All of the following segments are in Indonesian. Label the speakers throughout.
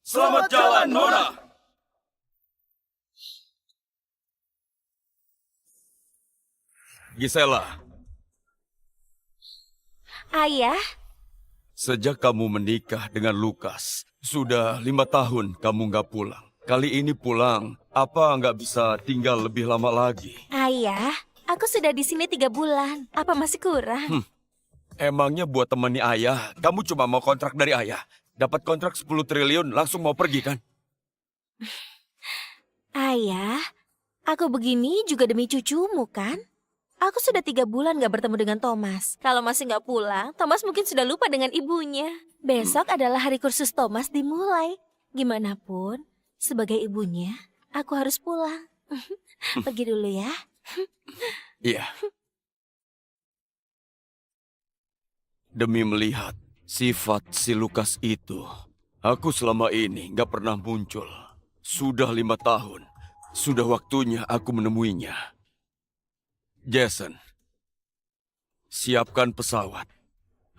Speaker 1: Selamat jalan, Nona. Gisela,
Speaker 2: Ayah,
Speaker 1: sejak kamu menikah dengan Lukas, sudah 5 tahun kamu nggak pulang. Kali ini pulang, apa nggak bisa tinggal lebih lama lagi?
Speaker 2: ayah, aku sudah di sini 3 bulan. Apa masih kurang?
Speaker 1: Emangnya buat temani ayah, kamu cuma mau kontrak dari ayah? Dapat kontrak 10 triliun, langsung mau pergi kan?
Speaker 2: Ayah, aku begini juga demi cucumu kan? Aku sudah 3 bulan gak bertemu dengan Thomas. Kalau masih gak pulang, Thomas mungkin sudah lupa dengan ibunya. Besok adalah hari kursus Thomas dimulai. Gimana pun, sebagai ibunya, aku harus pulang. Pergi dulu ya.
Speaker 1: Iya. Demi melihat sifat si Lukas itu, aku selama ini nggak pernah muncul. Sudah 5 tahun, sudah waktunya aku menemuinya. Jason, siapkan pesawat.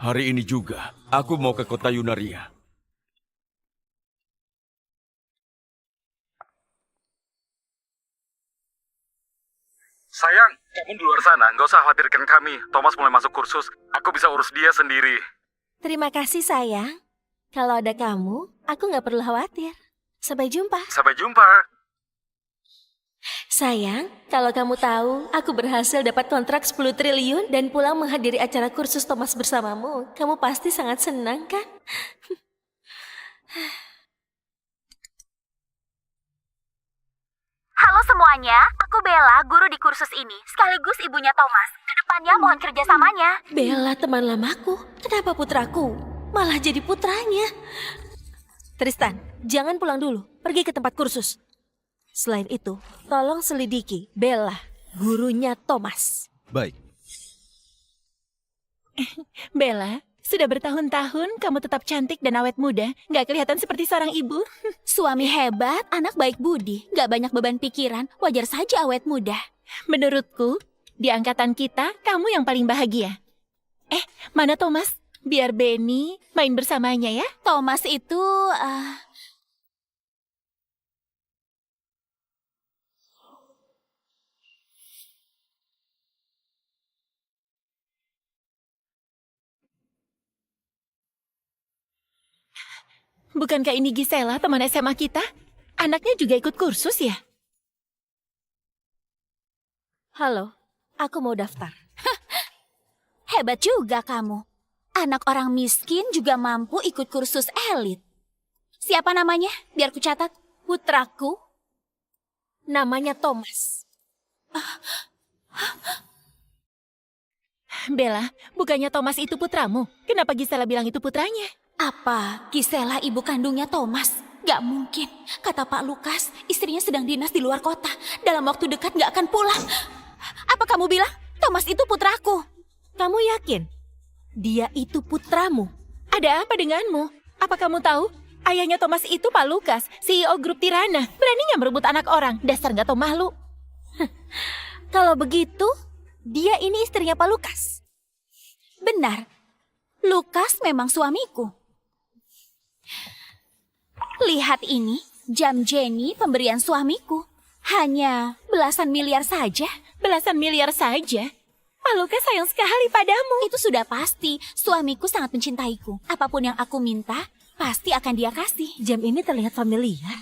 Speaker 1: Hari ini juga, aku mau ke kota Yunaria.
Speaker 3: Sayang, kamu di luar sana, nggak usah khawatirkan kami. Thomas mulai masuk kursus, aku bisa urus dia sendiri.
Speaker 2: Terima kasih sayang. Kalau ada kamu, aku gak perlu khawatir. Sampai jumpa.
Speaker 3: Sampai jumpa.
Speaker 2: Sayang, kalau kamu tahu, aku berhasil dapat kontrak 10 triliun dan pulang menghadiri acara kursus Thomas bersamamu. Kamu pasti sangat senang, kan?
Speaker 4: Halo semuanya, aku Bella, guru di kursus ini, sekaligus ibunya Thomas. Kedepannya mohon kerjasamanya.
Speaker 2: Bella, teman lamaku. Kenapa putraku malah jadi putranya? Tristan, jangan pulang dulu. Pergi ke tempat kursus. Selain itu, tolong selidiki Bella, gurunya Thomas.
Speaker 5: Baik.
Speaker 6: Bella, sudah bertahun-tahun kamu tetap cantik dan awet muda. Nggak kelihatan seperti seorang ibu.
Speaker 4: Suami hebat, anak baik budi, gak banyak beban pikiran, wajar saja awet muda.
Speaker 6: Menurutku, di angkatan kita, kamu yang paling bahagia. Mana Thomas? Biar Benny main bersamanya ya.
Speaker 4: Thomas itu,
Speaker 6: Bukankah ini Gisela, teman SMA kita? Anaknya juga ikut kursus ya?
Speaker 2: Halo, aku mau daftar.
Speaker 4: hebat juga kamu. Anak orang miskin juga mampu ikut kursus elit. Siapa namanya? Biar ku catat.
Speaker 2: Putraku, namanya Thomas.
Speaker 6: Bella, bukannya Thomas itu putramu? Kenapa Gisela bilang itu putranya?
Speaker 4: Apa Gisela ibu kandungnya Thomas? Gak mungkin. Kata Pak Lukas, istrinya sedang dinas di luar kota. Dalam waktu dekat gak akan pulang. Apa kamu bilang? Thomas itu putraku.
Speaker 2: Kamu yakin? Dia itu putramu?
Speaker 6: Ada apa denganmu? Apa kamu tahu? Ayahnya Thomas itu Pak Lukas, CEO grup Tirana. Beraninya merebut anak orang. Dasar gak tau malu.
Speaker 2: Kalau begitu, dia ini istrinya Pak Lukas.
Speaker 4: Benar. Lukas memang suamiku. Lihat ini, jam Jenny pemberian suamiku. Hanya belasan miliar saja.
Speaker 6: Belasan miliar saja? Pak Lukas sayang sekali padamu.
Speaker 4: Itu sudah pasti. Suamiku sangat mencintaiku. Apapun yang aku minta, pasti akan dia kasih.
Speaker 2: Jam ini terlihat familiar.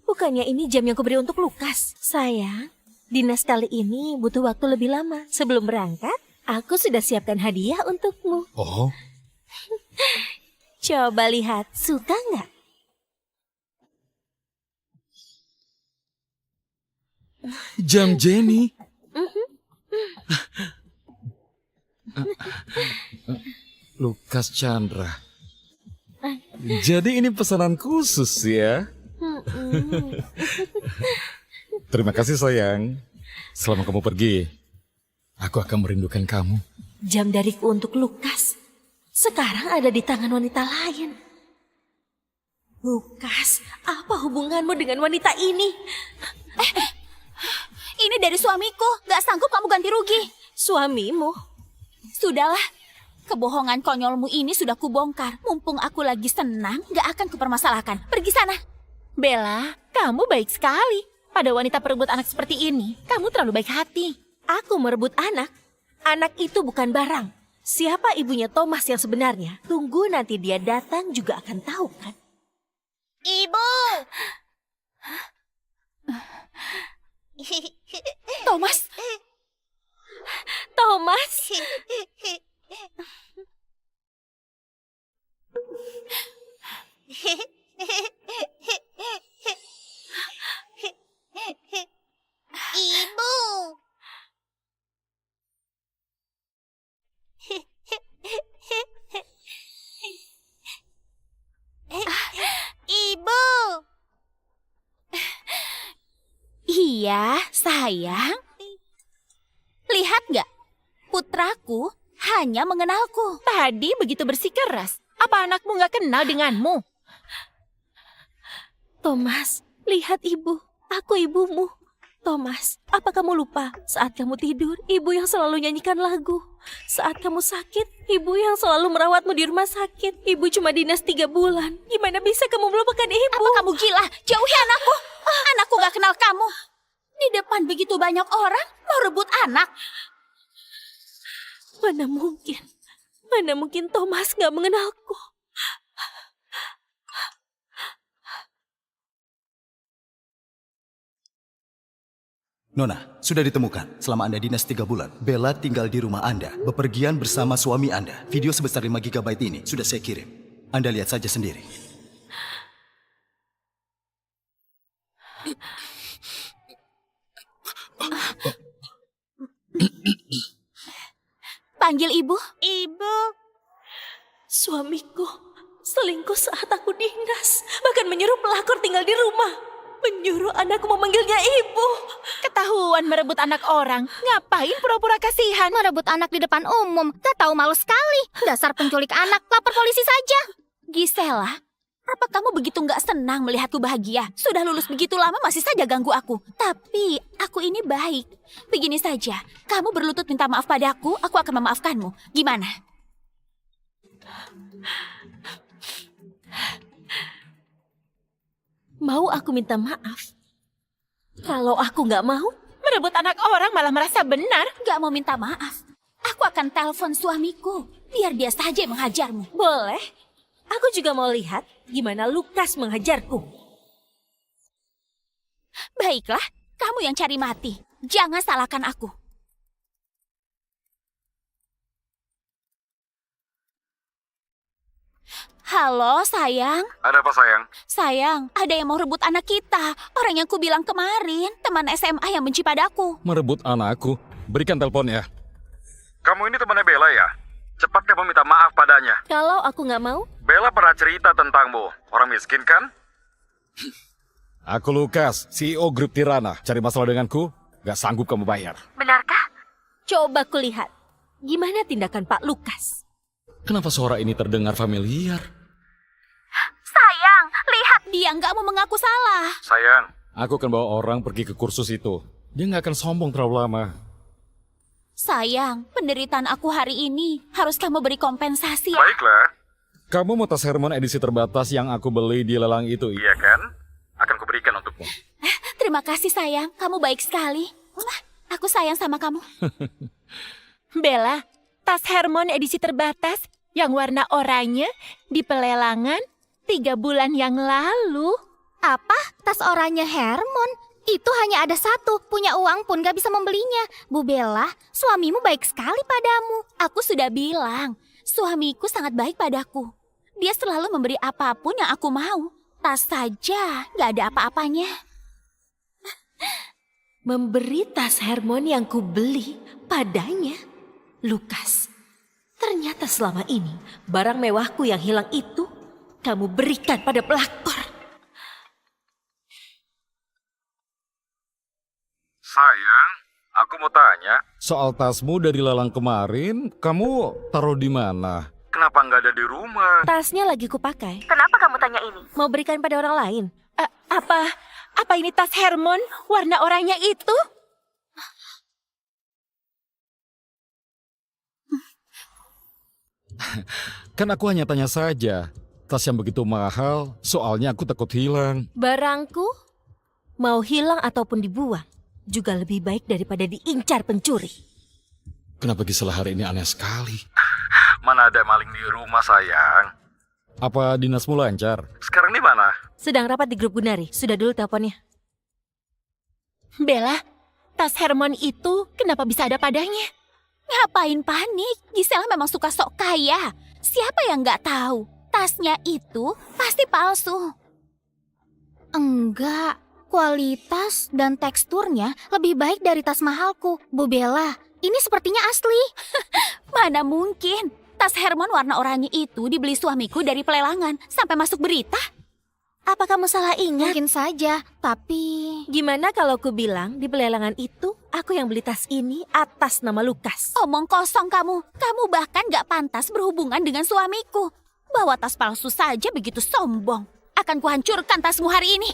Speaker 2: Bukannya ini jam yang kuberi untuk Lukas? Sayang, dinas kali ini butuh waktu lebih lama. Sebelum berangkat, aku sudah siapkan hadiah untukmu.
Speaker 5: Oh,
Speaker 2: Coba lihat, suka nggak?
Speaker 5: jam Jenny. Lukas Chandra. Jadi ini pesanan khusus ya? Terima kasih sayang. Selama kamu pergi, aku akan merindukan kamu.
Speaker 2: Jam dariku untuk Lukas sekarang ada di tangan wanita lain. Lukas, apa hubunganmu dengan wanita ini?
Speaker 4: Ini dari suamiku. Gak sanggup kamu ganti rugi.
Speaker 2: Suamimu?
Speaker 4: Sudahlah. Kebohongan konyolmu ini sudah kubongkar. Mumpung aku lagi senang, gak akan kupermasalahkan. Pergi sana.
Speaker 6: Bella, kamu baik sekali. Pada wanita perebut anak seperti ini, kamu terlalu baik hati.
Speaker 2: Aku merebut anak. Anak itu bukan barang. Siapa ibunya Thomas yang sebenarnya? Tunggu nanti dia datang juga akan tahu kan?
Speaker 4: Ibu! Thomas!
Speaker 2: Thomas!
Speaker 4: Ibu! Ibu! Iya, sayang. Lihat nggak? Putraku hanya mengenalku.
Speaker 6: Tadi begitu bersikeras. Apa anakmu nggak kenal denganmu?
Speaker 2: Thomas, lihat ibu. Aku ibumu. Thomas, apa kamu lupa? Saat kamu tidur, ibu yang selalu nyanyikan lagu. Saat kamu sakit, ibu yang selalu merawatmu di rumah sakit. Ibu cuma dinas 3 bulan. Gimana bisa kamu melupakan ibu?
Speaker 4: Apa kamu gila? Jauhi anakku. Anakku gak kenal kamu. Di depan begitu banyak orang mau rebut anak.
Speaker 2: Mana mungkin? Mana mungkin Thomas gak mengenalku?
Speaker 7: Nona, sudah ditemukan. Selama Anda dinas 3 bulan, Bella tinggal di rumah Anda, bepergian bersama suami Anda. Video sebesar 5 GB ini sudah saya kirim. Anda lihat saja sendiri.
Speaker 4: Panggil ibu. Ibu.
Speaker 2: Suamiku selingkuh saat aku dinas. Bahkan menyuruh pelakor tinggal di rumah. Menyuruh anakku memanggilnya ibu.
Speaker 6: Ketahuan merebut anak orang. Ngapain pura-pura kasihan?
Speaker 8: Merebut anak di depan umum. Gak tahu malu sekali. Dasar penculik anak. Lapor polisi saja.
Speaker 4: Gisela, apa kamu begitu nggak senang melihatku bahagia? Sudah lulus begitu lama masih saja ganggu aku. Tapi aku ini baik. Begini saja, kamu berlutut minta maaf padaku, aku akan memaafkanmu. Gimana?
Speaker 2: Mau aku minta maaf? Kalau aku nggak mau,
Speaker 6: Merebut anak orang malah merasa benar.
Speaker 4: Gak mau minta maaf. Aku akan telepon suamiku, biar dia saja yang menghajarmu.
Speaker 2: boleh. Aku juga mau lihat gimana Lukas menghajarku.
Speaker 4: Baiklah, kamu yang cari mati. Jangan salahkan aku. Halo, sayang.
Speaker 3: Ada apa sayang?
Speaker 4: Sayang, ada yang mau rebut anak kita. Orang yang kubilang kemarin, teman SMA yang benci padaku.
Speaker 5: Merebut anakku. Berikan teleponnya.
Speaker 3: Kamu ini temannya Bella ya? Cepat kamu minta maaf padanya.
Speaker 2: Kalau aku nggak mau,
Speaker 3: Bella pernah cerita tentangmu. Orang miskin kan?
Speaker 5: Aku Lukas, CEO grup Tirana. Cari masalah denganku, gak sanggup kamu bayar.
Speaker 2: benarkah? Coba kulihat. Gimana tindakan Pak Lukas?
Speaker 5: Kenapa suara ini terdengar familiar?
Speaker 4: Sayang, lihat dia nggak mau mengaku salah.
Speaker 3: Sayang,
Speaker 5: Aku akan bawa orang pergi ke kursus itu. Dia gak akan sombong terlalu lama.
Speaker 4: Sayang, penderitaan aku hari ini harus kamu beri kompensasi.
Speaker 3: baiklah.
Speaker 5: Kamu mau tas Hermon edisi terbatas yang aku beli di lelang itu?
Speaker 3: Iya kan? Akan kuberikan untukmu.
Speaker 4: Terima kasih sayang, kamu baik sekali. Wah, aku sayang sama kamu.
Speaker 6: Bella, tas Hermon edisi terbatas yang warna oranye di pelelangan 3 bulan yang lalu.
Speaker 8: Apa? Tas oranye Hermon? Itu hanya ada satu. Punya uang pun gak bisa membelinya. Bu Bella, suamimu baik sekali padamu.
Speaker 4: Aku sudah bilang, suamiku sangat baik padaku. Dia selalu memberi apapun yang aku mau. Tas saja, gak ada apa-apanya.
Speaker 2: Memberi tas Hermon yang kubeli padanya. Lukas, ternyata selama ini barang mewahku yang hilang itu kamu berikan pada pelakor.
Speaker 3: Sayang, aku mau tanya,
Speaker 5: Soal tasmu dari lelang kemarin, kamu taruh di mana?
Speaker 3: kenapa nggak ada di rumah?
Speaker 2: Tasnya lagi kupakai. Kenapa kamu tanya ini? Mau berikan pada orang lain?
Speaker 6: Apa ini tas Hermon warna oranye itu?
Speaker 5: Kan aku hanya tanya saja. Tas yang begitu mahal, soalnya aku takut hilang.
Speaker 2: Barangku mau hilang ataupun dibuang juga lebih baik daripada diincar pencuri.
Speaker 5: Kenapa Gisela hari ini aneh sekali?
Speaker 3: Mana ada maling di rumah, sayang.
Speaker 5: Apa dinasmu lancar?
Speaker 3: Sekarang di mana?
Speaker 2: Sedang rapat di grup Gunari. Sudah dulu teleponnya.
Speaker 6: Bella, tas Hermon itu kenapa bisa ada padanya?
Speaker 4: Ngapain panik? Gisela memang suka sok kaya. Siapa yang nggak tahu? Tasnya itu pasti palsu.
Speaker 8: Enggak, kualitas dan teksturnya lebih baik dari tas mahalku. Bu Bella, ini sepertinya asli.
Speaker 4: Mana mungkin? Tas Hermon warna oranye itu dibeli suamiku dari pelelangan sampai masuk berita.
Speaker 2: Apa kamu salah ingat?
Speaker 8: Mungkin saja, tapi...
Speaker 2: Gimana kalau aku bilang di pelelangan itu aku yang beli tas ini atas nama Lukas?
Speaker 4: Omong kosong kamu. Kamu bahkan gak pantas berhubungan dengan suamiku. Bawa tas palsu saja begitu sombong. Akan kuhancurkan tasmu hari ini.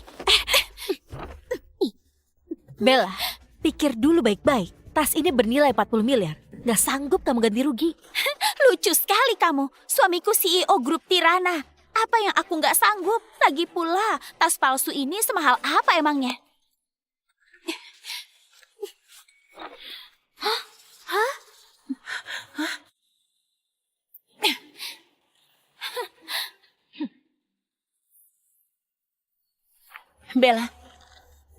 Speaker 2: Bella, pikir dulu baik-baik. Tas ini bernilai 40 miliar. Gak sanggup kamu ganti rugi.
Speaker 4: Lucu sekali kamu. Suamiku CEO grup Tirana. Apa yang aku gak sanggup? Lagi pula, tas palsu ini semahal apa emangnya?
Speaker 6: Bella,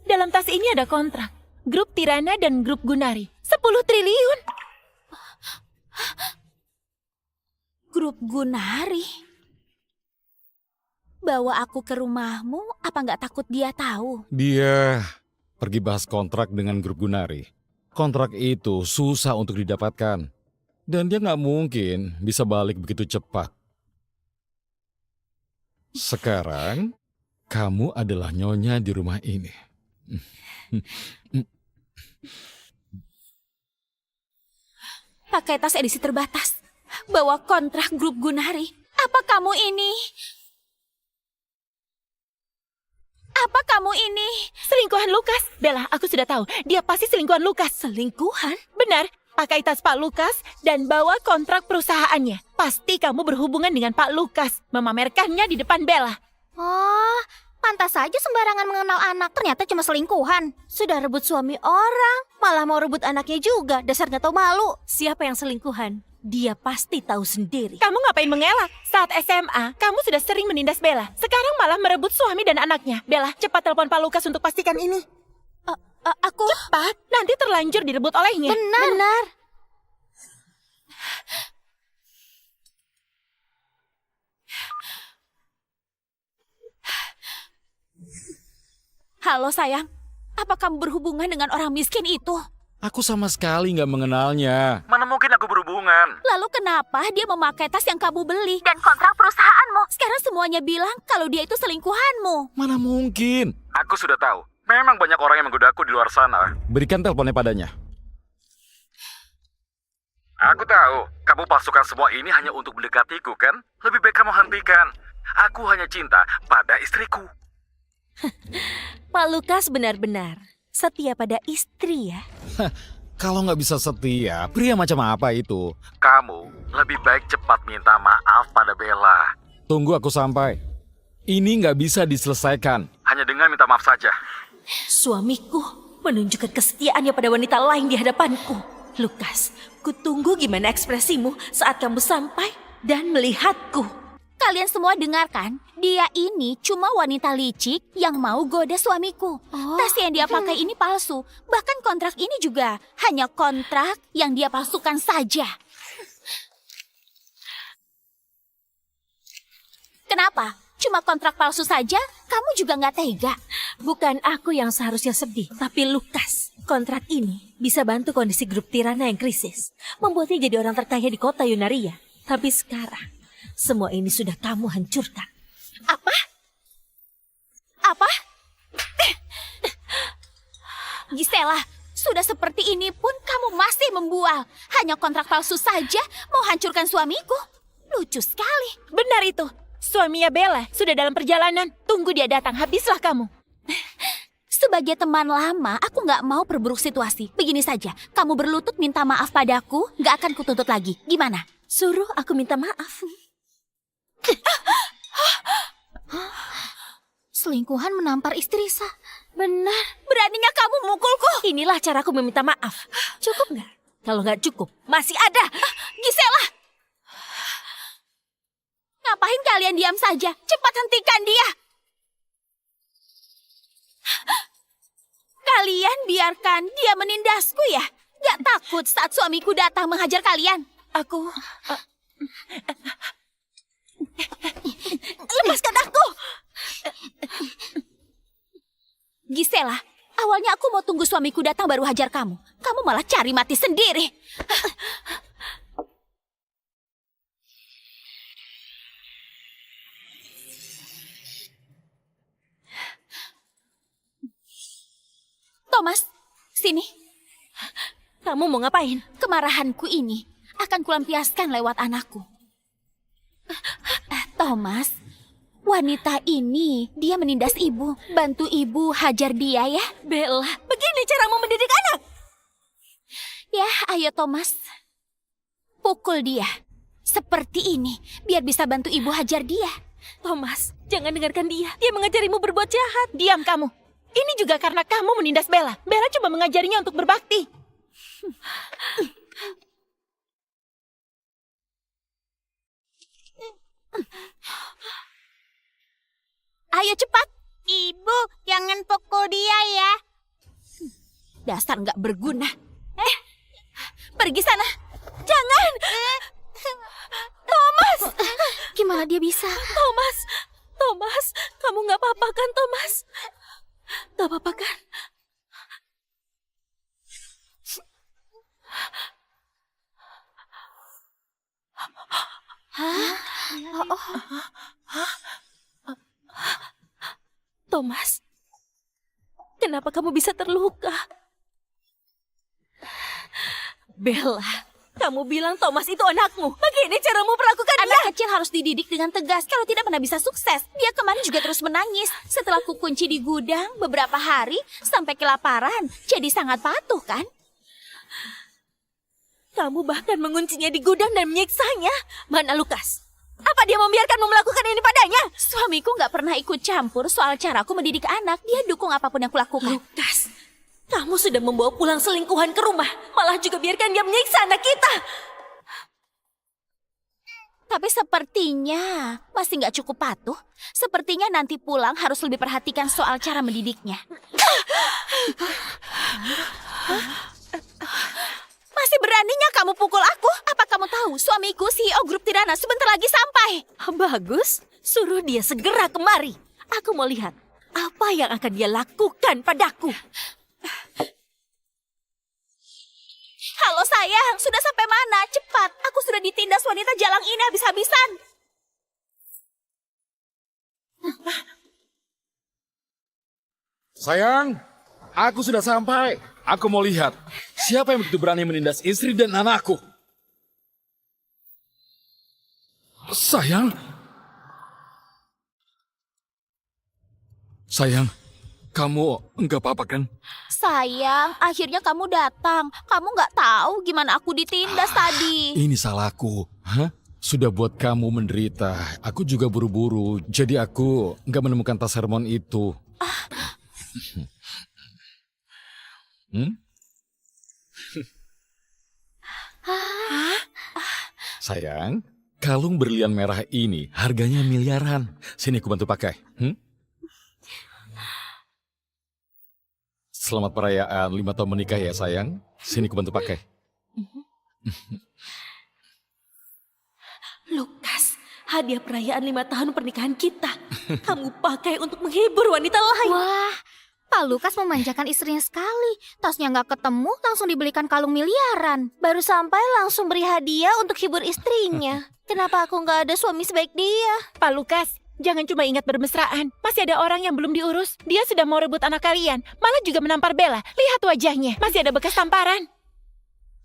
Speaker 6: dalam tas ini ada kontrak. Grup Tirana dan grup Gunari. 10 triliun.
Speaker 4: Grup Gunari? Bawa aku ke rumahmu, apa nggak takut dia tahu?
Speaker 5: Dia pergi bahas kontrak dengan grup Gunari. Kontrak itu susah untuk didapatkan. Dan dia nggak mungkin bisa balik begitu cepat. Sekarang, kamu adalah nyonya di rumah ini.
Speaker 4: Pakai tas edisi terbatas. Bawa kontrak grup Gunari. Apa kamu ini? Apa kamu ini?
Speaker 6: Selingkuhan Lukas. Bella, aku sudah tahu. Dia pasti selingkuhan Lukas.
Speaker 2: Selingkuhan?
Speaker 6: Benar. Pakai tas Pak Lukas dan bawa kontrak perusahaannya. Pasti kamu berhubungan dengan Pak Lukas. Memamerkannya di depan Bella.
Speaker 8: Oh, pantas saja sembarangan mengenal anak. Ternyata cuma selingkuhan.
Speaker 2: Sudah rebut suami orang, malah mau rebut anaknya juga. Dasar gak tahu malu. Siapa yang selingkuhan? Dia pasti tahu sendiri.
Speaker 6: Kamu ngapain mengelak? Saat SMA, kamu sudah sering menindas Bella. Sekarang malah merebut suami dan anaknya. Bella, cepat telepon Pak Lukas untuk pastikan ini.
Speaker 4: Aku...
Speaker 6: Cepat, nanti terlanjur direbut olehnya.
Speaker 2: Benar.
Speaker 4: Halo sayang, apa kamu berhubungan dengan orang miskin itu?
Speaker 5: Aku sama sekali nggak mengenalnya.
Speaker 3: Mana mungkin aku berhubungan?
Speaker 4: Lalu kenapa dia memakai tas yang kamu beli? Dan kontrak perusahaanmu. Sekarang semuanya bilang kalau dia itu selingkuhanmu.
Speaker 5: Mana mungkin?
Speaker 3: Aku sudah tahu. Memang banyak orang yang menggoda aku di luar sana.
Speaker 5: Berikan teleponnya padanya.
Speaker 3: Aku tahu, kamu palsukan semua ini hanya untuk mendekatiku, kan? Lebih baik kamu hentikan. Aku hanya cinta pada istriku.
Speaker 2: Pak Lukas benar-benar setia pada istri ya.
Speaker 5: Kalau nggak bisa setia, pria macam apa itu?
Speaker 3: Kamu lebih baik cepat minta maaf pada Bella.
Speaker 5: Tunggu aku sampai. Ini nggak bisa diselesaikan.
Speaker 3: Hanya dengan minta maaf saja.
Speaker 2: Suamiku menunjukkan kesetiaannya pada wanita lain di hadapanku. Lukas, kutunggu gimana ekspresimu saat kamu sampai dan melihatku.
Speaker 4: Kalian semua dengarkan, dia ini cuma wanita licik yang mau goda suamiku. Tas yang dia pakai ini palsu. Bahkan kontrak ini juga hanya kontrak yang dia palsukan saja. Kenapa? Cuma kontrak palsu saja? Kamu juga nggak tega?
Speaker 2: Bukan aku yang seharusnya sedih, tapi Lukas. Kontrak ini bisa bantu kondisi grup Tirana yang krisis. Membuatnya jadi orang terkaya di kota Yunaria. Tapi sekarang, semua ini sudah kamu hancurkan.
Speaker 4: Apa? Apa? Gisela, sudah seperti ini pun kamu masih membual. Hanya kontrak palsu saja mau hancurkan suamiku. Lucu sekali.
Speaker 6: Benar itu. Suaminya Bella sudah dalam perjalanan. Tunggu dia datang, habislah kamu.
Speaker 4: Sebagai teman lama, aku nggak mau perburuk situasi. Begini saja, kamu berlutut minta maaf padaku, nggak akan kutuntut lagi. Gimana?
Speaker 2: Suruh aku minta maaf.
Speaker 8: Selingkuhan menampar istri sah.
Speaker 2: Benar.
Speaker 4: Beraninya kamu memukulku.
Speaker 2: Inilah caraku meminta maaf. Cukup nggak? Kalau nggak cukup, masih ada.
Speaker 4: Gisela! Ngapain kalian diam saja? Cepat hentikan dia. Kalian biarkan dia menindasku ya? Gak takut saat suamiku datang menghajar kalian?
Speaker 6: Aku...
Speaker 4: Lepaskan aku! Gisela, awalnya aku mau tunggu suamiku datang baru hajar kamu. Kamu malah cari mati sendiri. Thomas, sini.
Speaker 2: Kamu mau ngapain?
Speaker 4: Kemarahanku ini akan kulampiaskan lewat anakku. Thomas, wanita ini dia menindas ibu. Bantu ibu hajar dia ya.
Speaker 2: Bella, begini caramu mendidik anak.
Speaker 4: Ya, ayo Thomas. Pukul dia. Seperti ini, biar bisa bantu ibu hajar dia.
Speaker 2: Thomas, jangan dengarkan dia. Dia mengajarimu berbuat jahat.
Speaker 6: Diam kamu. Ini juga karena kamu menindas Bella. Bella cuma mengajarinya untuk berbakti.
Speaker 4: Ayo cepat. Ibu, jangan pukul dia ya. Dasar nggak berguna. Pergi sana. Jangan.
Speaker 8: Thomas! Gimana dia bisa?
Speaker 2: Thomas, Thomas, kamu nggak apa-apa kan, Thomas? Nggak apa-apa kan? Thomas, kenapa kamu bisa terluka? Bella, kamu bilang Thomas itu anakmu. Begini caramu perlakukan dia.
Speaker 4: Anak kecil harus dididik dengan tegas. Kalau tidak pernah bisa sukses. Dia kemarin juga terus menangis. Setelah ku kunci di gudang beberapa hari sampai kelaparan. Jadi sangat patuh kan?
Speaker 2: Kamu bahkan menguncinya di gudang dan menyiksanya. Mana Lukas? Apa dia membiarkanmu melakukan ini padanya?
Speaker 4: Suamiku nggak pernah ikut campur soal caraku mendidik anak. Dia dukung apapun yang kulakukan.
Speaker 2: Lukas, kamu sudah membawa pulang selingkuhan ke rumah. Malah juga biarkan dia menyiksa anak kita.
Speaker 4: Tapi sepertinya masih nggak cukup patuh. Sepertinya nanti pulang harus lebih perhatikan soal cara mendidiknya. Masih beraninya kamu pukul aku? Apa kamu tahu suamiku CEO Grup Tirana sebentar lagi sampai?
Speaker 2: Bagus, suruh dia segera kemari. Aku mau lihat apa yang akan dia lakukan padaku.
Speaker 4: Halo sayang, sudah sampai mana? Cepat, aku sudah ditindas wanita jalang ini habis-habisan.
Speaker 5: Sayang, aku sudah sampai. Aku mau lihat siapa yang begitu berani menindas istri dan anakku. Sayang. Sayang, kamu enggak apa-apa kan?
Speaker 4: Sayang, akhirnya kamu datang. Kamu nggak tahu gimana aku ditindas tadi.
Speaker 5: Ini salahku. Hah? Sudah buat kamu menderita. Aku juga buru-buru, jadi aku enggak menemukan tas Hermon itu. Sayang, kalung berlian merah ini harganya miliaran. Sini aku bantu pakai. Selamat perayaan 5 tahun menikah ya sayang. Sini aku bantu pakai.
Speaker 2: Lukas, hadiah perayaan 5 tahun pernikahan kita. Kamu pakai untuk menghibur wanita lain.
Speaker 8: Wah, Pak Lukas memanjakan istrinya sekali. Tasnya nggak ketemu, langsung dibelikan kalung miliaran.
Speaker 2: Baru sampai langsung beri hadiah untuk hibur istrinya. Kenapa aku nggak ada suami sebaik dia?
Speaker 6: Pak Lukas, jangan cuma ingat bermesraan. Masih ada orang yang belum diurus. Dia sudah mau rebut anak kalian. Malah juga menampar Bella. Lihat wajahnya. Masih ada bekas tamparan.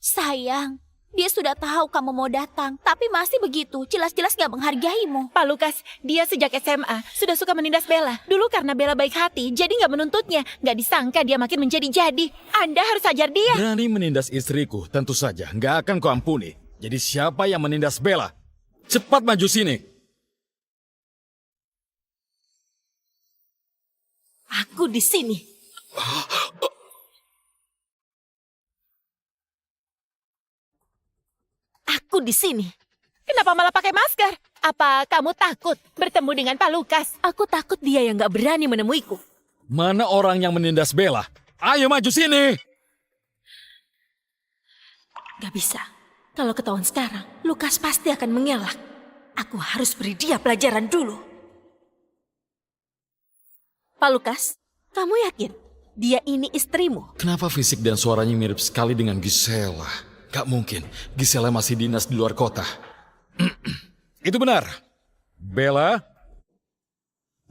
Speaker 4: Sayang, dia sudah tahu kamu mau datang. Tapi masih begitu, jelas-jelas gak menghargaimu.
Speaker 6: Pak Lukas, dia sejak SMA sudah suka menindas Bella. Dulu karena Bella baik hati, jadi gak menuntutnya. Gak disangka dia makin menjadi-jadi. Anda harus ajar dia.
Speaker 5: Berani menindas istriku, tentu saja nggak akan kuampuni. Jadi siapa yang menindas Bella? Cepat maju sini.
Speaker 2: Aku di sini. Aku di sini.
Speaker 6: Kenapa malah pakai masker? Apa kamu takut bertemu dengan Pak Lukas?
Speaker 2: Aku takut dia yang gak berani menemuiku.
Speaker 5: Mana orang yang menindas Bella? Ayo maju sini.
Speaker 2: Gak bisa. Kalau ketahuan sekarang, Lukas pasti akan mengelak. Aku harus beri dia pelajaran dulu. Pak Lukas, kamu yakin dia ini istrimu?
Speaker 5: Kenapa fisik dan suaranya mirip sekali dengan Gisela? Gak mungkin. Gisela masih dinas di luar kota. Itu benar. Bella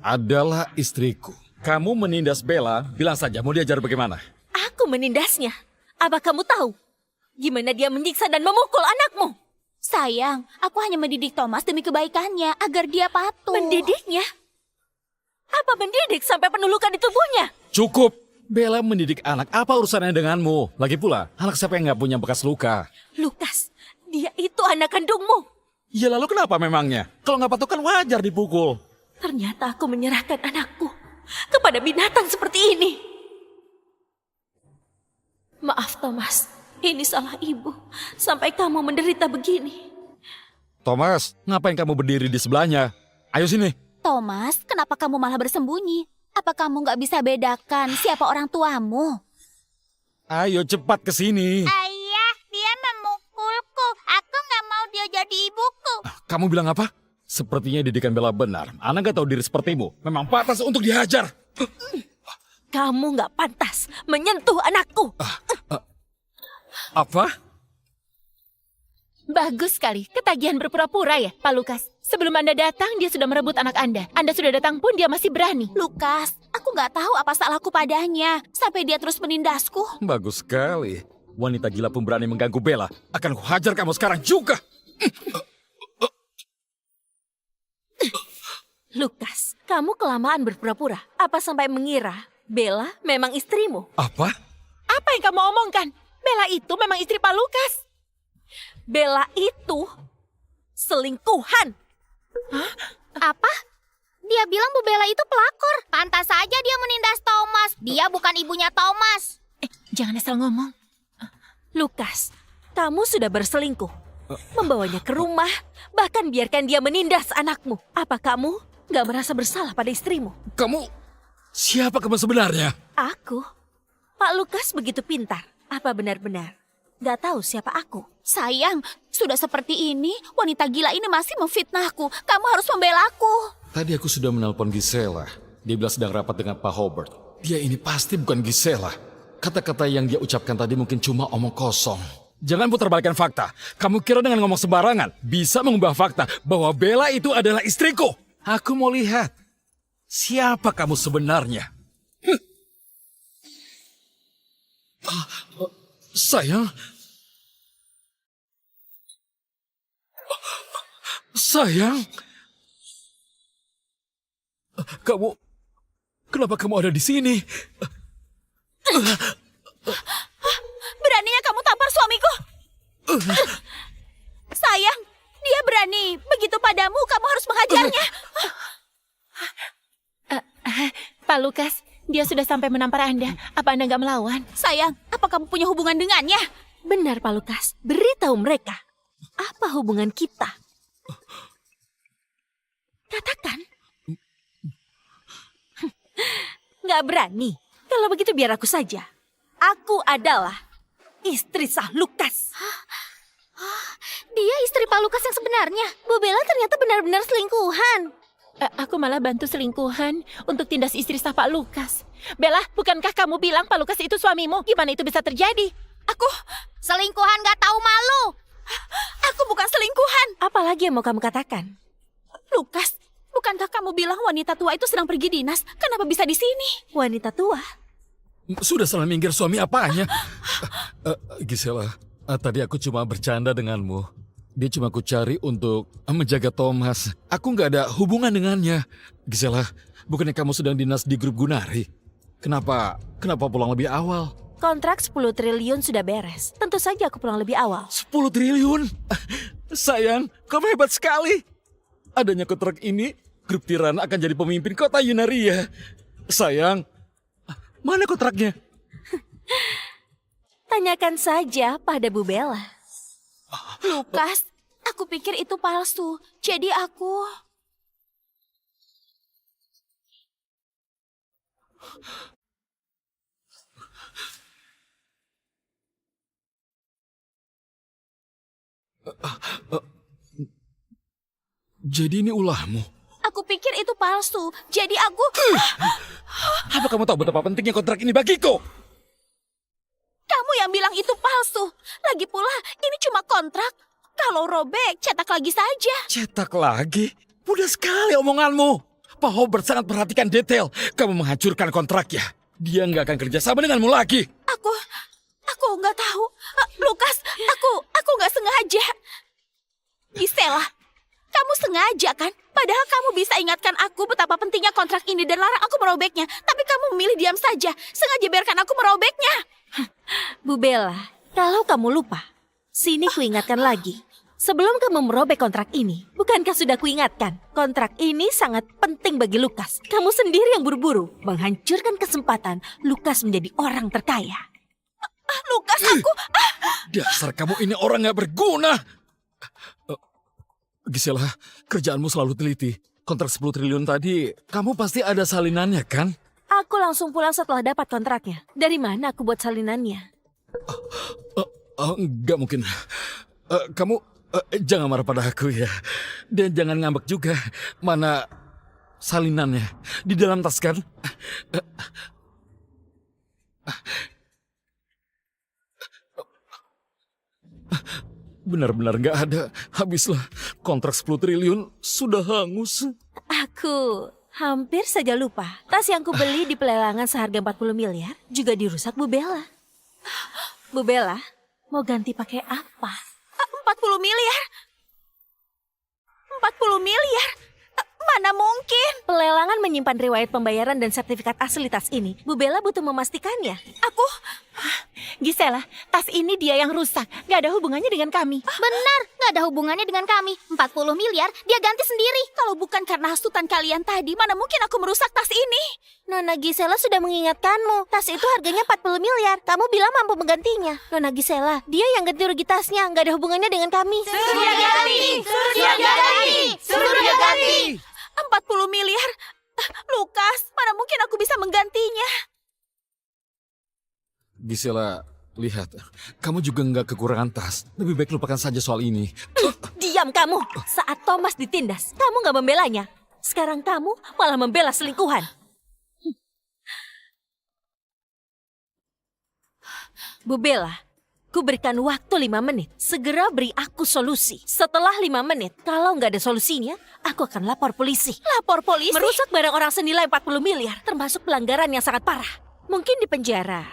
Speaker 5: adalah istriku. Kamu menindas Bella, bilang saja mau diajar bagaimana?
Speaker 2: Aku menindasnya. Apa kamu tahu gimana dia menyiksa dan memukul anakmu?
Speaker 4: Sayang, aku hanya mendidik Thomas demi kebaikannya agar dia patuh.
Speaker 2: Mendidiknya? Apa mendidik sampai penulukan di tubuhnya?
Speaker 5: Cukup. Bella mendidik anak, apa urusannya denganmu? Lagi pula, anak siapa yang gak punya bekas luka?
Speaker 2: Lukas, dia itu anak kandungmu.
Speaker 5: Ya lalu kenapa memangnya? Kalau gak patuh kan wajar dipukul.
Speaker 2: Ternyata aku menyerahkan anakku kepada binatang seperti ini. Maaf Thomas, ini salah ibu. Sampai kamu menderita begini.
Speaker 5: Thomas, ngapain kamu berdiri di sebelahnya? Ayo sini.
Speaker 4: Thomas, kenapa kamu malah bersembunyi? Apa kamu nggak bisa bedakan siapa orang tuamu?
Speaker 5: Ayo cepat ke sini.
Speaker 8: Ayah, dia memukulku. Aku nggak mau dia jadi ibuku.
Speaker 5: Kamu bilang apa? Sepertinya didikan Bella benar. Anak gak tahu diri sepertimu. Memang pantas untuk dihajar.
Speaker 2: Kamu gak pantas menyentuh anakku.
Speaker 5: Apa?
Speaker 6: Bagus sekali, ketagihan berpura-pura ya, Pak Lukas. Sebelum Anda datang, dia sudah merebut anak Anda. Anda sudah datang pun dia masih berani.
Speaker 4: Lukas, aku nggak tahu apa salahku padanya. Sampai dia terus menindasku.
Speaker 5: Bagus sekali. Wanita gila pun berani mengganggu Bella. Akan kuhajar kamu sekarang juga.
Speaker 2: Lukas, kamu kelamaan berpura-pura. Apa sampai mengira Bella memang istrimu?
Speaker 5: Apa?
Speaker 6: Apa yang kamu omongkan? Bella itu memang istri Pak Lukas.
Speaker 2: Bella itu selingkuhan.
Speaker 8: Apa? Dia bilang Bu Bella itu pelakor. Pantas saja dia menindas Thomas. Dia bukan ibunya Thomas.
Speaker 6: Jangan asal ngomong.
Speaker 2: Lukas, kamu sudah berselingkuh. Membawanya ke rumah, bahkan biarkan dia menindas anakmu. Apa kamu gak merasa bersalah pada istrimu?
Speaker 5: Kamu... Siapa kamu sebenarnya?
Speaker 2: Aku? Pak Lukas begitu pintar. Apa benar-benar gak tahu siapa aku?
Speaker 4: Sayang, sudah seperti ini, wanita gila ini masih memfitnahku. Kamu harus membela aku.
Speaker 5: Tadi aku sudah menelpon Gisela. Dia bilang sedang rapat dengan Pak Hobart. Dia ini pasti bukan Gisela. Kata-kata yang dia ucapkan tadi mungkin cuma omong kosong. Jangan putarbalikkan fakta. Kamu kira dengan ngomong sembarangan bisa mengubah fakta bahwa Bella itu adalah istriku? Aku mau lihat siapa kamu sebenarnya. Sayang. Sayang. Kenapa kamu ada di sini?
Speaker 4: Beraninya kamu tampar suamiku. Sayang, dia berani. Begitu padamu, kamu harus menghajarnya.
Speaker 6: Pak Lukas, dia sudah sampai menampar Anda. Apa Anda nggak melawan?
Speaker 4: Sayang, apa kamu punya hubungan dengannya?
Speaker 2: Benar Pak Lukas, beritahu mereka. Apa hubungan kita? Katakan. Nggak berani. Kalau begitu biar aku saja. Aku adalah istri sah Lukas.
Speaker 8: Dia istri Pak Lukas yang sebenarnya. Bu Bella ternyata benar-benar selingkuhan.
Speaker 6: Aku malah bantu selingkuhan untuk tindas istri sah Pak Lukas. Bella, bukankah kamu bilang Pak Lukas itu suamimu? Gimana itu bisa terjadi?
Speaker 4: Aku
Speaker 8: Selingkuhan gak tahu malu.
Speaker 4: bukan selingkuhan.
Speaker 2: Apalagi yang mau kamu katakan?
Speaker 4: Lukas, bukankah kamu bilang wanita tua itu sedang pergi dinas? Kenapa bisa di sini?
Speaker 2: Wanita tua?
Speaker 5: Sudah salah minggir suami apanya? Gisela, tadi aku cuma bercanda denganmu. Dia cuma aku cari untuk menjaga Thomas. Aku nggak ada hubungan dengannya. Gisela, bukannya kamu sedang dinas di grup Gunari? Kenapa pulang lebih awal?
Speaker 2: Kontrak 10 triliun sudah beres. Tentu saja aku pulang lebih awal.
Speaker 5: 10 triliun? Sayang, kamu hebat sekali. Adanya kontrak ini, grup Tirana akan jadi pemimpin kota Yunaria. Sayang, mana kontraknya?
Speaker 2: Tanyakan saja pada Bu Bella.
Speaker 4: Lukas, aku pikir itu palsu. Jadi aku...
Speaker 5: Jadi ini ulahmu?
Speaker 4: Aku pikir itu palsu. Jadi aku...
Speaker 5: Apa kamu tahu betapa pentingnya kontrak ini bagiku?
Speaker 4: Kamu yang bilang itu palsu. Lagi pula, ini cuma kontrak. Kalau robek, cetak lagi saja.
Speaker 5: Cetak lagi? Mudah sekali omonganmu. Pak Hobart sangat perhatikan detail. Kamu menghancurkan kontraknya. Dia nggak akan kerja sama denganmu lagi.
Speaker 4: Aku nggak tahu. Lukas, aku nggak sengaja. Gisela, kamu sengaja kan? Padahal kamu bisa ingatkan aku betapa pentingnya kontrak ini dan larang aku merobeknya. Tapi kamu memilih diam saja. Sengaja biarkan aku merobeknya.
Speaker 2: Bu Bella, kalau kamu lupa, sini kuingatkan lagi. Sebelum kamu merobek kontrak ini, bukankah sudah kuingatkan? Kontrak ini sangat penting bagi Lukas. Kamu sendiri yang buru-buru menghancurkan kesempatan Lukas menjadi orang terkaya.
Speaker 4: Lukas, aku...
Speaker 5: Dasar kamu ini orang nggak berguna. Gisela, kerjaanmu selalu teliti. Kontrak 10 triliun tadi, kamu pasti ada salinannya kan?
Speaker 2: Aku langsung pulang setelah dapat kontraknya. Dari mana aku buat salinannya?
Speaker 5: Nggak mungkin. Kamu jangan marah pada aku ya. Dan jangan ngambek juga. Mana salinannya? Di dalam tas kan? Benar-benar nggak ada. Habislah. Kontrak 10 triliun sudah hangus.
Speaker 2: Aku hampir saja lupa. Tas yang kubeli di pelelangan seharga 40 miliar juga dirusak Bu Bella. Bu Bella, mau ganti pakai apa?
Speaker 4: 40 miliar? 40 miliar? Mana mungkin?
Speaker 2: Pelelangan menyimpan riwayat pembayaran dan sertifikat asli tas ini. Bu Bella butuh memastikannya.
Speaker 6: Gisela, tas ini dia yang rusak. Gak ada hubungannya dengan kami.
Speaker 8: Benar, nggak ada hubungannya dengan kami. 40 miliar, dia ganti sendiri.
Speaker 4: Kalau bukan karena hasutan kalian tadi, mana mungkin aku merusak tas ini?
Speaker 2: Nona Gisela sudah mengingatkanmu. Tas itu harganya 40 miliar. Kamu bilang mampu menggantinya. Nona Gisela, dia yang ganti rugi tasnya. Nggak ada hubungannya dengan kami.
Speaker 8: Suruh dia ganti! Suruh dia ganti! Suruh dia ganti!
Speaker 4: 40 miliar? Lukas, mana mungkin aku bisa menggantinya?
Speaker 5: Gisela, lihat. Kamu juga nggak kekurangan tas. Lebih baik lupakan saja soal ini.
Speaker 2: Diam kamu. Saat Thomas ditindas, kamu nggak membelanya. Sekarang kamu malah membela selingkuhan. Bu Bella, ku berikan waktu 5 menit. Segera beri aku solusi. Setelah 5 menit, kalau nggak ada solusinya, aku akan lapor polisi.
Speaker 4: Lapor polisi?
Speaker 2: Merusak barang orang senilai 40 miliar, termasuk pelanggaran yang sangat parah. Mungkin di penjara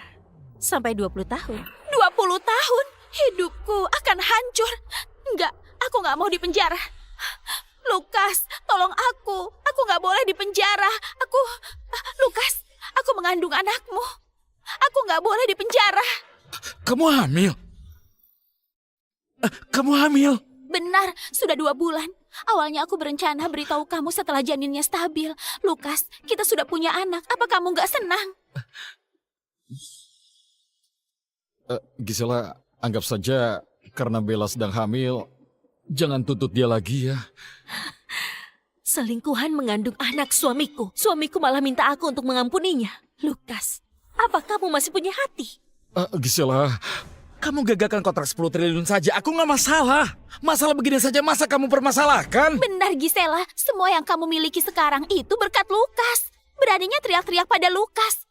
Speaker 2: sampai 20 tahun.
Speaker 4: 20 tahun? Hidupku akan hancur. Enggak, aku nggak mau di penjara. Lukas, tolong aku. Aku nggak boleh di penjara. Lukas, aku mengandung anakmu. Aku nggak boleh di penjara.
Speaker 5: Kamu hamil? Kamu hamil?
Speaker 4: Benar, sudah 2 bulan. Awalnya aku berencana beritahu kamu setelah janinnya stabil. Lukas, kita sudah punya anak. Apa kamu nggak senang?
Speaker 5: Gisela, anggap saja karena Bella sedang hamil, jangan tuntut dia lagi ya.
Speaker 2: Selingkuhan mengandung anak suamiku. Suamiku malah minta aku untuk mengampuninya. Lukas, apa kamu masih punya hati?
Speaker 5: Gisela, kamu gagalkan kontrak 10 triliun saja. Aku nggak masalah. Masalah begini saja masa kamu permasalahkan?
Speaker 4: Benar, Gisela. Semua yang kamu miliki sekarang itu berkat Lukas. Beraninya teriak-teriak pada Lukas.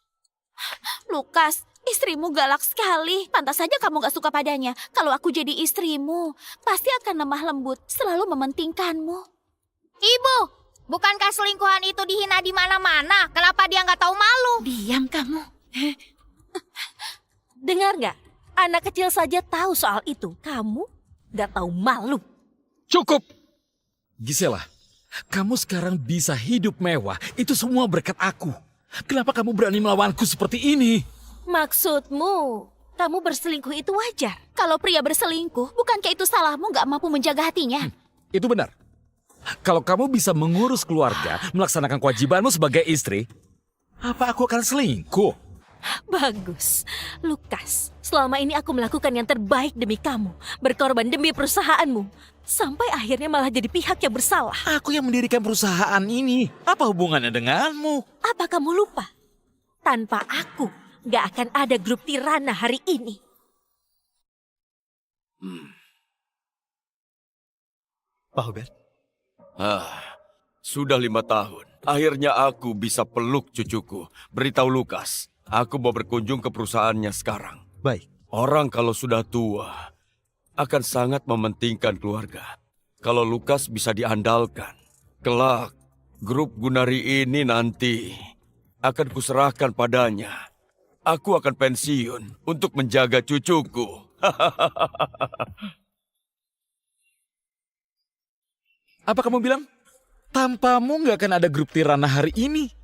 Speaker 4: Lukas, istrimu galak sekali. Pantas saja kamu gak suka padanya. Kalau aku jadi istrimu, pasti akan lemah lembut, selalu mementingkanmu.
Speaker 8: Ibu, bukankah selingkuhan itu dihina di mana-mana? Kenapa dia nggak tahu malu?
Speaker 6: Diam kamu.
Speaker 2: Dengar nggak? Anak kecil saja tahu soal itu. Kamu nggak tahu malu.
Speaker 5: Cukup! Gisela, kamu sekarang bisa hidup mewah. Itu semua berkat aku. Kenapa kamu berani melawanku seperti ini?
Speaker 2: Maksudmu, kamu berselingkuh itu wajar?
Speaker 4: Kalau pria berselingkuh, bukankah itu salahmu nggak mampu menjaga hatinya?
Speaker 5: Itu benar. Kalau kamu bisa mengurus keluarga, melaksanakan kewajibanmu sebagai istri, apa aku akan selingkuh?
Speaker 2: Bagus. Lukas, selama ini aku melakukan yang terbaik demi kamu. Berkorban demi perusahaanmu. Sampai akhirnya malah jadi pihak yang bersalah.
Speaker 5: Aku yang mendirikan perusahaan ini. Apa hubungannya denganmu?
Speaker 2: Apa kamu lupa? Tanpa aku, gak akan ada grup Tirana hari ini.
Speaker 7: Pak Hubert,
Speaker 1: Sudah 5 tahun. Akhirnya aku bisa peluk cucuku. Beritahu Lukas, aku mau berkunjung ke perusahaannya sekarang.
Speaker 7: baik.
Speaker 1: Orang kalau sudah tua akan sangat mementingkan keluarga. Kalau Lukas bisa diandalkan, kelak grup Gunari ini nanti akan kuserahkan padanya. Aku akan pensiun untuk menjaga cucuku.
Speaker 5: Apa kamu bilang? Tanpamu nggak akan ada grup Tirana hari ini.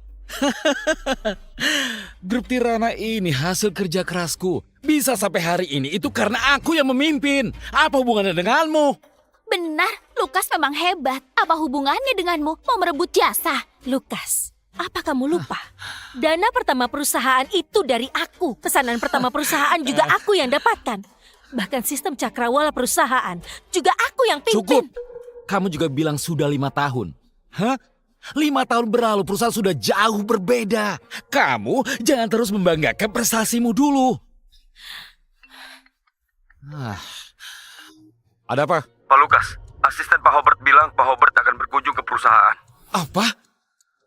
Speaker 5: Grup Tirana ini hasil kerja kerasku. Bisa sampai hari ini itu karena aku yang memimpin. Apa hubungannya denganmu?
Speaker 4: Benar, Lukas memang hebat. Apa hubungannya denganmu? Mau merebut jasa?
Speaker 2: Lukas, apa kamu lupa? Dana pertama perusahaan itu dari aku. Pesanan pertama perusahaan juga aku yang dapatkan. Bahkan sistem cakrawala perusahaan juga aku yang pimpin.
Speaker 5: Cukup. Kamu juga bilang sudah 5 tahun. Hah? 5 tahun berlalu perusahaan sudah jauh berbeda. Kamu jangan terus membanggakan prestasimu dulu. Ada apa?
Speaker 3: Pak Lukas, asisten Pak Hobart bilang Pak Hobart akan berkunjung ke perusahaan.
Speaker 5: Apa?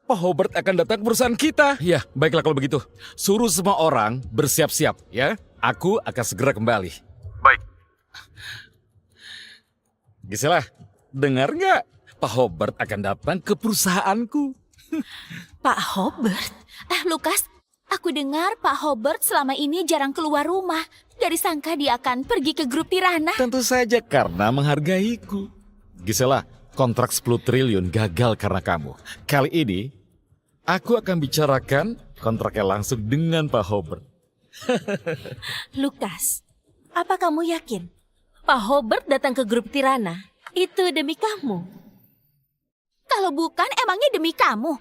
Speaker 5: Pak Hobart akan datang ke perusahaan kita. Ya, baiklah kalau begitu. Suruh semua orang bersiap-siap ya. Aku akan segera kembali.
Speaker 3: Baik.
Speaker 5: Gisela, dengar nggak? Pak Hobart akan datang ke perusahaanku.
Speaker 2: Pak Hobart?
Speaker 4: Lukas, aku dengar Pak Hobart selama ini jarang keluar rumah. Dari sangka dia akan pergi ke grup Tirana.
Speaker 5: Tentu saja karena menghargaiku. Gisela, kontrak 10 triliun gagal karena kamu. Kali ini, aku akan bicarakan kontraknya langsung dengan Pak Hobart.
Speaker 2: Lukas, apa kamu yakin Pak Hobart datang ke grup Tirana itu demi kamu?
Speaker 4: Kalau bukan, emangnya demi kamu?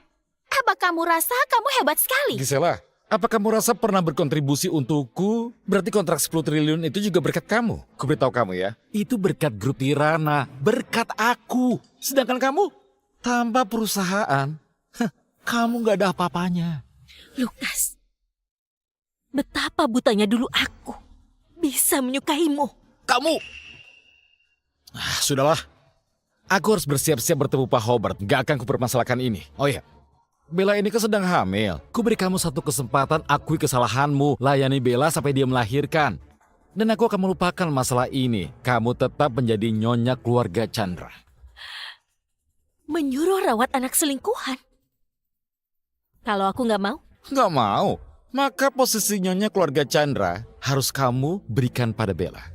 Speaker 4: Apa kamu rasa kamu hebat sekali?
Speaker 5: Gisela, apa kamu rasa pernah berkontribusi untukku? Berarti kontrak 10 triliun itu juga berkat kamu. Ku beritahu kamu ya, itu berkat grup Tirana, berkat aku. Sedangkan kamu, tanpa perusahaan, kamu gak ada apa-apanya.
Speaker 2: Lukas, betapa butanya dulu aku bisa menyukaimu.
Speaker 5: Kamu! Sudahlah, aku harus bersiap-siap bertemu Pak Hobart. Gak akan kupermasalahkan ini. Oh iya, Bella ini kan sedang hamil. Ku beri kamu satu kesempatan akui kesalahanmu. Layani Bella sampai dia melahirkan. Dan aku akan melupakan masalah ini. Kamu tetap menjadi nyonya keluarga Chandra.
Speaker 2: Menyuruh rawat anak selingkuhan. Kalau aku nggak mau,
Speaker 5: Gak mau. Maka posisi nyonya keluarga Chandra harus kamu berikan pada Bella.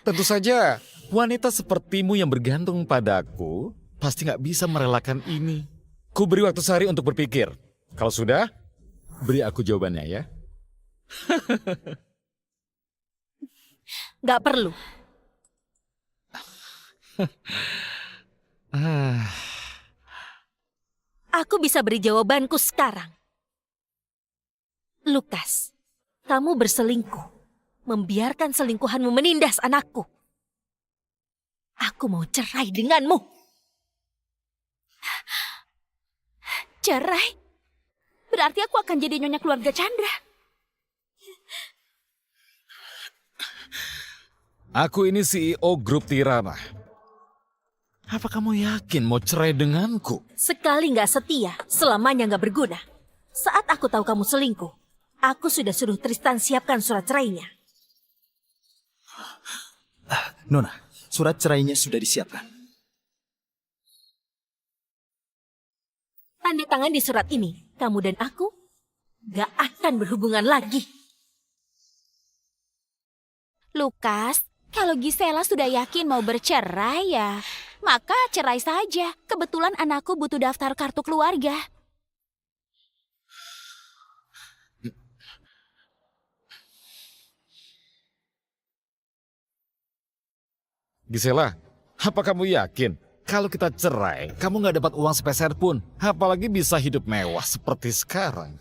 Speaker 5: Tentu saja, wanita sepertimu yang bergantung padaku pasti gak bisa merelakan ini. Ku beri waktu sehari untuk berpikir. Kalau sudah, beri aku jawabannya ya.
Speaker 2: nggak perlu. Aku bisa beri jawabanku sekarang. Lukas, kamu berselingkuh. Membiarkan selingkuhanmu menindas anakku. Aku mau cerai denganmu.
Speaker 4: Cerai? Berarti aku akan jadi nyonya keluarga Chandra.
Speaker 5: Aku ini CEO grup Tirana. Apa kamu yakin mau cerai denganku?
Speaker 2: Sekali nggak setia, selamanya nggak berguna. Saat aku tahu kamu selingkuh, aku sudah suruh Tristan siapkan surat cerainya.
Speaker 7: Nona, surat cerainya sudah disiapkan.
Speaker 2: Tanda tangan di surat ini, kamu dan aku gak akan berhubungan lagi.
Speaker 4: Lukas, kalau Gisela sudah yakin mau bercerai ya, maka cerai saja. Kebetulan anakku butuh daftar kartu keluarga.
Speaker 5: Gisela, apa kamu yakin? Kalau kita cerai, kamu nggak dapat uang sepeser pun. Apalagi bisa hidup mewah seperti sekarang.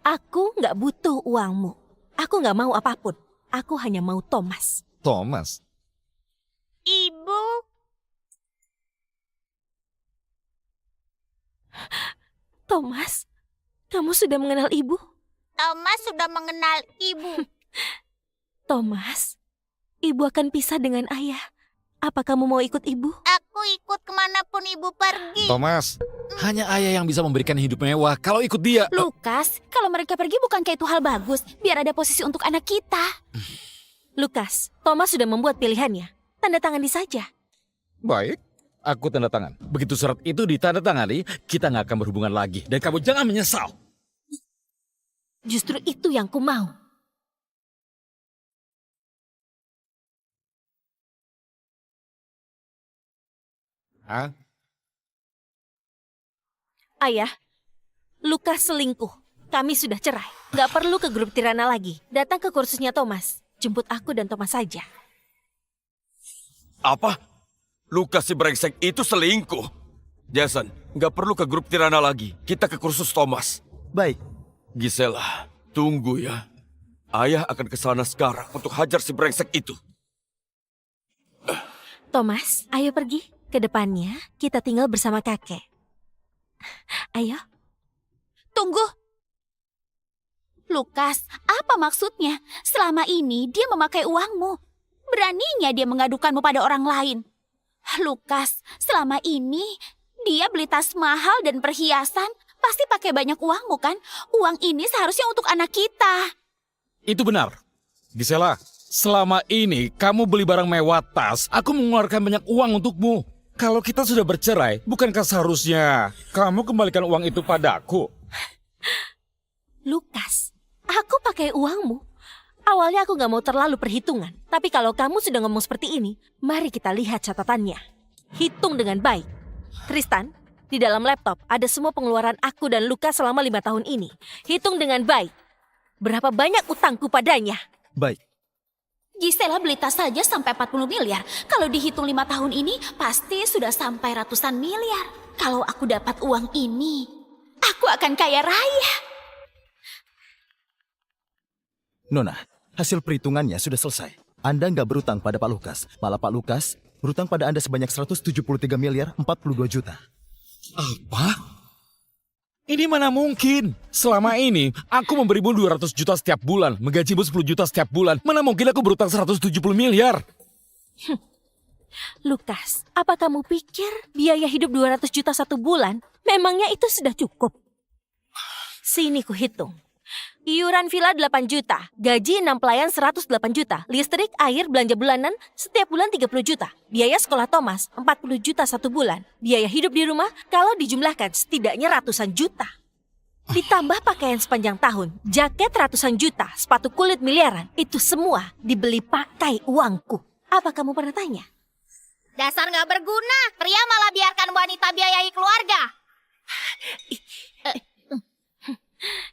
Speaker 2: Aku nggak butuh uangmu. Aku nggak mau apapun. Aku hanya mau Thomas.
Speaker 5: Thomas,
Speaker 4: Ibu,
Speaker 2: Thomas, kamu sudah mengenal ibu?
Speaker 4: Thomas sudah mengenal ibu.
Speaker 2: Thomas, ibu akan pisah dengan ayah. Apa kamu mau ikut ibu?
Speaker 4: Aku ikut kemanapun ibu pergi.
Speaker 5: Thomas, hanya ayah yang bisa memberikan hidup mewah. Kalau ikut dia...
Speaker 4: Lukas, kalau mereka pergi bukankah itu hal bagus? Biar ada posisi untuk anak kita.
Speaker 2: Lukas, Thomas sudah membuat pilihannya. Tanda tangani saja.
Speaker 5: Baik, aku tanda tangan. Begitu surat itu ditandatangani, kita nggak akan berhubungan lagi. Dan kamu jangan menyesal.
Speaker 2: Justru itu yang ku mau.
Speaker 5: Hah?
Speaker 2: Ayah, Lukas selingkuh. Kami sudah cerai. Gak perlu ke grup Tirana lagi. Datang ke kursusnya Thomas. Jemput aku dan Thomas saja.
Speaker 1: Apa? Lukas si brengsek itu selingkuh. Jason, nggak perlu ke grup Tirana lagi. Kita ke kursus Thomas.
Speaker 7: Baik,
Speaker 1: Gisela, tunggu ya. Ayah akan ke sana sekarang untuk hajar si brengsek itu.
Speaker 2: Thomas, ayo pergi. Kedepannya, kita tinggal bersama kakek. Ayo.
Speaker 4: Tunggu. Lukas, apa maksudnya? Selama ini dia memakai uangmu. Beraninya dia mengadukanmu pada orang lain. Lukas, selama ini dia beli tas mahal dan perhiasan. Pasti pakai banyak uangmu kan? Uang ini seharusnya untuk anak kita.
Speaker 5: Itu benar. Gisela, selama ini kamu beli barang mewah tas, aku mengeluarkan banyak uang untukmu. Kalau kita sudah bercerai, bukankah seharusnya kamu kembalikan uang itu padaku?
Speaker 2: Lukas, aku pakai uangmu. Awalnya aku gak mau terlalu perhitungan. Tapi kalau kamu sudah ngomong seperti ini, mari kita lihat catatannya. Hitung dengan baik. Tristan, di dalam laptop ada semua pengeluaran aku dan Lukas selama 5 tahun ini. Hitung dengan baik. Berapa banyak utangku padanya?
Speaker 7: baik.
Speaker 4: Gisela beli tas saja sampai 40 miliar. Kalau dihitung 5 tahun ini, pasti sudah sampai ratusan miliar. Kalau aku dapat uang ini, aku akan kaya raya.
Speaker 7: Nona, hasil perhitungannya sudah selesai. Anda nggak berutang pada Pak Lukas. Malah Pak Lukas berutang pada Anda sebanyak 173 miliar 42 juta.
Speaker 5: Apa? Ini mana mungkin? Selama ini, aku memberimu 200 juta setiap bulan, menggajimu 10 juta setiap bulan. Mana mungkin aku berutang 170 miliar?
Speaker 2: Lukas, apa kamu pikir biaya hidup 200 juta satu bulan? Memangnya itu sudah cukup? Sini ku hitung. Iuran villa 8 juta, gaji 6 pelayan 108 juta, listrik, air, belanja bulanan, setiap bulan 30 juta. Biaya sekolah Thomas 40 juta satu bulan. Biaya hidup di rumah kalau dijumlahkan setidaknya ratusan juta. Ditambah pakaian sepanjang tahun, jaket ratusan juta, sepatu kulit miliaran. Itu semua dibeli pakai uangku. Apa kamu pernah tanya?
Speaker 8: Dasar nggak berguna. Pria malah biarkan wanita biayai keluarga.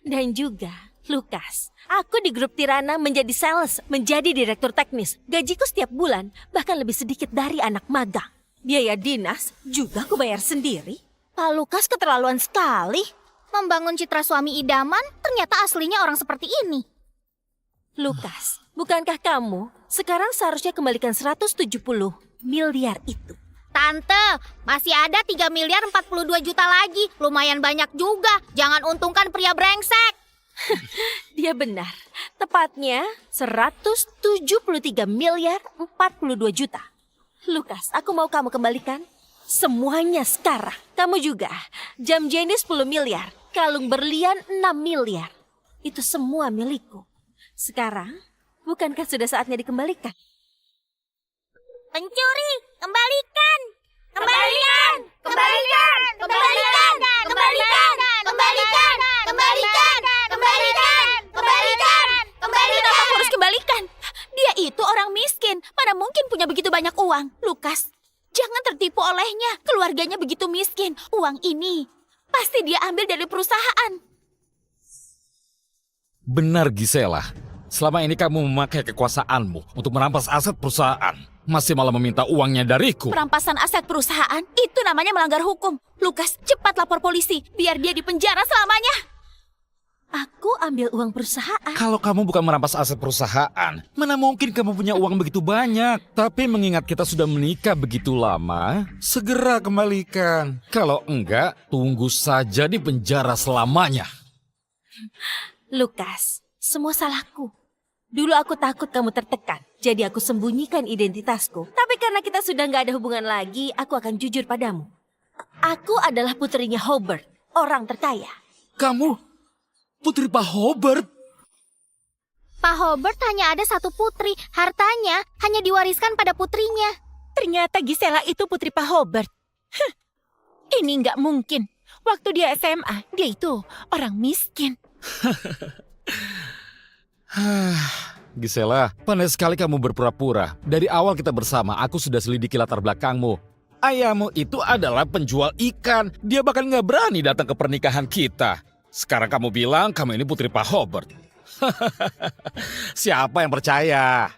Speaker 2: Dan juga, Lukas, aku di grup Tirana menjadi sales, menjadi direktur teknis. Gajiku setiap bulan bahkan lebih sedikit dari anak magang. Biaya dinas juga aku bayar sendiri. Pak Lukas keterlaluan sekali.
Speaker 8: Membangun citra suami idaman, ternyata aslinya orang seperti ini.
Speaker 2: Lukas, bukankah kamu sekarang seharusnya kembalikan 170 miliar itu?
Speaker 8: Tante, masih ada 3 miliar 42 juta lagi. Lumayan banyak juga. Jangan untungkan pria brengsek.
Speaker 2: Dia benar. Tepatnya 173 miliar 42 juta. Lukas, aku mau kamu kembalikan semuanya sekarang. Kamu juga. Jam Jenny 10 miliar. Kalung berlian 6 miliar. Itu semua milikku. Sekarang, bukankah sudah saatnya dikembalikan?
Speaker 8: Pencuri, kembalikan. Kembalikan. Kembalikan. Kembalikan. Kembalikan. Kembalikan. Kembalikan. Kembalikan. Kembalikan.
Speaker 4: Kenapa aku harus kembalikan? Dia itu orang miskin. Mana mungkin punya begitu banyak uang. Lukas, jangan tertipu olehnya. Keluarganya begitu miskin. Uang ini pasti dia ambil dari perusahaan.
Speaker 5: Benar, Gisela. Selama ini kamu memakai kekuasaanmu untuk merampas aset perusahaan. masih malah meminta uangnya dariku.
Speaker 4: Perampasan aset perusahaan itu namanya melanggar hukum. Lukas, cepat lapor polisi biar dia dipenjara selamanya.
Speaker 2: Aku ambil uang perusahaan.
Speaker 5: Kalau kamu bukan merampas aset perusahaan, mana mungkin kamu punya uang begitu banyak? Tapi mengingat kita sudah menikah begitu lama, segera kembalikan. Kalau enggak, tunggu saja di penjara selamanya.
Speaker 2: Lukas, semua salahku. Dulu aku takut kamu tertekan, jadi aku sembunyikan identitasku. Tapi karena kita sudah nggak ada hubungan lagi, aku akan jujur padamu. Aku adalah putrinya Hobart, orang terkaya.
Speaker 5: Kamu putri Pak Hobart?
Speaker 8: Pak Hobart hanya ada satu putri, hartanya hanya diwariskan pada putrinya.
Speaker 6: Ternyata Gisela itu putri Pak Hobart. Ini nggak mungkin. Waktu dia SMA, dia itu orang miskin.
Speaker 5: Gisela, pandai sekali kamu berpura-pura. Dari awal kita bersama, aku sudah selidiki latar belakangmu. Ayahmu itu adalah penjual ikan. Dia bahkan nggak berani datang ke pernikahan kita. Sekarang kamu bilang kamu ini putri Pak Hobart. Siapa yang percaya?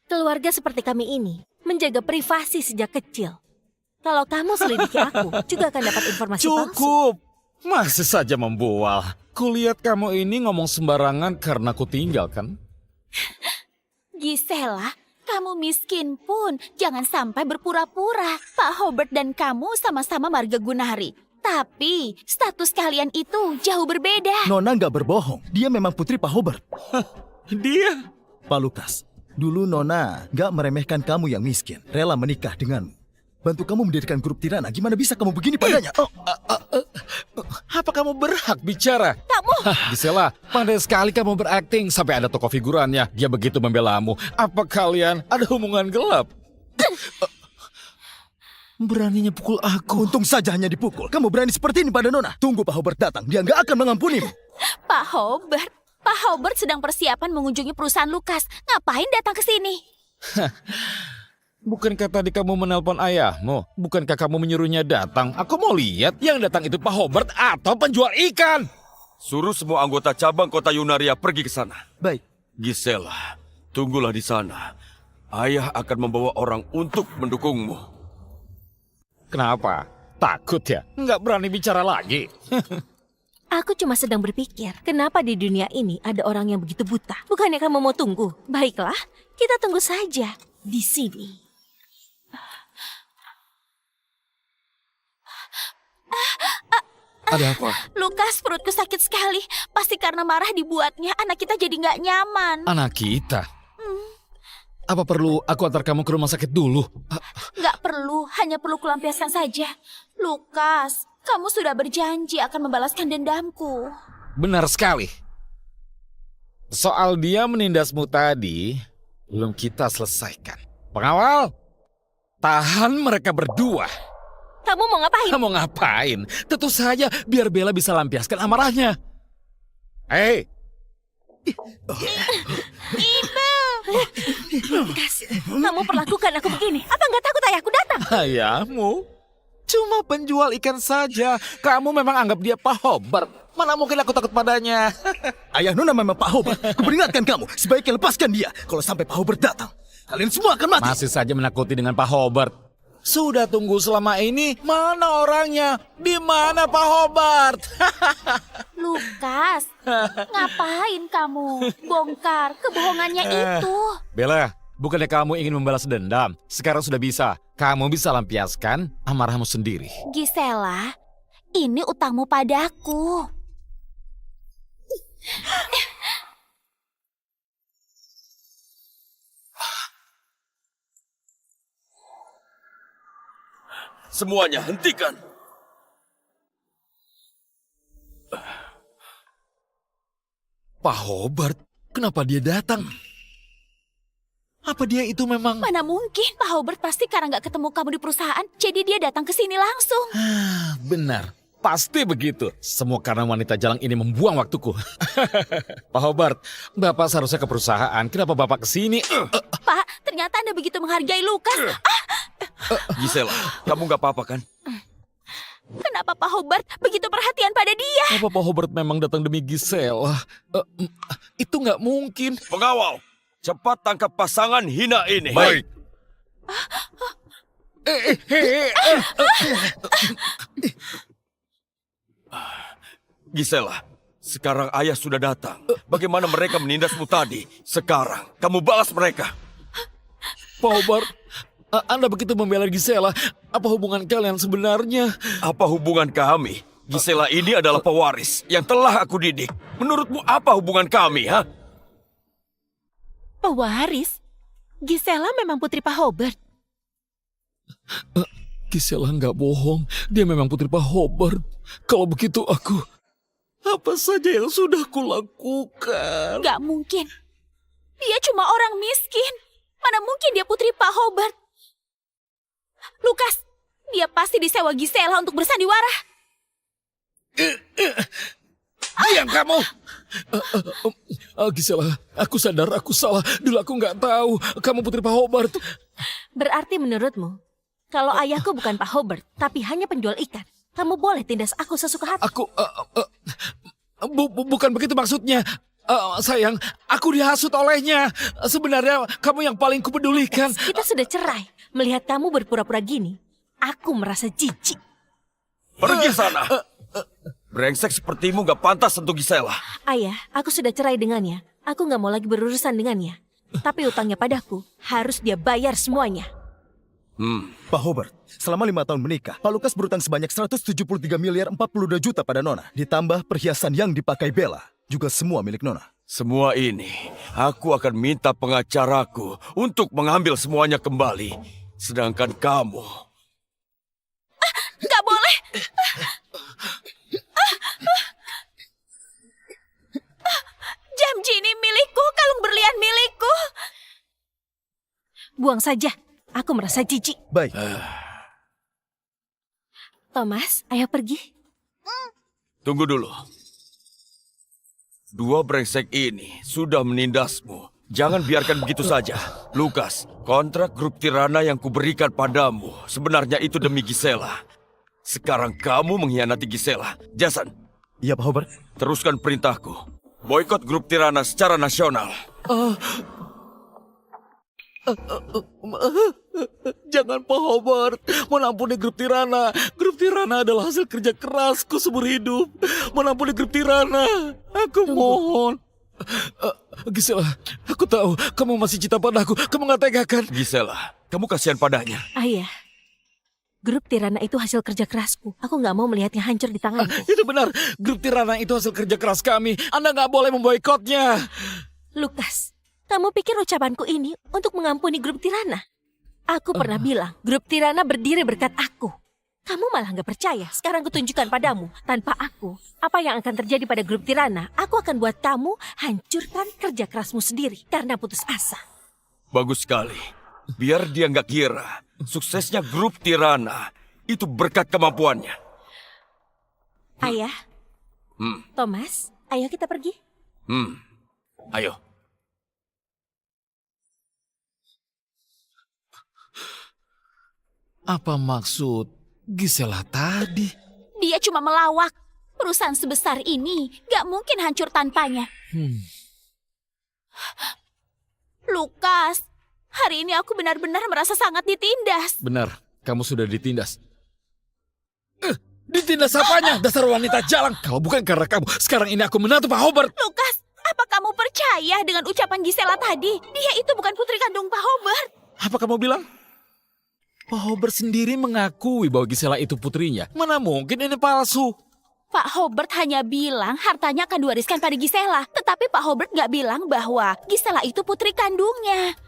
Speaker 2: Keluarga seperti kami ini menjaga privasi sejak kecil. Kalau kamu selidiki aku, juga akan dapat informasi palsu.
Speaker 5: Cukup. Masih saja membual. Kulihat kamu ini ngomong sembarangan karena ku tinggalkan.
Speaker 4: Gisela, kamu miskin pun jangan sampai berpura-pura. Pak Hobart dan kamu sama-sama marga Gunari. Tapi status kalian itu jauh berbeda.
Speaker 7: Nona nggak berbohong. Dia memang putri Pak Hobart.
Speaker 5: Dia?
Speaker 7: Pak Lukas, dulu Nona nggak meremehkan kamu yang miskin. Rela menikah denganmu. Bantu kamu mendirikan grup Tirana. Gimana bisa kamu begini padanya?
Speaker 5: Apa kamu berhak bicara?
Speaker 4: Kamu!
Speaker 5: Gisela, pandai sekali kamu berakting sampai ada tokoh figurannya. Dia begitu membelamu. Apa kalian ada hubungan gelap? Beraninya pukul aku.
Speaker 7: Untung saja hanya dipukul. Kamu berani seperti ini pada Nona. Tunggu Pak Hobart datang. Dia nggak akan mengampunimu.
Speaker 4: Pak Hobart sedang persiapan mengunjungi perusahaan Lukas. Ngapain datang ke sini?
Speaker 5: Bukankah tadi kamu menelpon ayahmu? Bukankah kamu menyuruhnya datang? Aku mau lihat yang datang itu Pak Hobart atau penjual ikan.
Speaker 1: Suruh semua anggota cabang kota Yunaria pergi ke sana.
Speaker 7: Baik.
Speaker 1: Gisela, tunggulah di sana. Ayah akan membawa orang untuk mendukungmu.
Speaker 5: Kenapa? Takut ya? Nggak berani bicara lagi?
Speaker 2: Aku cuma sedang berpikir, kenapa di dunia ini ada orang yang begitu buta? Bukannya kamu mau tunggu? Baiklah, kita tunggu saja di sini.
Speaker 5: Ada apa?
Speaker 4: Lukas, perutku sakit sekali. Pasti karena marah dibuatnya, anak kita jadi nggak nyaman.
Speaker 5: Anak kita? Apa perlu aku antar kamu ke rumah sakit dulu?
Speaker 4: Nggak perlu, hanya perlu kulampiaskan saja. Lukas, kamu sudah berjanji akan membalaskan dendamku.
Speaker 5: Benar sekali. Soal dia menindasmu tadi, belum kita selesaikan. Pengawal, tahan mereka berdua.
Speaker 2: Kamu mau ngapain?
Speaker 5: Kamu ngapain? Tentu saja biar Bella bisa lampiaskan amarahnya. Hei!
Speaker 2: Lukas, kamu perlakukan aku begini. Apa nggak takut ayahku datang?
Speaker 5: Ayahmu? Cuma penjual ikan saja. Kamu memang anggap dia Pak Hobart. Mana mungkin aku takut padanya?
Speaker 7: Ayah Nona memang Pak Hobart. Kuperingatkan kamu, sebaiknya lepaskan dia. Kalau sampai Pak Hobart datang, kalian semua akan mati.
Speaker 5: Masih saja menakuti dengan Pak Hobart. Sudah tunggu selama ini, mana orangnya? Di mana Pak Hobart?
Speaker 4: Lukas, ngapain kamu bongkar kebohongannya itu?
Speaker 5: Bella, bukannya kamu ingin membalas dendam? Sekarang sudah bisa. Kamu bisa lampiaskan amarahmu sendiri.
Speaker 4: Gisela, ini utangmu padaku.
Speaker 1: Semuanya hentikan.
Speaker 5: Pak Hobart, kenapa dia datang? Apa dia itu memang...
Speaker 4: Mana mungkin, Pak Hobart pasti karena nggak ketemu kamu di perusahaan, jadi dia datang ke sini langsung.
Speaker 5: Benar, pasti begitu. Semua karena wanita jalang ini membuang waktuku. Pak Hobart, Bapak seharusnya ke perusahaan. Kenapa Bapak ke sini?
Speaker 4: Pak, ternyata Anda begitu menghargai Lukas.
Speaker 1: Gisela, kamu nggak apa-apa kan?
Speaker 4: Kenapa Pak Hobart begitu perhatian pada dia?
Speaker 5: Apa Pak Hobart memang datang demi Gisela? Itu nggak mungkin.
Speaker 1: Pengawal, cepat tangkap pasangan hina ini.
Speaker 5: Baik.
Speaker 1: Gisela, sekarang ayah sudah datang. Bagaimana mereka menindasmu tadi? Sekarang kamu balas mereka.
Speaker 5: Pak Hobart, Anda begitu membela Gisela. Apa hubungan kalian sebenarnya?
Speaker 1: Apa hubungan kami? Gisela ini adalah pewaris yang telah aku didik. Menurutmu apa hubungan kami, ha?
Speaker 6: Pewaris? Gisela memang putri Pak Hobart.
Speaker 5: Gisela nggak bohong. Dia memang putri Pak Hobart. Kalau begitu aku... Apa saja yang sudah kulakukan?
Speaker 4: Gak mungkin. Dia cuma orang miskin. Mana mungkin dia putri Pak Hobart? Lukas, dia pasti disewa Gisela untuk bersandiwara.
Speaker 5: Diam kamu! Gisela, aku sadar aku salah. Dulu aku nggak tahu kamu putri Pak Hobart.
Speaker 2: Berarti menurutmu, kalau ayahku bukan Pak Hobart, tapi hanya penjual ikan, kamu boleh tindas aku sesuka hati.
Speaker 5: Aku... bukan begitu maksudnya. Sayang, aku dihasut olehnya. Sebenarnya kamu yang paling kupedulikan.
Speaker 2: Kita sudah cerai. Melihat kamu berpura-pura gini, aku merasa jijik.
Speaker 1: Pergi sana. Brengsek sepertimu gak pantas untuk Gisela.
Speaker 2: Ayah, aku sudah cerai dengannya. Aku gak mau lagi berurusan dengannya. Tapi utangnya padaku harus dia bayar semuanya.
Speaker 7: Pak Hobart, selama 5 tahun menikah, Pak Lukas berutang sebanyak 173 miliar 42 juta pada Nona. Ditambah perhiasan yang dipakai Bella. Juga semua milik Nona.
Speaker 1: Semua ini, aku akan minta pengacaraku untuk mengambil semuanya kembali. Sedangkan kamu...
Speaker 4: Gak boleh. Jam Genie milikku, kalung berlian milikku.
Speaker 2: Buang saja. Aku merasa jijik.
Speaker 7: Baik.
Speaker 2: Thomas, ayo pergi.
Speaker 1: Tunggu dulu. Dua brengsek ini sudah menindasmu. Jangan biarkan begitu saja. Lukas, kontrak grup Tirana yang kuberikan padamu sebenarnya itu demi Gisela. Sekarang kamu mengkhianati Gisela. Jason,
Speaker 7: Iya Pak Hobart.
Speaker 1: teruskan perintahku. Boikot grup Tirana secara nasional.
Speaker 5: Jangan Pak Hobart. Mohon ampuni grup Tirana. Grup Tirana adalah hasil kerja kerasku seumur hidup. Mohon ampuni grup Tirana. Aku mohon. Gisela, aku tahu kamu masih cinta padaku. Kamu gak tega kan?
Speaker 1: Gisela, kamu kasihan padanya.
Speaker 2: Ayah, grup Tirana itu hasil kerja kerasku. Aku gak mau melihatnya hancur di tanganku.
Speaker 5: Itu benar. Grup Tirana itu hasil kerja keras kami. Anda gak boleh memboikotnya.
Speaker 2: Lukas, kamu pikir ucapanku ini untuk mengampuni grup Tirana? Aku pernah bilang, grup Tirana berdiri berkat aku. Kamu malah gak percaya. Sekarang kutunjukkan padamu. Tanpa aku, apa yang akan terjadi pada grup Tirana? Aku akan buat kamu hancurkan kerja kerasmu sendiri karena putus asa.
Speaker 1: Bagus sekali. Biar dia nggak kira suksesnya grup Tirana itu berkat kemampuannya.
Speaker 2: Ayah, Thomas, ayo kita pergi.
Speaker 1: Ayo.
Speaker 5: Apa maksud Gisela tadi?
Speaker 4: Dia cuma melawak. Perusahaan sebesar ini gak mungkin hancur tanpanya. Lukas, hari ini aku benar-benar merasa sangat ditindas.
Speaker 5: Benar, kamu sudah ditindas. Ditindas apanya? Dasar wanita jalang. Kalau bukan karena kamu, sekarang ini aku menantu Pak Hobart.
Speaker 4: Lukas, apa kamu percaya dengan ucapan Gisela tadi? Dia itu bukan putri kandung Pak Hobart.
Speaker 5: Apa kamu bilang? Pak Hobart sendiri mengakui bahwa Gisela itu putrinya. Mana mungkin ini palsu?
Speaker 4: Pak Hobart hanya bilang hartanya akan diwariskan pada Gisela. Tetapi Pak Hobart gak bilang bahwa Gisela itu putri kandungnya.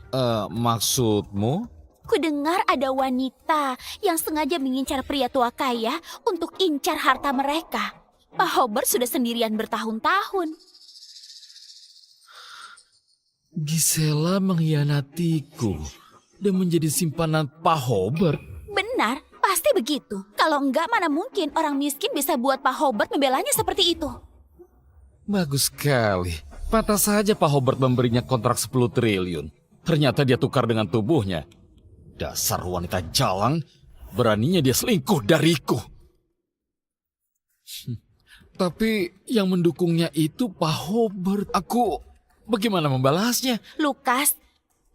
Speaker 5: Maksudmu?
Speaker 4: Kudengar ada wanita yang sengaja mengincar pria tua kaya untuk incar harta mereka. Pak Hobart sudah sendirian bertahun-tahun.
Speaker 5: Gisela mengkhianatiku dan menjadi simpanan Pak Hobart.
Speaker 4: Benar, pasti begitu. Kalau enggak, mana mungkin orang miskin bisa buat Pak Hobart membelanya seperti itu.
Speaker 5: Bagus sekali. Pantas saja Pak Hobart memberinya kontrak 10 triliun. Ternyata dia tukar dengan tubuhnya. Dasar wanita jalang, beraninya dia selingkuh dariku. Tapi yang mendukungnya itu Pak Hobart. Aku Bagaimana membalasnya?
Speaker 4: Lukas,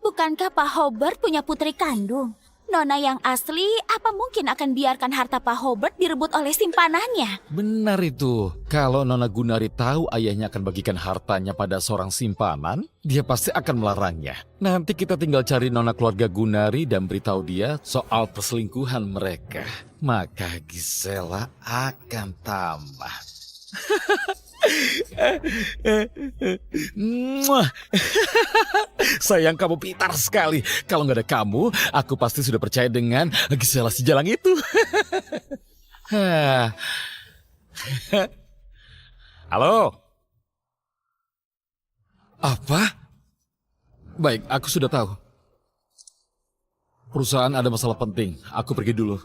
Speaker 4: bukankah Pak Hobart punya putri kandung? Nona yang asli apa mungkin akan biarkan harta Pak Hobart direbut oleh simpanannya?
Speaker 5: Benar itu. Kalau Nona Gunari tahu ayahnya akan bagikan hartanya pada seorang simpanan, dia pasti akan melarangnya. Nanti kita tinggal cari Nona keluarga Gunari dan beritahu dia soal perselingkuhan mereka. Maka Gisela akan tambah. Muah. Sayang, kamu pintar sekali. Kalau nggak ada kamu, aku pasti sudah percaya dengan Gisela si jalang itu. Halo? Apa? Baik, aku sudah tahu. Perusahaan ada masalah penting. Aku pergi dulu.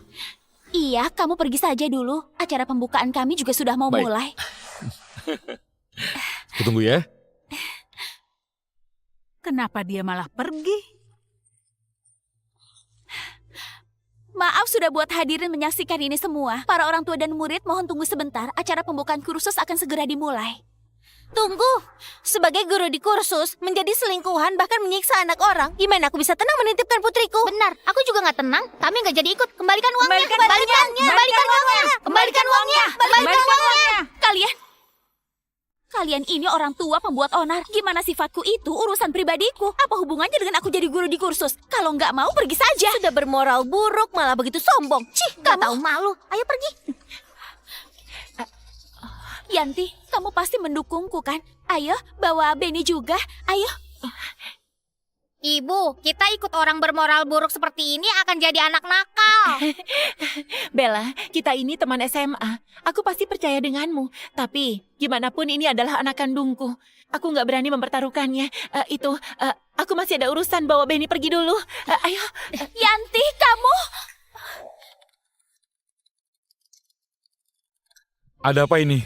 Speaker 4: Iya, kamu pergi saja dulu. Acara pembukaan kami juga sudah mau
Speaker 5: Baik.
Speaker 4: mulai.
Speaker 5: Kutunggu ya.
Speaker 9: Kenapa dia malah pergi?
Speaker 4: Maaf sudah buat hadirin menyaksikan ini semua. Para orang tua dan murid mohon tunggu sebentar. Acara pembukaan kursus akan segera dimulai.
Speaker 2: Tunggu, sebagai guru di kursus, menjadi selingkuhan bahkan menyiksa anak orang. Gimana aku bisa tenang menitipkan putriku?
Speaker 8: Benar, aku juga nggak tenang. Kami nggak jadi ikut. Kembalikan uangnya.
Speaker 4: Kembalikan uangnya. Kalian ini orang tua pembuat onar. Gimana sifatku itu urusan pribadiku. Apa hubungannya dengan aku jadi guru di kursus? Kalau nggak mau pergi saja.
Speaker 2: Sudah bermoral buruk, malah begitu sombong. Cih,
Speaker 8: Nggak tahu malu. Ayo pergi.
Speaker 4: Yanti, kamu pasti mendukungku kan? Ayo, bawa Benny juga. Ayo.
Speaker 8: Ibu, kita ikut orang bermoral buruk seperti ini akan jadi anak nakal.
Speaker 6: Bella, kita ini teman SMA. Aku pasti percaya denganmu. Tapi, gimana pun ini adalah anak kandungku. Aku nggak berani mempertaruhkannya. Aku masih ada urusan, bawa Benny pergi dulu. Ayo.
Speaker 4: Yanti, kamu...
Speaker 5: Ada apa ini?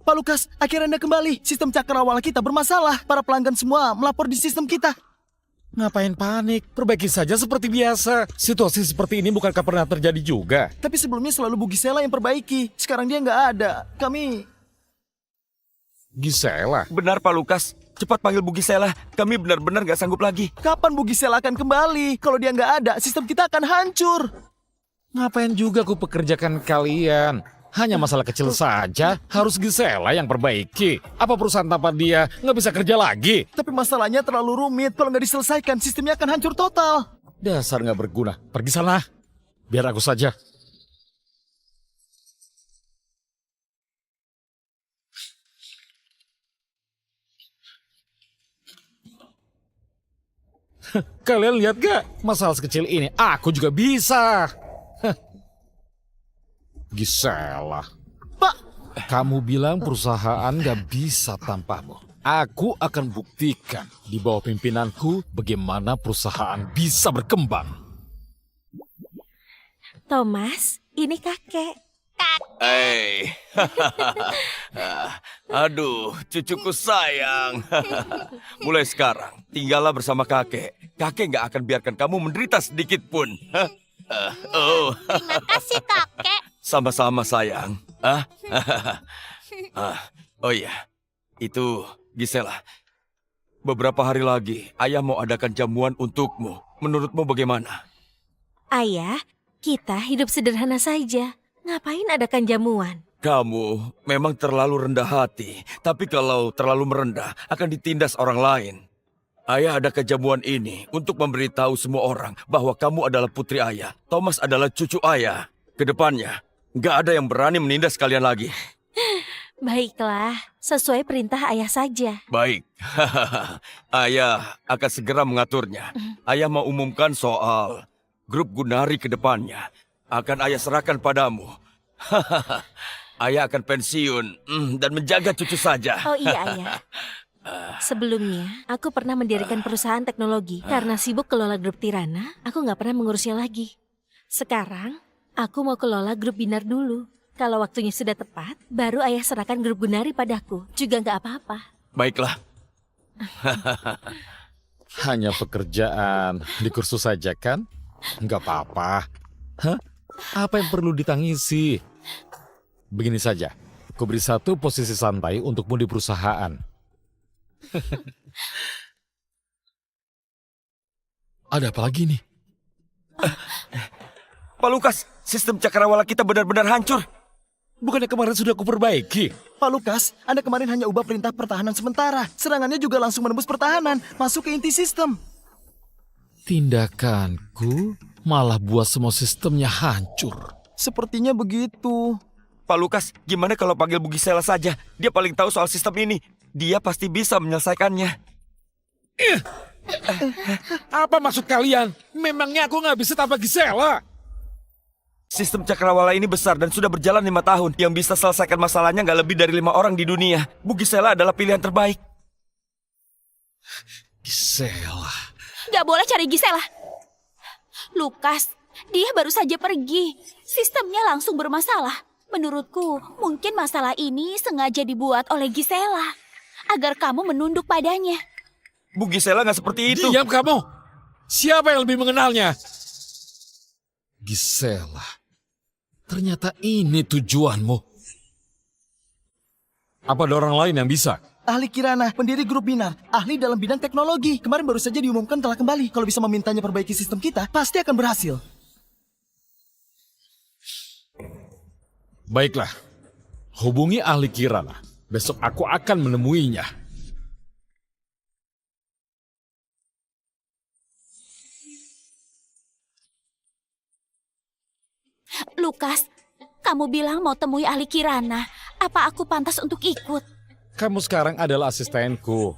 Speaker 7: Pak Lukas, akhirnya Anda kembali. Sistem cakrawala kita bermasalah. Para pelanggan semua melapor di sistem kita.
Speaker 5: Ngapain panik? Perbaiki saja seperti biasa. Situasi seperti ini bukankah pernah terjadi juga?
Speaker 7: Tapi sebelumnya selalu Bu Gisela yang perbaiki. Sekarang dia nggak ada. Kami...
Speaker 5: Gisela?
Speaker 1: Benar Pak Lukas, cepat panggil Bu Gisela. Kami benar-benar gak sanggup lagi.
Speaker 7: Kapan Bu Gisela akan kembali? Kalau dia nggak ada, sistem kita akan hancur.
Speaker 5: Ngapain juga aku pekerjakan kalian? Hanya masalah kecil saja, harus Gisela yang perbaiki. Apa perusahaan tanpa dia nggak bisa kerja lagi?
Speaker 7: Tapi masalahnya terlalu rumit. Kalau nggak diselesaikan, sistemnya akan hancur total.
Speaker 5: Dasar nggak berguna. Pergi sana. Biar aku saja. Kalian lihat gak? Masalah sekecil ini, aku juga bisa. Gisela.
Speaker 7: Pak!
Speaker 5: Kamu bilang perusahaan gak bisa tanpamu. Aku akan buktikan di bawah pimpinanku bagaimana perusahaan bisa berkembang.
Speaker 2: Thomas, ini kakek.
Speaker 1: Hei, aduh, cucuku sayang. Mulai sekarang, tinggallah bersama kakek. Kakek nggak akan biarkan kamu menderita sedikit pun.
Speaker 8: Terima kasih, kakek.
Speaker 1: Sama-sama sayang. Oh iya, itu Gisela. Beberapa hari lagi, ayah mau adakan jamuan untukmu. Menurutmu bagaimana?
Speaker 2: Ayah, kita hidup sederhana saja. Ngapain adakan jamuan?
Speaker 1: Kamu memang terlalu rendah hati, tapi kalau terlalu merendah akan ditindas orang lain. Ayah ada kejamuan ini untuk memberitahu semua orang bahwa kamu adalah putri ayah. Thomas adalah cucu ayah. Kedepannya, nggak ada yang berani menindas kalian lagi.
Speaker 2: Baiklah, sesuai perintah ayah saja.
Speaker 1: Baik, ayah akan segera mengaturnya. Ayah mau umumkan soal grup Gunari kedepannya. Akan ayah serahkan padamu. Ayah akan pensiun dan menjaga cucu saja.
Speaker 2: Oh iya, ayah. Sebelumnya, aku pernah mendirikan perusahaan teknologi. Karena sibuk kelola grup Tirana, aku nggak pernah mengurusnya lagi. Sekarang, aku mau kelola grup Binar dulu. Kalau waktunya sudah tepat, baru ayah serahkan grup Gunari padaku. Juga nggak apa-apa.
Speaker 1: Baiklah.
Speaker 5: Hanya pekerjaan di kursus saja kan? Nggak apa-apa. Hah? Apa yang perlu ditangisi? Begini saja, aku beri satu posisi santai untukmu di perusahaan. Ada apa lagi nih?
Speaker 1: Pak Lukas, sistem cakrawala kita benar-benar hancur.
Speaker 5: Bukannya kemarin sudah kuperbaiki?
Speaker 7: Pak Lukas, Anda kemarin hanya ubah perintah pertahanan sementara. Serangannya juga langsung menembus pertahanan, masuk ke inti sistem.
Speaker 5: Tindakanku malah buat semua sistemnya hancur.
Speaker 7: Sepertinya begitu.
Speaker 1: Pak Lukas, gimana kalau panggil Bu Gisela saja? Dia paling tahu soal sistem ini. Dia pasti bisa menyelesaikannya.
Speaker 5: Apa maksud kalian? Memangnya aku nggak bisa tanpa Gisela?
Speaker 1: Sistem cakrawala ini besar dan sudah berjalan 5 tahun. Yang bisa selesaikan masalahnya nggak lebih dari 5 orang di dunia. Bu Gisela adalah pilihan terbaik.
Speaker 5: Gisela.
Speaker 4: Gak boleh cari Gisela. Lukas, dia baru saja pergi. Sistemnya langsung bermasalah. Menurutku, mungkin masalah ini sengaja dibuat oleh Gisela. Agar kamu menunduk padanya.
Speaker 1: Bu Gisela nggak seperti itu.
Speaker 5: Diam kamu. Siapa yang lebih mengenalnya? Gisela. Ternyata ini tujuanmu. Apa ada orang lain yang bisa?
Speaker 7: Ahli Kirana, pendiri grup Binar, ahli dalam bidang teknologi. Kemarin baru saja diumumkan telah kembali. Kalau bisa memintanya perbaiki sistem kita, pasti akan berhasil.
Speaker 5: Baiklah. Hubungi ahli Kirana. Besok aku akan menemuinya.
Speaker 4: Lukas, kamu bilang mau temui ahli Kirana. Apa aku pantas untuk ikut?
Speaker 5: Kamu sekarang adalah asistenku.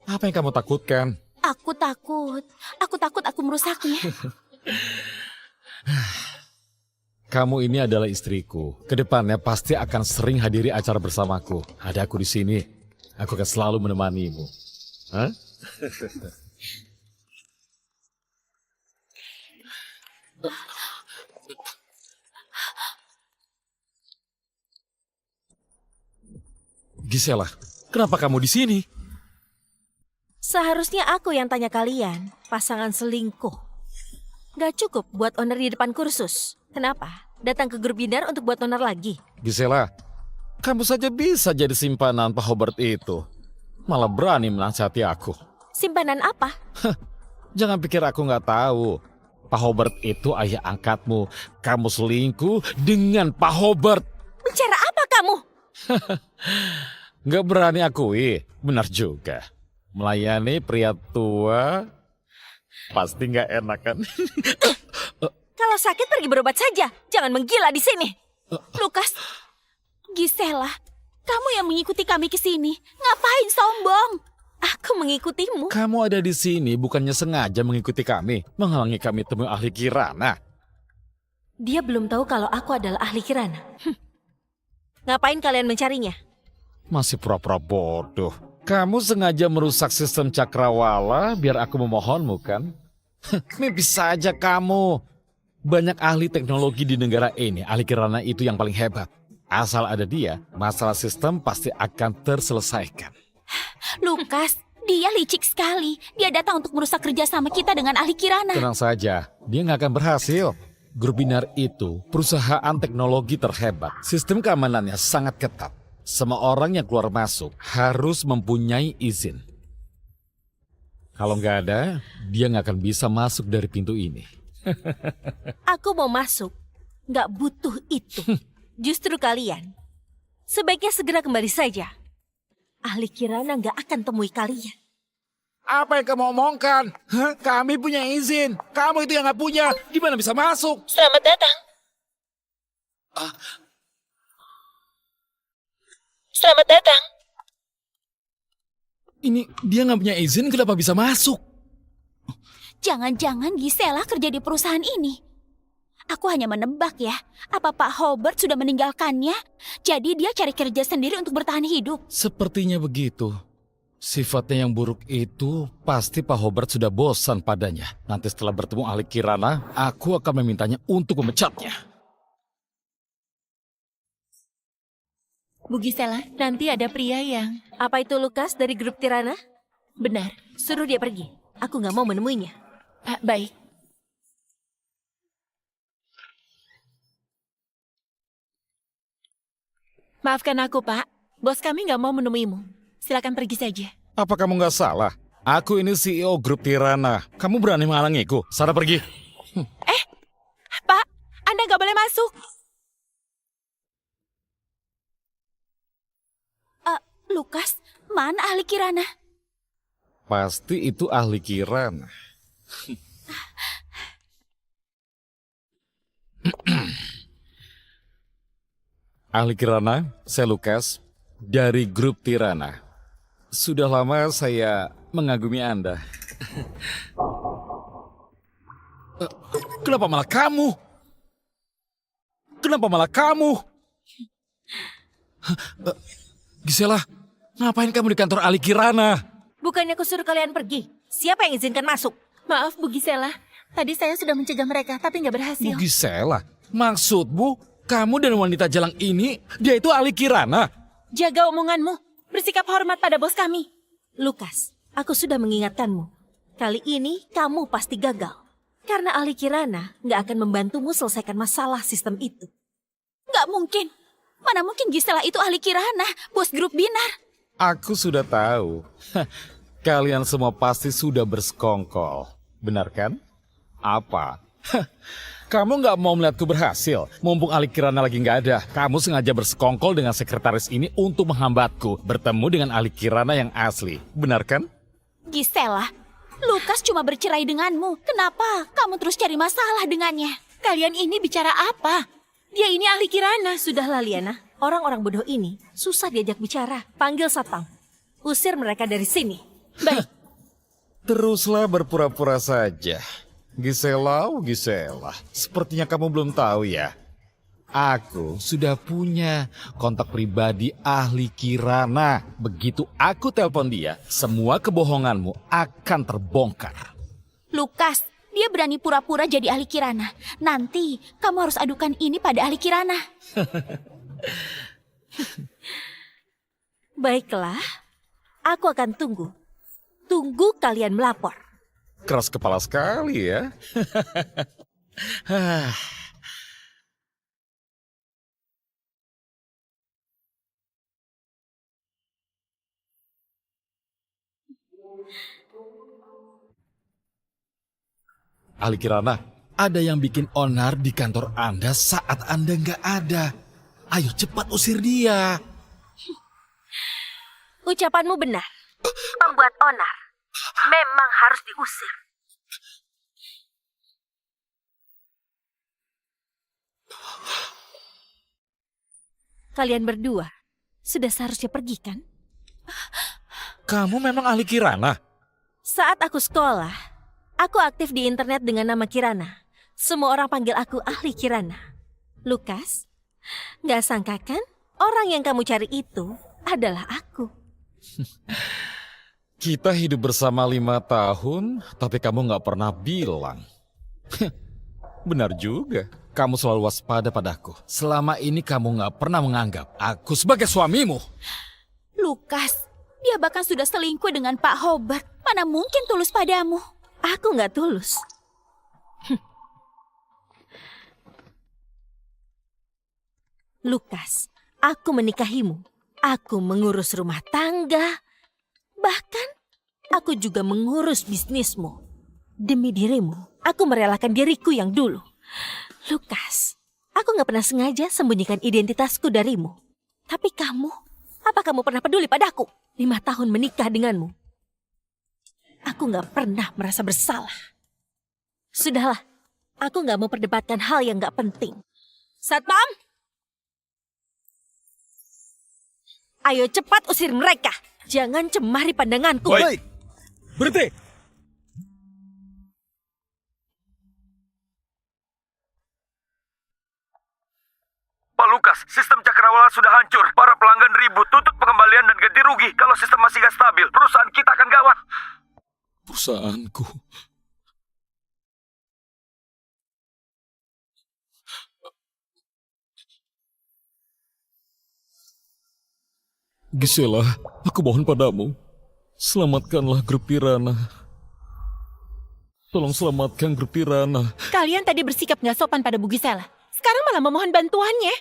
Speaker 5: Apa yang kamu takutkan?
Speaker 4: Aku takut. Aku takut aku merusaknya.
Speaker 5: Kamu ini adalah istriku. Kedepannya pasti akan sering hadiri acara bersamaku. Ada aku di sini. Aku akan selalu menemanimu. Hah? Gisela, kenapa kamu di sini?
Speaker 2: Seharusnya aku yang tanya kalian, pasangan selingkuh. Gak cukup buat owner di depan kursus. Kenapa? Datang ke grup Binar untuk buat owner lagi?
Speaker 5: Gisela, kamu saja bisa jadi simpanan Pak Hobart itu. Malah berani menasihati aku.
Speaker 2: Simpanan apa?
Speaker 5: Jangan pikir aku nggak tahu. Pak Hobart itu ayah angkatmu. Kamu selingkuh dengan Pak Hobart.
Speaker 2: Bicara apa kamu?
Speaker 5: Nggak berani akui. Benar juga. Melayani pria tua pasti nggak enak kan?
Speaker 2: Kalau sakit pergi berobat saja. Jangan menggila di sini.
Speaker 4: Lukas, Gisela, kamu yang mengikuti kami ke sini. Ngapain sombong?
Speaker 2: Aku mengikutimu.
Speaker 5: Kamu ada di sini bukannya sengaja mengikuti kami, menghalangi kami temui ahli Kirana.
Speaker 2: Dia belum tahu kalau aku adalah ahli Kirana. Ngapain kalian mencarinya?
Speaker 5: Masih pura-pura bodoh. Kamu sengaja merusak sistem cakrawala biar aku memohonmu kan? Mimpi saja kamu. Banyak ahli teknologi di negara ini, ahli Kirana itu yang paling hebat. Asal ada dia, masalah sistem pasti akan terselesaikan.
Speaker 4: Lukas, dia licik sekali. Dia datang untuk merusak kerjasama kita dengan ahli Kirana.
Speaker 5: Tenang saja, dia nggak akan berhasil. Grup Binar itu perusahaan teknologi terhebat. Sistem keamanannya sangat ketat. Semua orang yang keluar masuk harus mempunyai izin. Kalau nggak ada, dia nggak akan bisa masuk dari pintu ini.
Speaker 2: Aku mau masuk. Nggak butuh itu. Justru kalian. Sebaiknya segera kembali saja. Ahli Kirana nggak akan temui kalian.
Speaker 5: Apa yang kamu omongkan? Hah? Kami punya izin. Kamu itu yang nggak punya. Gimana bisa masuk?
Speaker 2: Selamat datang. Selamat datang.
Speaker 5: Ini dia nggak punya izin, kenapa bisa masuk?
Speaker 4: Jangan-jangan Gisela kerja di perusahaan ini. Aku hanya menebak ya. Apa Pak Hobart sudah meninggalkannya? Jadi dia cari kerja sendiri untuk bertahan hidup.
Speaker 5: Sepertinya begitu. Sifatnya yang buruk itu pasti Pak Hobart sudah bosan padanya. Nanti setelah bertemu ahli Kirana, aku akan memintanya untuk memecatnya.
Speaker 6: Bu Gisela, nanti ada pria yang...
Speaker 2: Apa itu Lukas dari grup Tirana?
Speaker 6: Benar.
Speaker 2: Suruh dia pergi. Aku nggak mau menemuinya.
Speaker 6: Baik. Maafkan aku, Pak. Bos kami nggak mau menemuimu. Silakan pergi saja.
Speaker 5: Apa kamu nggak salah? Aku ini CEO grup Tirana. Kamu berani menghalangiku? Sana pergi.
Speaker 6: Pak, Anda nggak boleh masuk.
Speaker 4: Lukas, mana ahli Kirana?
Speaker 5: Pasti itu ahli Kirana. Ahli Kirana, saya Lukas dari grup Tirana. Sudah lama saya mengagumi Anda. Kenapa malah kamu? Kenapa malah kamu? Gisela, ngapain kamu di kantor ahli Kirana?
Speaker 2: Bukannya aku suruh kalian pergi. Siapa yang izinkan masuk?
Speaker 6: Maaf Bu Gisela, tadi saya sudah mencegah mereka tapi nggak berhasil.
Speaker 5: Bu Gisela, maksudmu kamu dan wanita jalang ini, dia itu ahli Kirana?
Speaker 6: Jaga omonganmu, bersikap hormat pada bos kami.
Speaker 2: Lukas, aku sudah mengingatkanmu. Kali ini kamu pasti gagal. Karena ahli Kirana nggak akan membantumu selesaikan masalah sistem itu.
Speaker 4: Nggak mungkin. Mana mungkin Gisela itu ahli Kirana, bos grup Binar.
Speaker 5: Aku sudah tahu. Kalian semua pasti sudah bersekongkol. Benar kan? Apa? Kamu nggak mau melihatku berhasil? Mumpung ahli Kirana lagi nggak ada, kamu sengaja bersekongkol dengan sekretaris ini untuk menghambatku bertemu dengan ahli Kirana yang asli. Benar kan?
Speaker 4: Gisela, Lukas cuma bercerai denganmu. Kenapa kamu terus cari masalah dengannya?
Speaker 6: Kalian ini bicara apa? Dia ini ahli Kirana.
Speaker 2: Sudahlah Liana, orang-orang bodoh ini susah diajak bicara. Panggil satpam. Usir mereka dari sini.
Speaker 6: Baik,
Speaker 5: Teruslah berpura-pura saja. Gisela, sepertinya kamu belum tahu ya. Aku sudah punya kontak pribadi ahli Kirana. Begitu aku telepon dia, semua kebohonganmu akan terbongkar.
Speaker 4: Lukas, dia berani pura-pura jadi ahli Kirana. Nanti kamu harus adukan ini pada ahli Kirana.
Speaker 2: Baiklah, aku akan tunggu. Tunggu kalian melapor.
Speaker 5: Keras kepala sekali ya. Ahli Kirana, ada yang bikin onar di kantor Anda saat Anda nggak ada. Ayo cepat usir dia.
Speaker 2: Ucapanmu benar. Pembuat onar memang harus diusir. Kalian berdua sudah seharusnya pergi kan?
Speaker 5: Kamu memang ahli Kirana?
Speaker 2: Saat aku sekolah, aku aktif di internet dengan nama Kirana. Semua orang panggil aku ahli Kirana. Lukas, nggak sangka kan orang yang kamu cari itu adalah aku.
Speaker 5: Kita hidup bersama 5 tahun, tapi kamu nggak pernah bilang. Benar juga, kamu selalu waspada padaku. Selama ini kamu nggak pernah menganggap aku sebagai suamimu.
Speaker 4: Lukas, dia bahkan sudah selingkuh dengan Pak Hobart. Mana mungkin tulus padamu?
Speaker 2: Aku nggak tulus. Lukas, aku menikahimu. Aku mengurus rumah tangga. Bahkan, aku juga mengurus bisnismu. Demi dirimu, aku merelakan diriku yang dulu. Lukas, aku nggak pernah sengaja sembunyikan identitasku darimu. Tapi kamu, apa kamu pernah peduli padaku? 5 tahun menikah denganmu. Aku nggak pernah merasa bersalah. Sudahlah, aku nggak mau perdebatkan hal yang nggak penting. Satpam! Ayo cepat usir mereka. Jangan cemari pandanganku.
Speaker 5: Baik. Berhenti.
Speaker 3: Pak Lukas, sistem cakrawala sudah hancur. Para pelanggan ribut, tuntut pengembalian dan ganti rugi. Kalau sistem masih gak stabil, perusahaan kita akan gawat.
Speaker 5: Perusahaanku. Gisela, aku mohon padamu. Selamatkanlah grup Tirana. Tolong selamatkan grup Tirana.
Speaker 6: kalian tadi bersikap nggak sopan pada Bu Gisela. Sekarang malah memohon bantuannya.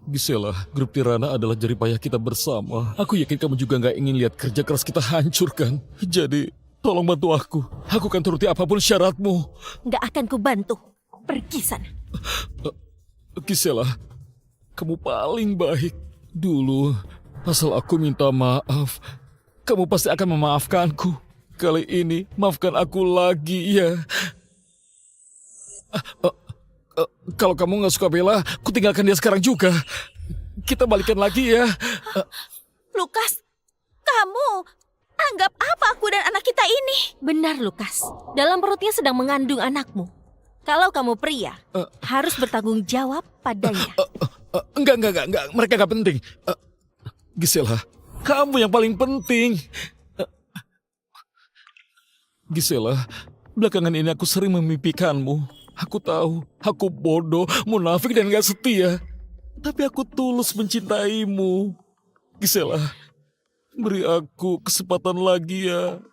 Speaker 5: Gisela, grup Tirana adalah jeripayah kita bersama. Aku yakin kamu juga nggak ingin lihat kerja keras kita hancur kan? Jadi, tolong bantu aku. Aku akan turuti apapun syaratmu.
Speaker 2: Nggak akan kubantu. Pergi sana.
Speaker 5: Gisela, kamu paling baik. Dulu, asal aku minta maaf, kamu pasti akan memaafkanku. Kali ini, maafkan aku lagi ya. Kalau kamu nggak suka Bella, aku tinggalkan dia sekarang juga. Kita balikan lagi ya.
Speaker 4: Lukas, kamu anggap apa aku dan anak kita ini?
Speaker 2: Benar, Lukas. Dalam perutnya sedang mengandung anakmu. Kalau kamu pria, harus bertanggung jawab padanya.
Speaker 5: Enggak. Mereka nggak penting. Gisela, kamu yang paling penting. Gisela, belakangan ini aku sering memimpikanmu. Aku tahu, aku bodoh, munafik dan gak setia. Tapi aku tulus mencintaimu. Gisela, beri aku kesempatan lagi ya.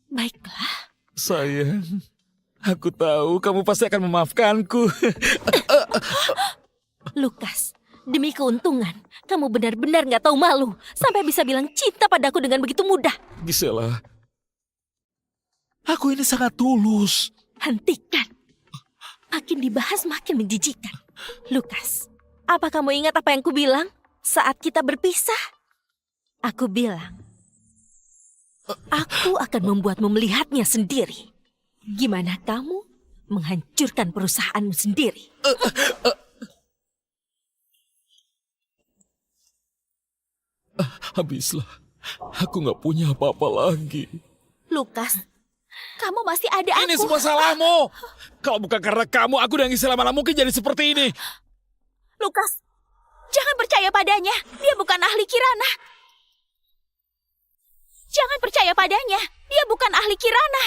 Speaker 2: Baiklah.
Speaker 5: Sayang, aku tahu kamu pasti akan memaafkanku.
Speaker 2: Lukas, demi keuntungan, kamu benar-benar gak tahu malu. Sampai bisa bilang cinta padaku dengan begitu mudah.
Speaker 5: Gisela, aku ini sangat tulus.
Speaker 2: Hentikan. Makin dibahas makin menjijikkan. Lukas, apa kamu ingat apa yang kubilang saat kita berpisah? Aku bilang, aku akan membuatmu melihatnya sendiri. Gimana kamu menghancurkan perusahaanmu sendiri?
Speaker 5: Habislah, aku gak punya apa-apa lagi.
Speaker 4: Lukas, kamu masih ada aku.
Speaker 5: Ini semua salahmu. Kalau bukan karena kamu, aku dan Gisela mana mungkin jadi seperti ini.
Speaker 4: Lukas, jangan percaya padanya. Dia bukan ahli Kirana. Jangan percaya padanya. Dia bukan ahli Kirana.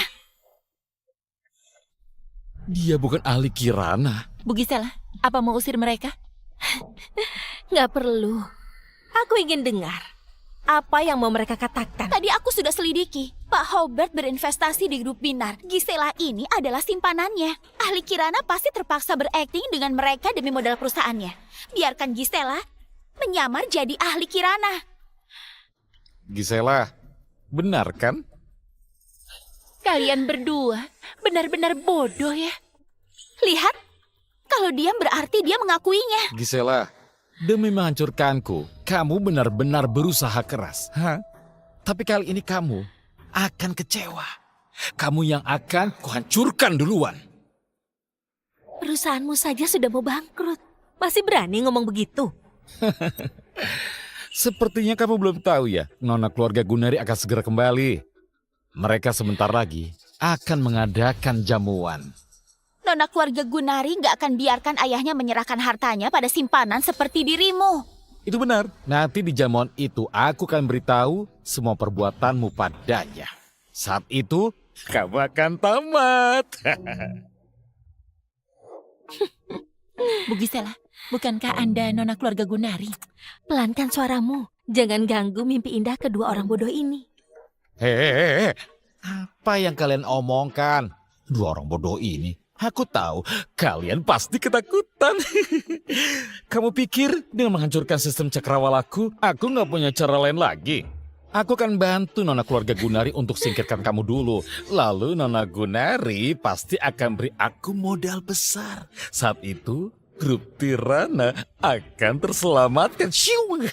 Speaker 5: Dia bukan ahli Kirana.
Speaker 6: Bu Gisela, apa mau usir mereka?
Speaker 2: Nggak perlu. Aku ingin dengar apa yang mau mereka katakan.
Speaker 4: Tadi aku sudah selidiki. Pak Hobart berinvestasi di grup Binar. Gisela ini adalah simpanannya. Ahli Kirana pasti terpaksa berakting dengan mereka demi modal perusahaannya. Biarkan Gisela menyamar jadi ahli Kirana.
Speaker 5: Gisela, benar kan?
Speaker 6: Kalian berdua benar-benar bodoh ya.
Speaker 4: Lihat, kalau diam berarti dia mengakuinya.
Speaker 5: Gisela, demi menghancurkanku, kamu benar-benar berusaha keras. Tapi kali ini kamu akan kecewa. Kamu yang akan kuhancurkan duluan.
Speaker 2: Perusahaanmu saja sudah mau bangkrut. Masih berani ngomong begitu?
Speaker 5: Sepertinya kamu belum tahu ya, nona keluarga Gunari akan segera kembali. Mereka sebentar lagi akan mengadakan jamuan.
Speaker 4: Nona keluarga Gunari gak akan biarkan ayahnya menyerahkan hartanya pada simpanan seperti dirimu.
Speaker 5: Itu benar. Nanti di jamuan itu aku akan beritahu semua perbuatanmu padanya. Saat itu kamu akan tamat.
Speaker 6: Bu Gisela, bukankah Anda nona keluarga Gunari?
Speaker 2: Pelankan suaramu. Jangan ganggu mimpi indah kedua orang bodoh ini.
Speaker 5: Hehehe, apa yang kalian omongkan? Dua orang bodoh ini. Aku tahu, kalian pasti ketakutan. Kamu pikir dengan menghancurkan sistem cakrawalaku, aku nggak punya cara lain lagi? Aku akan bantu nona keluarga Gunari untuk singkirkan kamu dulu. Lalu nona Gunari pasti akan beri aku modal besar. Saat itu, grup Tirana akan terselamatkan. Shoo!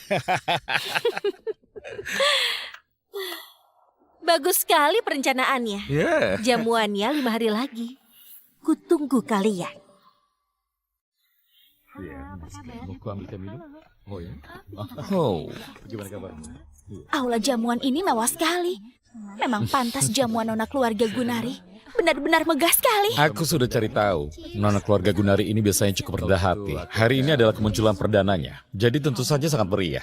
Speaker 2: Bagus sekali perencanaannya.
Speaker 5: Yeah.
Speaker 2: Jamuannya 5 hari lagi. Kutunggu kalian.
Speaker 5: Oh, gimana kabarmu?
Speaker 4: Aula jamuan ini mewah sekali. Memang pantas jamuan nona keluarga Gunari. Benar-benar megah sekali.
Speaker 5: Aku sudah cari tahu. Nona keluarga Gunari ini biasanya cukup rendah hati. Hari ini adalah kemunculan perdananya. Jadi tentu saja sangat meriah.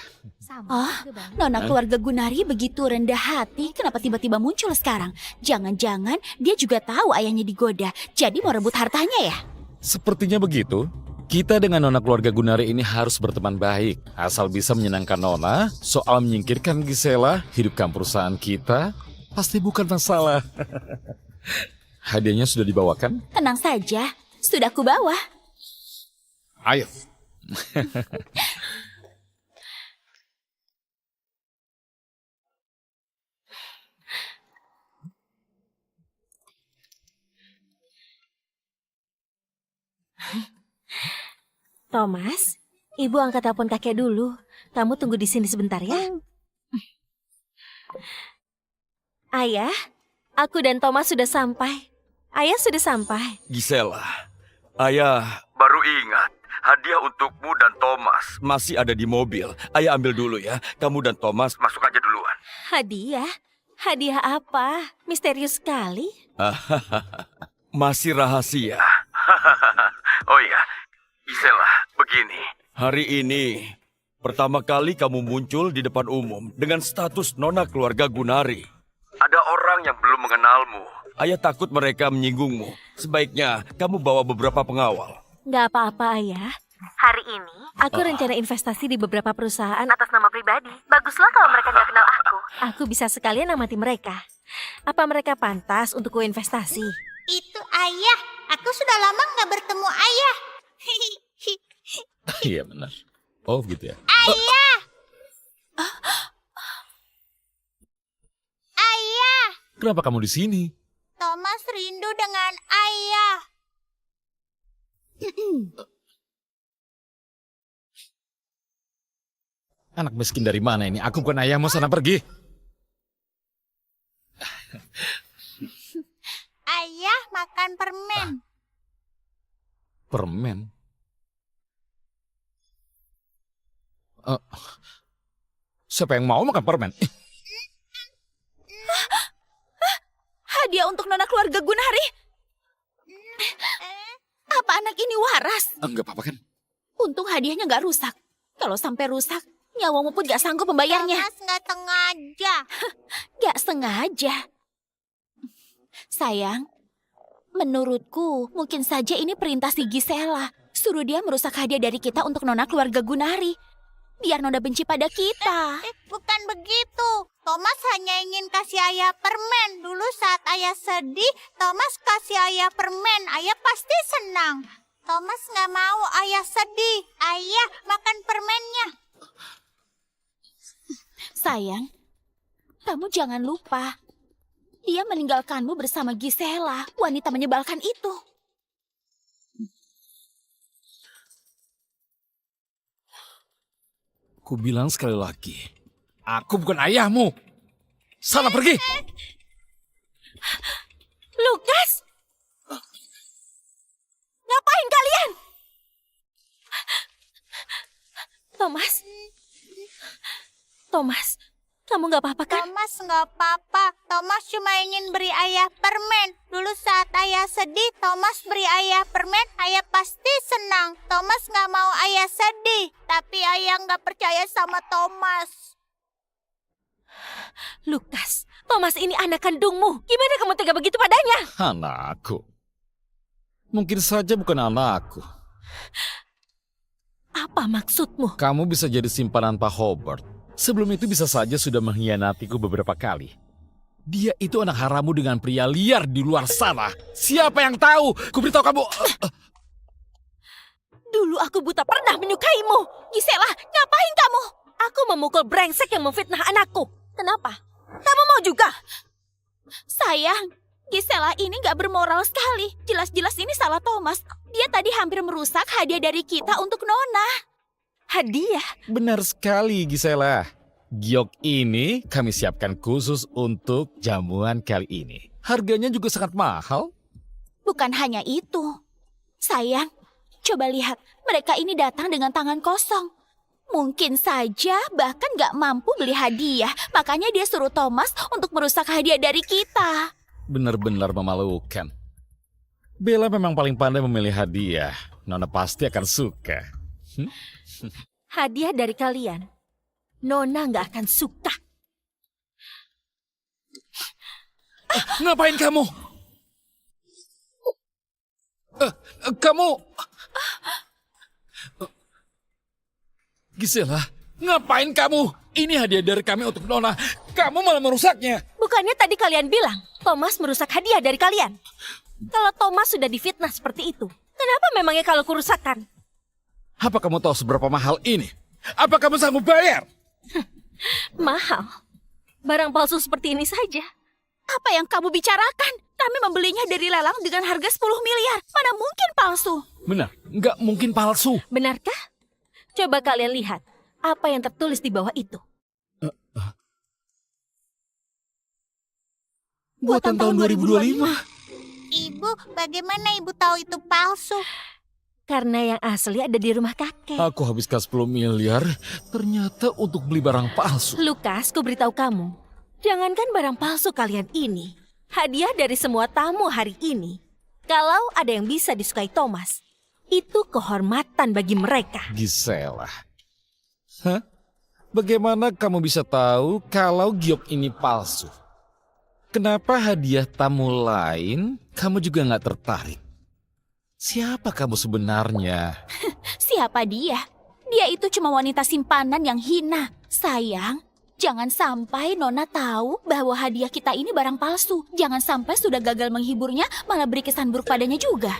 Speaker 4: Oh, nona keluarga Gunari begitu rendah hati. Kenapa tiba-tiba muncul sekarang? Jangan-jangan dia juga tahu ayahnya digoda. Jadi mau rebut hartanya ya?
Speaker 5: Sepertinya begitu. Kita dengan nona keluarga Gunari ini harus berteman baik. Asal bisa menyenangkan nona, soal menyingkirkan Gisela, hidupkan perusahaan kita, pasti bukan masalah. Hadiahnya sudah dibawakan?
Speaker 4: Tenang saja, sudah kubawa.
Speaker 5: Ayo,
Speaker 2: Thomas, ibu angkat telepon kakek dulu. Kamu tunggu di sini sebentar ya. Ayah, aku dan Thomas sudah sampai. Ayah sudah sampai.
Speaker 1: Gisela, ayah
Speaker 3: Baru ingat, hadiah untukmu dan Thomas.
Speaker 1: masih ada di mobil. Ayah ambil dulu ya. Kamu dan Thomas
Speaker 3: Masuk aja duluan.
Speaker 2: Hadiah? Hadiah apa? Misterius sekali.
Speaker 1: masih rahasia.
Speaker 3: Oh iya, Gisela, begini.
Speaker 1: Hari ini pertama kali kamu muncul di depan umum dengan status nona keluarga Gunari.
Speaker 3: Ada orang yang belum mengenalmu.
Speaker 1: Ayah takut mereka menyinggungmu. Sebaiknya kamu bawa beberapa pengawal.
Speaker 2: Nggak apa-apa, Ayah. Hari ini, aku rencana investasi di beberapa perusahaan atas nama pribadi. Baguslah kalau mereka nggak kenal aku. Aku bisa sekalian amati mereka. Apa mereka pantas untuk investasi?
Speaker 8: Itu ayah. Aku sudah lama nggak bertemu ayah.
Speaker 5: Iya benar. Oh gitu ya.
Speaker 8: Ayah. Ayah.
Speaker 5: Kenapa kamu di sini?
Speaker 8: Thomas rindu dengan ayah.
Speaker 5: Anak miskin dari mana ini? Aku bukan ayahmu, sana pergi.
Speaker 8: Ayah makan permen.
Speaker 5: Permen? Siapa yang mau makan permen?
Speaker 4: Hadiah untuk nona keluarga Gunari. Apa anak ini waras?
Speaker 5: Enggak apa-apa kan?
Speaker 4: Untung hadiahnya nggak rusak. Kalau sampai rusak, nyawamu pun nggak sanggup membayarnya.
Speaker 8: Thomas nggak sengaja.
Speaker 4: Nggak sengaja. Sayang, menurutku mungkin saja ini perintah si Gisela. Suruh dia merusak hadiah dari kita untuk nona keluarga Gunari. Biar nona benci pada kita.
Speaker 8: Bukan begitu. Thomas hanya ingin kasih ayah permen. Dulu saat ayah sedih, Thomas kasih ayah permen. Ayah pasti senang. Thomas nggak mau ayah sedih. Ayah makan permennya.
Speaker 4: Sayang, kamu jangan lupa. Dia meninggalkanmu bersama Gisela, wanita menyebalkan itu.
Speaker 5: Ku bilang sekali lagi, aku bukan ayahmu. Sana pergi.
Speaker 2: Lukas! Ngapain kalian? Thomas? Thomas, kamu nggak apa-apa kan?
Speaker 8: Thomas nggak apa-apa. Thomas cuma ingin beri ayah permen. Dulu saat ayah sedih, Thomas beri ayah permen. Ayah pasti senang. Thomas nggak mau ayah sedih. Tapi ayah nggak percaya sama Thomas.
Speaker 2: Lukas, Thomas ini anak kandungmu. Gimana kamu tega begitu padanya?
Speaker 5: Anakku. Mungkin saja bukan anakku.
Speaker 2: Apa maksudmu?
Speaker 5: Kamu bisa jadi simpanan Pak Hobart. Sebelum itu bisa saja sudah mengkhianatiku beberapa kali. Dia itu anak haramu dengan pria liar di luar sana. Siapa yang tahu? Kuberitahu kamu.
Speaker 2: Dulu aku buta pernah menyukaimu. Gisela, ngapain kamu? Aku memukul brengsek yang memfitnah anakku. Kenapa? Kamu mau juga?
Speaker 4: Sayang, Gisela ini nggak bermoral sekali. Jelas-jelas ini salah Thomas. Dia tadi hampir merusak hadiah dari kita untuk nona.
Speaker 2: Hadiah?
Speaker 5: Benar sekali, Gisela. Giok ini kami siapkan khusus untuk jamuan kali ini. Harganya juga sangat mahal.
Speaker 4: Bukan hanya itu. Sayang, coba lihat. Mereka ini datang dengan tangan kosong. Mungkin saja bahkan nggak mampu beli hadiah. Makanya dia suruh Thomas untuk merusak hadiah dari kita.
Speaker 5: Benar-benar memalukan. Bella memang paling pandai memilih hadiah. Nona pasti akan suka.
Speaker 2: Hadiah dari kalian. Nona nggak akan suka.
Speaker 5: Ngapain kamu? Kamu... Gisela, ngapain kamu? Ini hadiah dari kami untuk Nona. Kamu malah merusaknya.
Speaker 2: Bukannya tadi kalian bilang Thomas merusak hadiah dari kalian? Kalau Thomas sudah difitnah seperti itu, kenapa memangnya kalau kurusakkan?
Speaker 5: Apa kamu tahu seberapa mahal ini? Apa kamu sanggup bayar?
Speaker 2: Mahal. Barang palsu seperti ini saja.
Speaker 4: Apa yang kamu bicarakan? Kami membelinya dari lelang dengan harga 10 miliar. Mana mungkin palsu?
Speaker 5: Benar, nggak mungkin palsu.
Speaker 2: Benarkah? Coba kalian lihat apa yang tertulis di bawah itu.
Speaker 5: Buatan tahun 2025.
Speaker 8: Ibu, bagaimana ibu tahu itu palsu?
Speaker 2: Karena yang asli ada di rumah kakek.
Speaker 5: Aku habiskan 10 miliar ternyata untuk beli barang palsu.
Speaker 2: Lukas, ku beritahu kamu. Jangankan barang palsu kalian ini. Hadiah dari semua tamu hari ini. Kalau ada yang bisa disukai Thomas, itu kehormatan bagi mereka.
Speaker 5: Gisela. Hah? Bagaimana kamu bisa tahu kalau giok ini palsu? Kenapa hadiah tamu lain kamu juga nggak tertarik? Siapa kamu sebenarnya?
Speaker 4: Siapa dia? Dia itu cuma wanita simpanan yang hina. Sayang, jangan sampai Nona tahu bahwa hadiah kita ini barang palsu. Jangan sampai sudah gagal menghiburnya, malah beri kesan buruk padanya juga.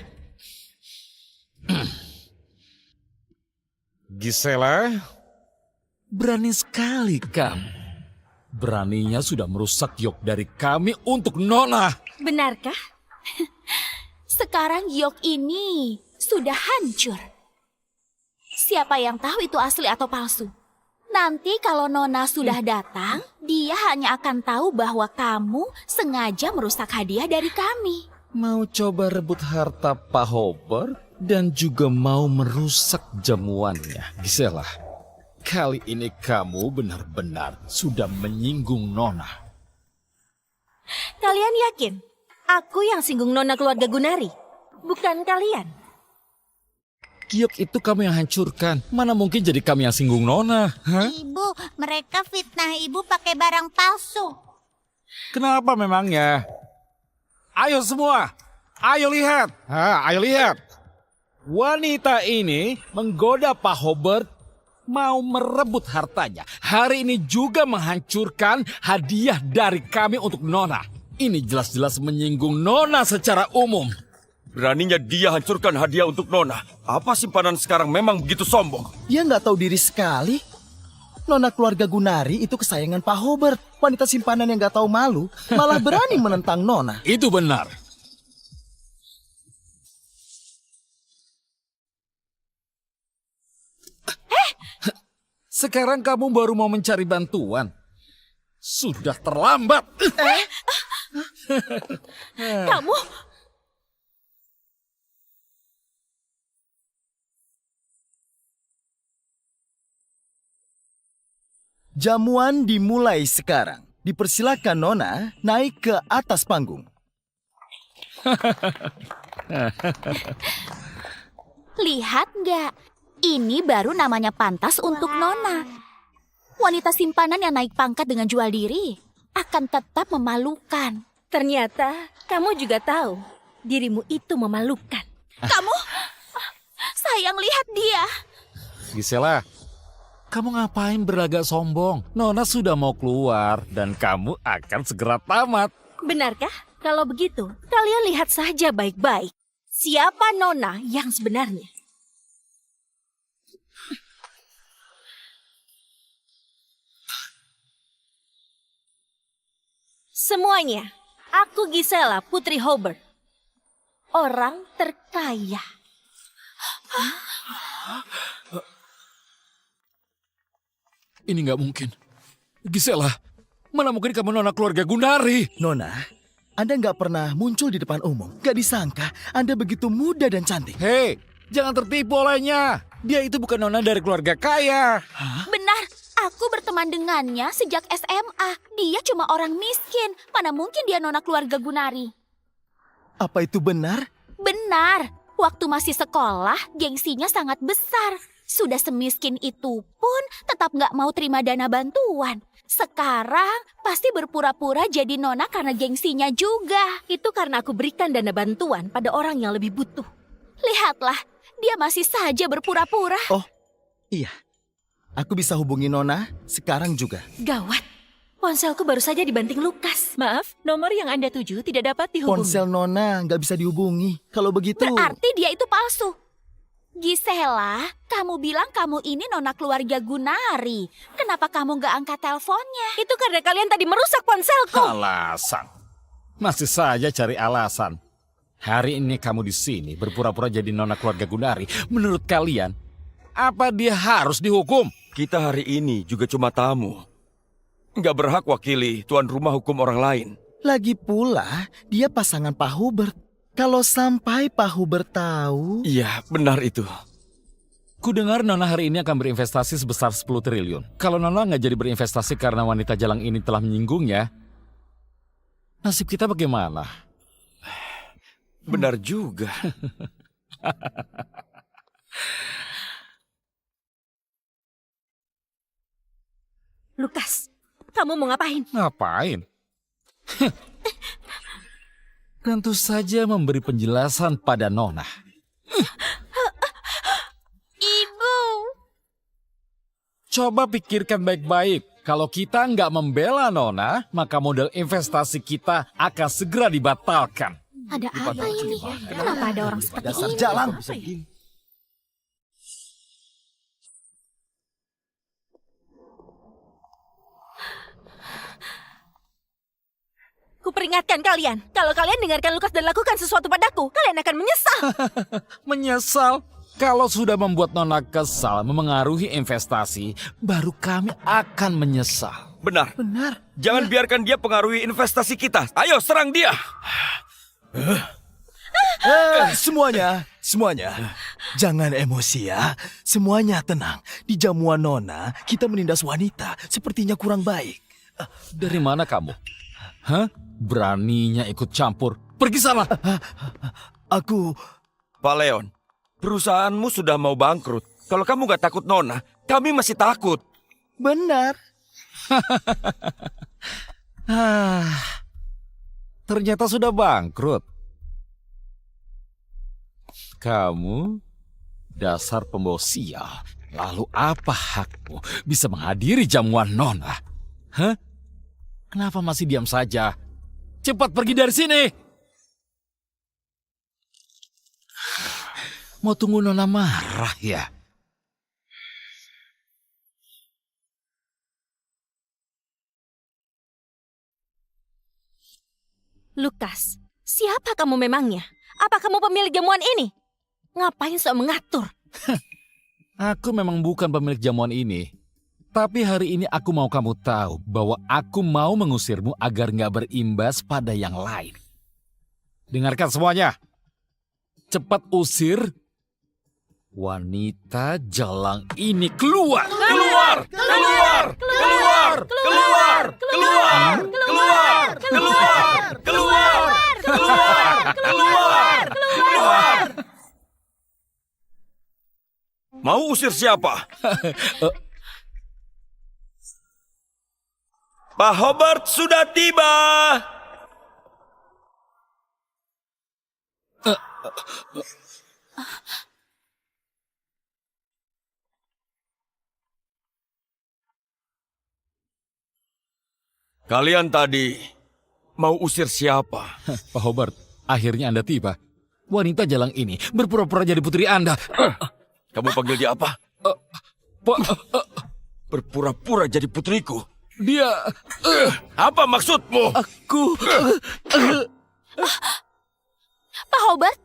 Speaker 5: Gisela, berani sekali kamu. Beraninya sudah merusak giok dari kami untuk Nona.
Speaker 2: Benarkah?
Speaker 4: Sekarang giok ini sudah hancur. Siapa yang tahu itu asli atau palsu? Nanti kalau Nona sudah datang, dia hanya akan tahu bahwa kamu sengaja merusak hadiah dari kami.
Speaker 5: Mau coba rebut harta Pak Hobart dan juga mau merusak jamuannya. Gisela, kali ini kamu benar-benar sudah menyinggung Nona.
Speaker 2: Kalian yakin? Aku yang singgung Nona keluarga Gunari, bukan kalian.
Speaker 5: Giok itu kamu yang hancurkan. Mana mungkin jadi kami yang singgung Nona? Hah?
Speaker 8: Ibu, mereka fitnah ibu pakai barang palsu.
Speaker 5: Kenapa memangnya? Ayo semua, ayo lihat. Ayo lihat. Wanita ini menggoda Pak Hobart mau merebut hartanya. Hari ini juga menghancurkan hadiah dari kami untuk Nona. Ini jelas-jelas menyinggung Nona secara umum.
Speaker 1: Beraninya dia hancurkan hadiah untuk Nona. Apa simpanan sekarang memang begitu sombong?
Speaker 7: Dia nggak tahu diri sekali. Nona keluarga Gunari itu kesayangan Pak Hobart. Wanita simpanan yang nggak tahu malu, malah berani menentang Nona.
Speaker 5: Itu benar. Sekarang kamu baru mau mencari bantuan. Sudah terlambat.
Speaker 2: Kamu?
Speaker 7: Jamuan dimulai sekarang. Dipersilakan Nona naik ke atas panggung.
Speaker 4: Lihat nggak? Ini baru namanya pantas untuk Nona. Wanita simpanan yang naik pangkat dengan jual diri akan tetap memalukan.
Speaker 2: Ternyata kamu juga tahu dirimu itu memalukan.
Speaker 4: Kamu? Sayang, lihat dia.
Speaker 5: Gisela, kamu ngapain berlagak sombong? Nona sudah mau keluar dan kamu akan segera tamat.
Speaker 2: Benarkah? Kalau begitu, kalian lihat saja baik-baik. Siapa Nona yang sebenarnya? Semuanya, aku Gisela, Putri Hobart. Orang terkaya.
Speaker 5: Ini nggak mungkin. Gisela, mana mungkin kamu Nona keluarga Gunari?
Speaker 7: Nona, Anda nggak pernah muncul di depan umum. Gak disangka Anda begitu muda dan cantik.
Speaker 5: Hei, jangan tertipu olehnya. Dia itu bukan Nona dari keluarga kaya.
Speaker 4: Benar, aku berteman dengannya sejak SMA. Dia cuma orang miskin. Mana mungkin dia Nona keluarga Gunari?
Speaker 7: Apa itu benar?
Speaker 4: Benar, waktu masih sekolah, gengsinya sangat besar. Sudah semiskin itu pun tetap nggak mau terima dana bantuan. Sekarang pasti berpura-pura jadi Nona karena gengsinya juga.
Speaker 2: Itu karena aku berikan dana bantuan pada orang yang lebih butuh.
Speaker 4: Lihatlah, dia masih saja berpura-pura.
Speaker 7: Oh, iya. Aku bisa hubungi Nona sekarang juga.
Speaker 2: Gawat, ponselku baru saja dibanting Lukas.
Speaker 6: Maaf, nomor yang Anda tuju tidak dapat dihubungi.
Speaker 7: Ponsel Nona nggak bisa dihubungi. Kalau begitu...
Speaker 4: Berarti dia itu palsu. Gisela, kamu bilang kamu ini nona keluarga Gunari. Kenapa kamu gak angkat teleponnya?
Speaker 2: Itu karena kalian tadi merusak ponselku.
Speaker 5: Alasan. Masih saja cari alasan. Hari ini kamu di sini berpura-pura jadi nona keluarga Gunari. Menurut kalian, apa dia harus dihukum?
Speaker 1: Kita hari ini juga cuma tamu. Nggak berhak wakili tuan rumah hukum orang lain.
Speaker 7: Lagi pula, dia pasangan Pak Hubert. Kalau sampai Pak Hubert tahu...
Speaker 1: Iya, benar itu.
Speaker 5: Kudengar Nona hari ini akan berinvestasi sebesar 10 triliun. Kalau Nona nggak jadi berinvestasi karena wanita jalang ini telah menyinggungnya, nasib kita bagaimana?
Speaker 1: Benar juga.
Speaker 2: Lukas, kamu mau ngapain?
Speaker 5: Ngapain? Tentu saja memberi penjelasan pada Nona.
Speaker 8: Ibu.
Speaker 5: Coba pikirkan baik-baik. Kalau kita nggak membela Nona, maka modal investasi kita akan segera dibatalkan.
Speaker 4: Ada apa ini? Kenapa ada orang seperti
Speaker 7: Dasar
Speaker 4: ini?
Speaker 7: jalan.
Speaker 2: Kuperingatkan kalian, kalau kalian dengarkan Lukas dan lakukan sesuatu padaku, kalian akan menyesal.
Speaker 5: Menyesal? Kalau sudah membuat Nona kesal memengaruhi investasi, baru kami akan menyesal.
Speaker 1: Benar. Jangan biarkan dia pengaruhi investasi kita. Ayo serang dia.
Speaker 7: Semuanya. Jangan emosi ya. Semuanya tenang. Di jamuan Nona, kita menindas wanita. Sepertinya kurang baik.
Speaker 5: Dari mana kamu? Hah? Beraninya ikut campur. Pergi sana.
Speaker 7: Aku...
Speaker 1: Pak Leon, perusahaanmu sudah mau bangkrut. Kalau kamu nggak takut Nona, kami masih takut.
Speaker 7: Benar.
Speaker 5: Ternyata sudah bangkrut. Kamu dasar pembawa sial. Lalu apa hakmu bisa menghadiri jamuan Nona? Hah? Kenapa masih diam saja? Cepat pergi dari sini! Mau tunggu Nona marah ya?
Speaker 2: Lukas, siapa kamu memangnya? Apa kamu pemilik jamuan ini? Ngapain sok mengatur?
Speaker 5: Aku memang bukan pemilik jamuan ini. Tapi hari ini aku mau kamu tahu bahwa aku mau mengusirmu agar nggak berimbas pada yang lain. Dengarkan semuanya. Cepat usir wanita jalang ini keluar.
Speaker 1: Keluar! Keluar! Keluar! Keluar! Keluar! Keluar! Keluar! Keluar! Keluar! Keluar! Keluar! Mau usir siapa? Pak Hobart sudah tiba. Kalian tadi mau usir siapa?
Speaker 5: Pak Hobart, akhirnya Anda tiba. Wanita jalang ini berpura-pura jadi putri Anda.
Speaker 1: Kamu panggil dia apa? Berpura-pura jadi putriku.
Speaker 5: Dia...
Speaker 1: Apa maksudmu?
Speaker 5: Aku...
Speaker 4: Pak Hobart,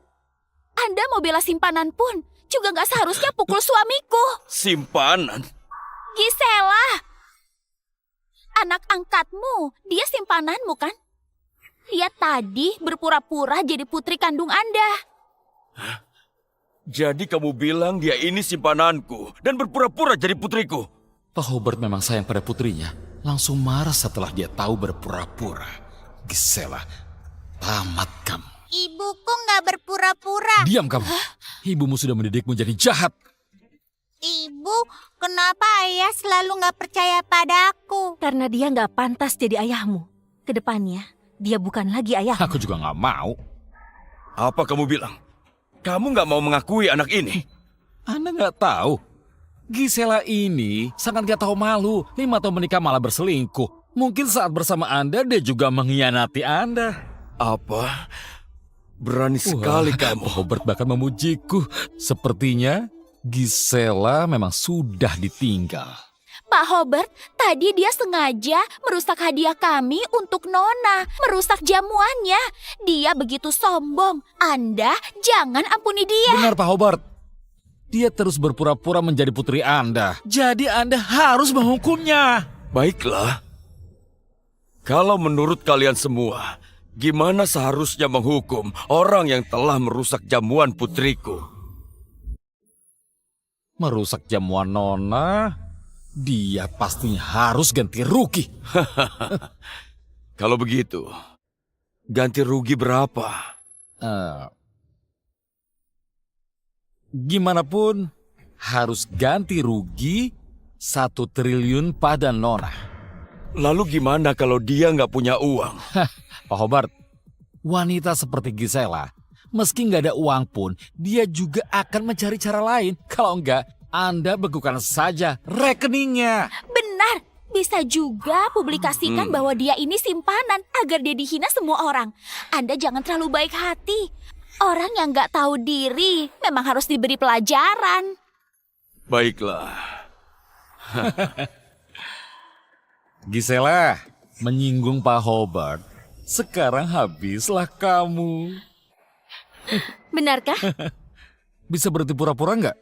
Speaker 4: Anda mau bela simpanan pun juga nggak seharusnya pukul suamiku.
Speaker 1: Simpanan?
Speaker 4: Gisela, anak angkatmu, dia simpananmu kan? Dia tadi berpura-pura jadi putri kandung Anda.
Speaker 1: Jadi kamu bilang dia ini simpananku dan berpura-pura jadi putriku?
Speaker 5: Pak Hobart memang sayang pada putrinya. Langsung marah setelah dia tahu berpura-pura. Gisela, tamat kamu.
Speaker 8: Ibuku nggak berpura-pura.
Speaker 5: Diam kamu. Ibumu sudah mendidikmu jadi jahat.
Speaker 8: Ibu, kenapa ayah selalu nggak percaya padaku?
Speaker 2: Karena dia nggak pantas jadi ayahmu. Kedepannya, dia bukan lagi ayah.
Speaker 5: Aku juga nggak mau.
Speaker 1: Apa kamu bilang? Kamu nggak mau mengakui anak ini?
Speaker 5: Anda nggak tahu. Gisela ini sangat gak tahu malu. 5 tahun menikah malah berselingkuh. Mungkin saat bersama Anda, dia juga mengkhianati Anda.
Speaker 1: Apa? Berani sekali kamu.
Speaker 5: Pak Hobart bahkan memujiku. Sepertinya Gisela memang sudah ditinggal.
Speaker 4: Pak Hobart, tadi dia sengaja merusak hadiah kami untuk Nona, merusak jamuannya. Dia begitu sombong. Anda jangan ampuni dia.
Speaker 5: Benar Pak Hobart. Dia terus berpura-pura menjadi putri Anda. Jadi Anda harus menghukumnya.
Speaker 1: Baiklah. Kalau menurut kalian semua, gimana seharusnya menghukum orang yang telah merusak jamuan putriku?
Speaker 5: Merusak jamuan Nona, dia pastinya harus ganti rugi.
Speaker 1: Kalau begitu, ganti rugi berapa?
Speaker 5: Gimana pun harus ganti rugi 1 triliun pada Nona.
Speaker 1: Lalu gimana kalau dia nggak punya uang?
Speaker 5: Pak Hobart, wanita seperti Gisela, meski nggak ada uang pun, dia juga akan mencari cara lain. Kalau enggak, Anda bekukan saja rekeningnya.
Speaker 4: Benar, bisa juga publikasikan bahwa dia ini simpanan agar dia dihina semua orang. Anda jangan terlalu baik hati. Orang yang nggak tahu diri memang harus diberi pelajaran.
Speaker 1: Baiklah.
Speaker 5: Gisela, menyinggung Pak Hobart. Sekarang habislah kamu.
Speaker 2: Benarkah?
Speaker 5: Bisa berhenti pura-pura nggak?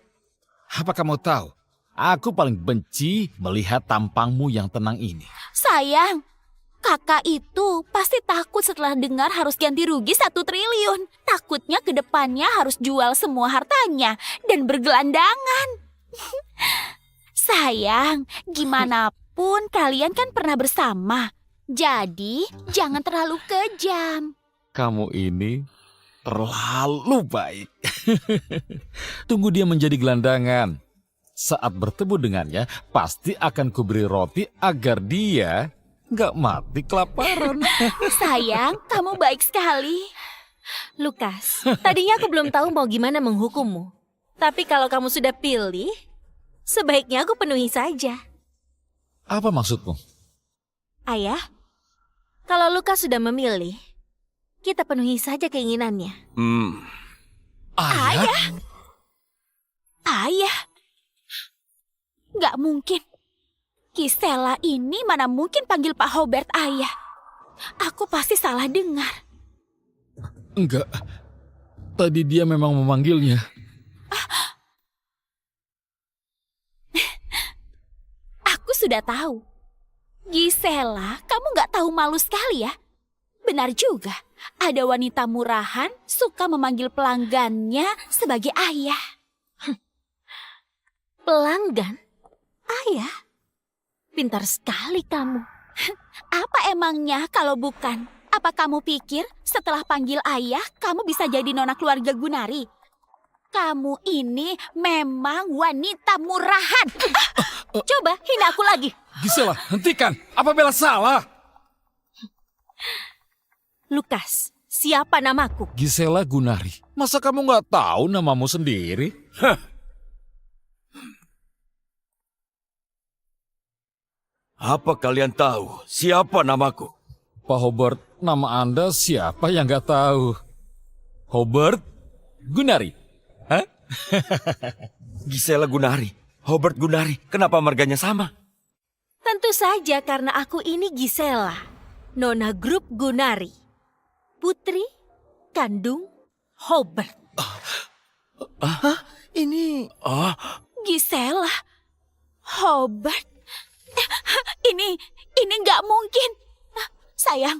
Speaker 5: Apa kamu tahu? Aku paling benci melihat tampangmu yang tenang ini.
Speaker 4: Sayang, kakak itu pasti takut setelah dengar harus ganti rugi 1 triliun. Takutnya ke depannya harus jual semua hartanya dan bergelandangan. Sayang, gimana pun kalian kan pernah bersama. Jadi, jangan terlalu kejam.
Speaker 5: Kamu ini terlalu baik. Tunggu dia menjadi gelandangan. Saat bertemu dengannya, pasti akan kuberi roti agar dia nggak mati kelaparan.
Speaker 4: Sayang, kamu baik sekali.
Speaker 2: Lukas, tadinya aku belum tahu mau gimana menghukummu. Tapi kalau kamu sudah pilih, sebaiknya aku penuhi saja.
Speaker 5: Apa maksudmu?
Speaker 2: Ayah, kalau Lukas sudah memilih, kita penuhi saja keinginannya.
Speaker 5: Ayah?
Speaker 4: Ayah? Nggak mungkin. Gisela ini mana mungkin panggil Pak Hobart ayah. Aku pasti salah dengar.
Speaker 5: Enggak. Tadi dia memang memanggilnya.
Speaker 4: Aku sudah tahu. Gisela, kamu nggak tahu malu sekali ya? Benar juga, ada wanita murahan suka memanggil pelanggannya sebagai ayah.
Speaker 2: Pelanggan? Ayah? Pintar sekali kamu.
Speaker 4: Apa emangnya kalau bukan? Apa kamu pikir setelah panggil ayah, kamu bisa jadi nona keluarga Gunari? Kamu ini memang wanita murahan. Coba hina aku lagi.
Speaker 5: Gisela, hentikan. Apa Bella salah?
Speaker 2: Lukas, siapa namaku?
Speaker 5: Gisela Gunari. Masa kamu nggak tahu namamu sendiri?
Speaker 1: Apa kalian tahu siapa namaku?
Speaker 5: Pak Hobart, nama Anda siapa yang nggak tahu? Hobart Gunari. Hah?
Speaker 1: Gisela Gunari. Hobart Gunari. Kenapa marganya sama?
Speaker 2: Tentu saja karena aku ini Gisela, nona grup Gunari. Putri kandung Hobart.
Speaker 7: Ini
Speaker 4: Gisela, Hobart. Ini nggak mungkin. Sayang,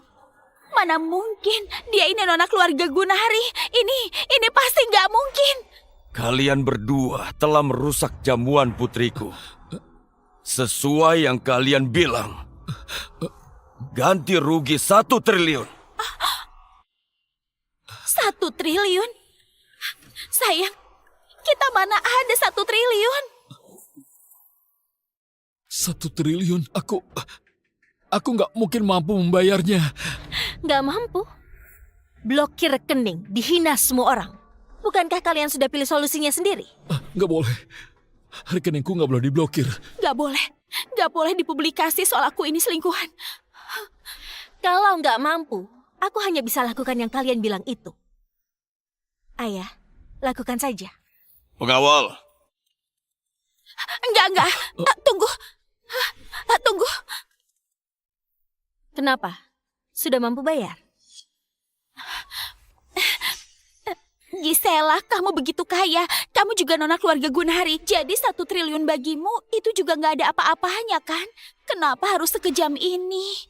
Speaker 4: mana mungkin dia ini nona keluarga Gunari. Ini pasti nggak mungkin.
Speaker 1: Kalian berdua telah merusak jamuan putriku. Sesuai yang kalian bilang. Ganti rugi 1 triliun.
Speaker 4: 1 triliun? Sayang, kita mana ada 1 triliun?
Speaker 5: 1 triliun? Aku nggak mungkin mampu membayarnya.
Speaker 2: Nggak mampu? Blokir rekening, dihina semua orang. Bukankah kalian sudah pilih solusinya sendiri?
Speaker 5: Nggak boleh. Rekeningku nggak boleh diblokir.
Speaker 4: Nggak boleh dipublikasi soal aku ini selingkuhan.
Speaker 2: Kalau nggak mampu, aku hanya bisa lakukan yang kalian bilang itu. Ayah, lakukan saja.
Speaker 1: Pengawal,
Speaker 4: Enggak. Tunggu. Tunggu.
Speaker 2: Kenapa? Sudah mampu bayar?
Speaker 4: Gisela, kamu begitu kaya. Kamu juga nona keluarga Gunari. Jadi 1 triliun bagimu itu juga nggak ada apa-apanya kan? Kenapa harus sekejam ini?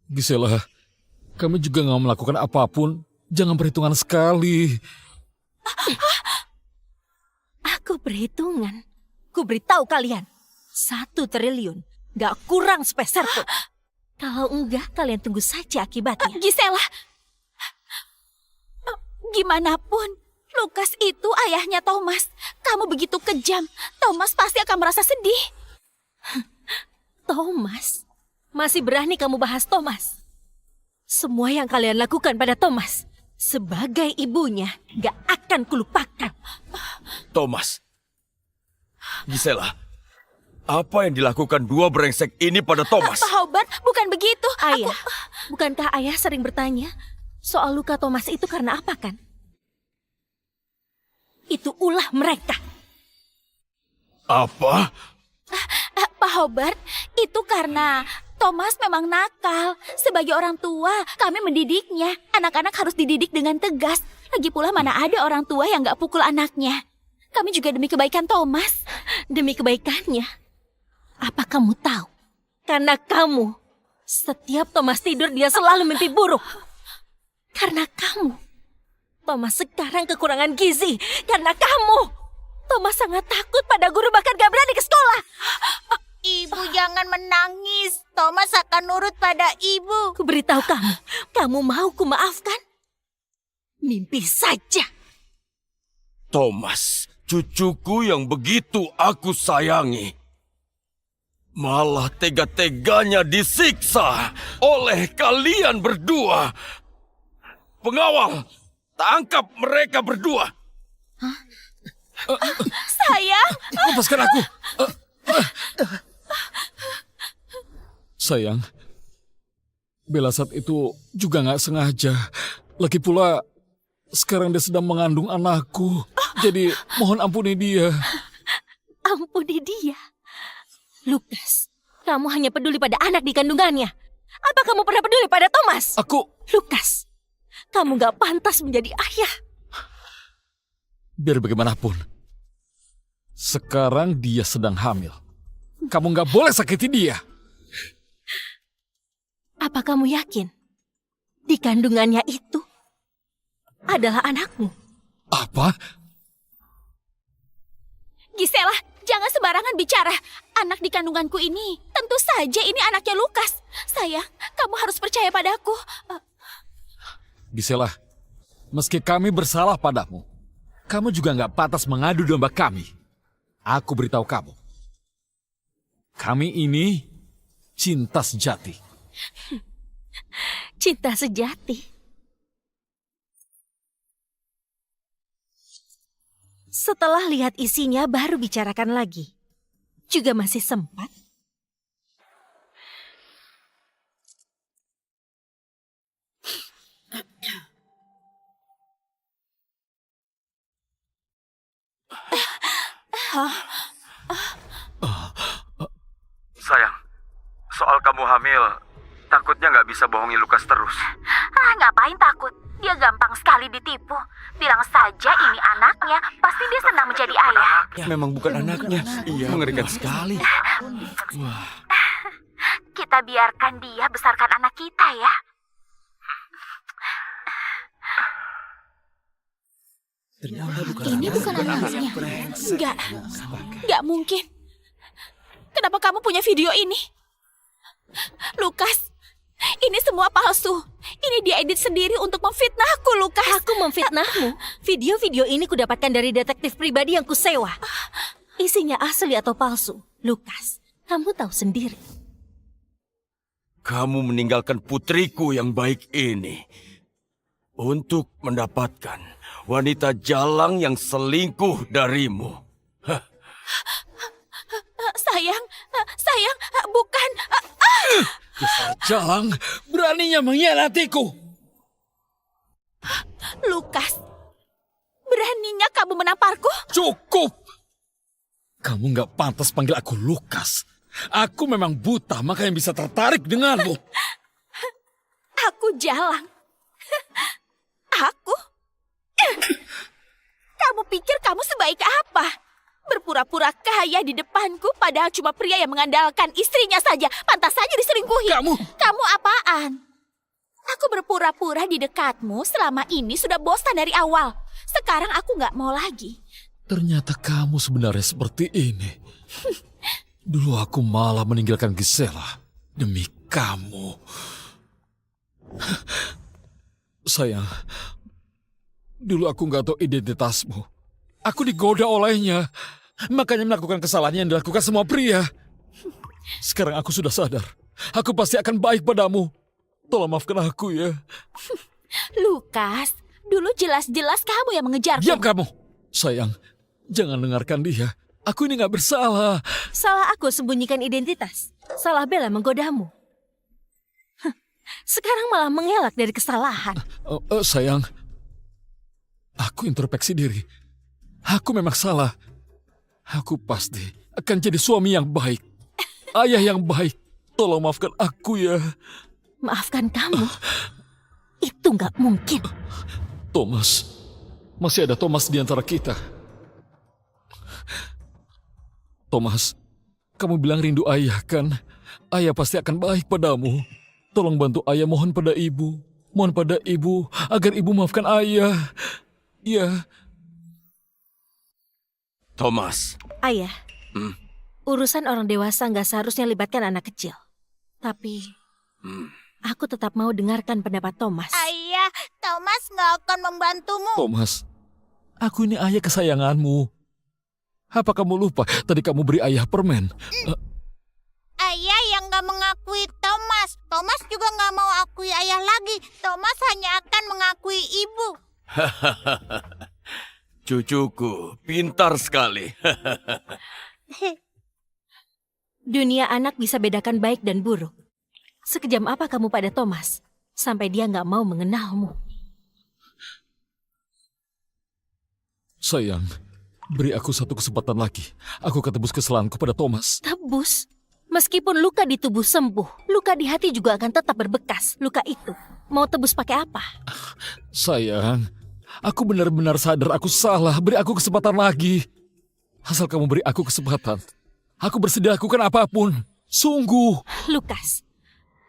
Speaker 5: Gisela, kami juga nggak melakukan apapun. Jangan perhitungan sekali.
Speaker 2: Aku berhitungan. Ku beritahu kalian. 1 triliun. Gak kurang sepeser pun. Kalau enggak, kalian tunggu saja akibatnya.
Speaker 4: Gisela, gimana pun, Lukas itu ayahnya Thomas. Kamu begitu kejam. Thomas pasti akan merasa sedih.
Speaker 2: Thomas? Masih berani kamu bahas Thomas? Semua yang kalian lakukan pada Thomas, sebagai ibunya, gak akan kulupakan.
Speaker 1: Thomas, Gisela, apa yang dilakukan dua brengsek ini pada Thomas?
Speaker 4: Pak Hobart, bukan begitu.
Speaker 2: Ayah, bukankah ayah sering bertanya soal luka Thomas itu karena apa kan? Itu ulah mereka.
Speaker 1: Apa?
Speaker 4: Pak Hobart, itu karena Thomas memang nakal. Sebagai orang tua, kami mendidiknya. Anak-anak harus dididik dengan tegas. Lagi pula mana ada orang tua yang gak pukul anaknya. Kami juga demi kebaikan Thomas.
Speaker 2: Demi kebaikannya. Apa kamu tahu? Karena kamu, setiap Thomas tidur dia selalu mimpi buruk. Karena kamu, Thomas sekarang kekurangan gizi. Karena kamu, Thomas sangat takut pada guru bahkan gak berani ke sekolah.
Speaker 8: Ibu jangan menangis. Thomas akan nurut pada ibu.
Speaker 2: Ku beritahu kamu mau ku maafkan? Mimpi saja.
Speaker 1: Thomas, cucuku yang begitu aku sayangi, malah tega-teganya disiksa oleh kalian berdua. Pengawal, tangkap mereka berdua.
Speaker 4: Sayang,
Speaker 5: Lepaskan aku. Sayang, Bella saat itu juga nggak sengaja. Lagi pula, sekarang dia sedang mengandung anakku. Jadi mohon ampuni dia.
Speaker 2: Ampuni dia. Lukas, kamu hanya peduli pada anak di kandungannya. Apa kamu pernah peduli pada Thomas?
Speaker 5: Aku...
Speaker 2: Lukas, kamu gak pantas menjadi ayah.
Speaker 5: Biar bagaimanapun, sekarang dia sedang hamil. Kamu nggak boleh sakiti dia.
Speaker 2: Apa kamu yakin di kandungannya itu adalah anakmu?
Speaker 5: Apa?
Speaker 4: Gisela, jangan sembarangan bicara. Anak di kandunganku ini, tentu saja ini anaknya Lukas. Sayang, kamu harus percaya padaku.
Speaker 5: Gisela, meski kami bersalah padamu, kamu juga nggak pantas mengadu domba kami. Aku beritahu kamu, kami ini cinta sejati.
Speaker 2: Cinta sejati. Setelah lihat isinya baru bicarakan lagi. Juga masih sempat.
Speaker 3: Sayang, soal kamu hamil, takutnya nggak bisa bohongi Lukas terus.
Speaker 4: Ngapain takut? Dia gampang sekali ditipu. Bilang saja ini anaknya, pasti dia senang menjadi ayah.
Speaker 1: Memang bukan anaknya. Iya, mengerikan sekali.
Speaker 4: Kita biarkan dia besarkan anak kita ya. Ini bukan anaknya. Enggak mungkin. Kenapa kamu punya video ini? Lukas, ini semua palsu. Ini dia edit sendiri untuk memfitnahku, Lukas.
Speaker 2: Aku memfitnahmu. Video-video ini kudapatkan dari detektif pribadi yang kusewa. Isinya asli atau palsu, Lukas, kamu tahu sendiri.
Speaker 1: Kamu meninggalkan putriku yang baik ini untuk mendapatkan wanita jalang yang selingkuh darimu.
Speaker 4: Sayang, bukan.
Speaker 5: Jalang beraninya mengkhianatiku.
Speaker 4: Lukas, Beraninya kamu menamparku?
Speaker 5: Cukup! Kamu nggak pantas panggil aku Lukas. Aku memang buta, makanya bisa tertarik denganmu.
Speaker 4: Aku Jalang. Aku? Kamu pikir kamu sebaik apa? Berpura-pura kaya di depanku padahal cuma pria yang mengandalkan istrinya saja. Pantas saja diselingkuhi. Kamu apaan? Aku berpura-pura di dekatmu selama ini sudah bosan dari awal. Sekarang aku nggak mau lagi.
Speaker 5: Ternyata kamu sebenarnya seperti ini. Dulu aku malah meninggalkan Gisela demi kamu. Sayang, dulu aku nggak tahu identitasmu. Aku digoda olehnya. Makanya melakukan kesalahan yang dilakukan semua pria. Sekarang aku sudah sadar. Aku pasti akan baik padamu. Tolong maafkan aku ya.
Speaker 4: Lukas, dulu jelas-jelas kamu yang mengejarku.
Speaker 5: Diam kamu. Sayang, jangan dengarkan dia. Aku ini gak bersalah.
Speaker 2: Salah aku sembunyikan identitas. Salah Bella menggodamu. Sekarang malah mengelak dari kesalahan.
Speaker 5: Sayang, aku introspeksi diri. Aku memang salah. Aku pasti akan jadi suami yang baik. Ayah yang baik. Tolong maafkan aku ya.
Speaker 2: Maafkan kamu? Itu nggak mungkin.
Speaker 5: Thomas. Masih ada Thomas di antara kita. Thomas, kamu bilang rindu ayah kan? Ayah pasti akan baik padamu. Tolong bantu ayah, mohon pada ibu. Mohon pada ibu agar ibu maafkan ayah. Ya.
Speaker 1: Thomas.
Speaker 2: Ayah, urusan orang dewasa nggak seharusnya libatkan anak kecil. Tapi aku tetap mau dengarkan pendapat Thomas.
Speaker 8: Ayah, Thomas nggak akan membantumu.
Speaker 5: Thomas, aku ini ayah kesayanganmu. Apa kamu lupa tadi kamu beri ayah permen?
Speaker 8: Ayah yang nggak mengakui Thomas. Thomas juga nggak mau akui ayah lagi. Thomas hanya akan mengakui ibu.
Speaker 1: Cucuku, pintar sekali.
Speaker 2: Dunia anak bisa bedakan baik dan buruk. Sekejam apa kamu pada Thomas sampai dia nggak mau mengenalmu?
Speaker 5: Sayang, beri aku satu kesempatan lagi. Aku akan tebus kesalahanku pada Thomas.
Speaker 2: Tebus? Meskipun luka di tubuh sembuh, luka di hati juga akan tetap berbekas. Luka itu mau tebus pakai apa?
Speaker 5: Sayang, aku benar-benar sadar aku salah. Beri aku kesempatan lagi. Asal kamu beri aku kesempatan, aku bersedia lakukan apapun. Sungguh.
Speaker 2: Lukas,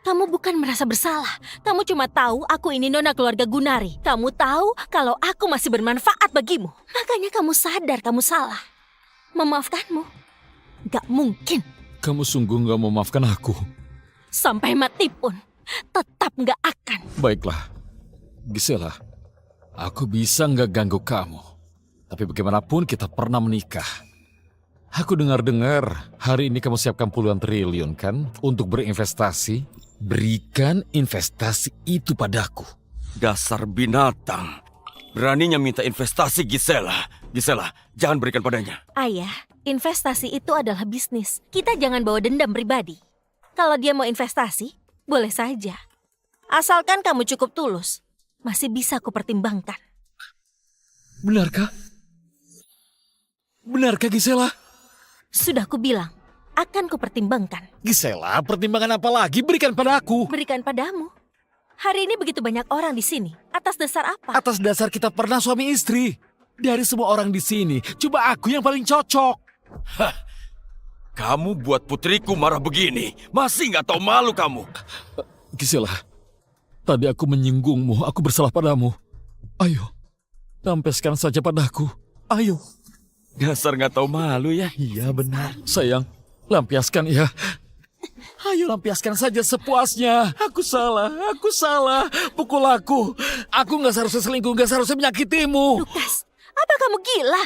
Speaker 2: kamu bukan merasa bersalah. Kamu cuma tahu aku ini nona keluarga Gunari. Kamu tahu kalau aku masih bermanfaat bagimu. Makanya kamu sadar kamu salah. Memaafkanmu? Gak mungkin.
Speaker 5: Kamu sungguh gak memaafkan aku.
Speaker 2: Sampai mati pun tetap gak akan.
Speaker 5: Baiklah, Gisela, aku bisa gak ganggu kamu. Tapi bagaimanapun kita pernah menikah. Aku dengar-dengar hari ini kamu siapkan puluhan triliun kan untuk berinvestasi. Berikan investasi itu padaku.
Speaker 1: Dasar binatang. Beraninya minta investasi Gisela. Gisela, jangan berikan padanya.
Speaker 2: Ayah, investasi itu adalah bisnis. Kita jangan bawa dendam pribadi. Kalau dia mau investasi, boleh saja. Asalkan kamu cukup tulus, masih bisa aku pertimbangkan.
Speaker 5: Benarkah? Benarkah Gisela?
Speaker 2: Sudah kubilang, akan kupertimbangkan.
Speaker 5: Gisela, pertimbangan apa lagi? Berikan padaku.
Speaker 2: Berikan padamu. Hari ini begitu banyak orang di sini. Atas dasar apa?
Speaker 5: Atas dasar kita pernah suami istri. Dari semua orang di sini, coba aku yang paling cocok.
Speaker 1: Hah, kamu buat putriku marah begini. Masih nggak tahu malu kamu.
Speaker 5: Gisela, tadi aku menyinggungmu. Aku bersalah padamu. Ayo, tampeskan saja padaku. Ayo.
Speaker 1: Dasar nggak tahu malu ya.
Speaker 7: Iya benar.
Speaker 5: Sayang, lampiaskan ya. Ayo lampiaskan saja sepuasnya. Aku salah. Pukul aku. Aku nggak seharusnya selingkuh, nggak seharusnya menyakitimu.
Speaker 2: Lukas, apa kamu gila?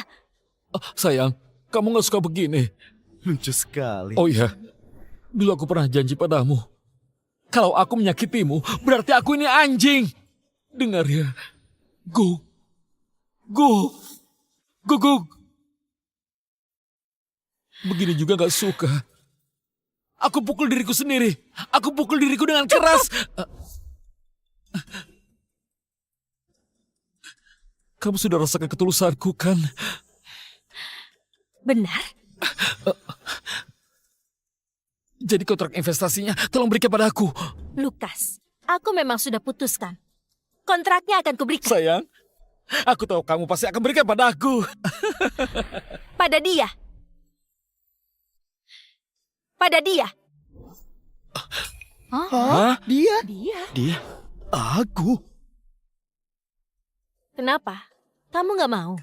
Speaker 5: Sayang, kamu nggak suka begini.
Speaker 7: Lucu sekali.
Speaker 5: Oh iya, dulu aku pernah janji padamu. Kalau aku menyakitimu, berarti aku ini anjing. Dengar ya. Go. Begini juga gak suka. Aku pukul diriku sendiri. Aku pukul diriku dengan keras. Kamu sudah rasakan ketulusanku kan?
Speaker 2: Benar?
Speaker 5: Jadi kontrak investasinya tolong berikan padaku.
Speaker 2: Lukas, aku memang sudah putuskan. Kontraknya akan kuberikan
Speaker 5: Sayang, aku tahu kamu pasti akan berikan padaku.
Speaker 2: pada dia. Pada dia.
Speaker 7: Hah? Dia?
Speaker 1: Dia?
Speaker 7: Aku?
Speaker 2: Kenapa? Kamu nggak mau?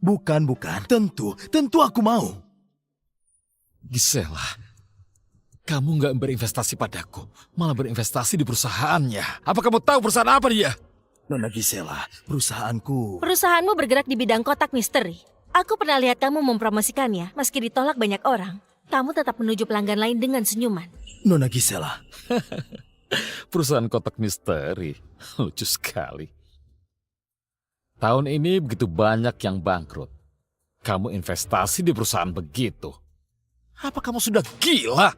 Speaker 7: Bukan. Tentu aku mau.
Speaker 5: Gisela, kamu nggak berinvestasi padaku, malah berinvestasi di perusahaannya. Apa kamu tahu perusahaan apa dia?
Speaker 7: Nona Gisela, perusahaanku.
Speaker 2: Perusahaanmu bergerak di bidang kotak misteri. Aku pernah lihat kamu mempromosikannya, meski ditolak banyak orang. Kamu tetap menuju pelanggan lain dengan senyuman.
Speaker 7: Nona Gisela,
Speaker 5: Perusahaan kotak misteri, lucu sekali. Tahun ini begitu banyak yang bangkrut. Kamu investasi di perusahaan begitu. Apa kamu sudah gila?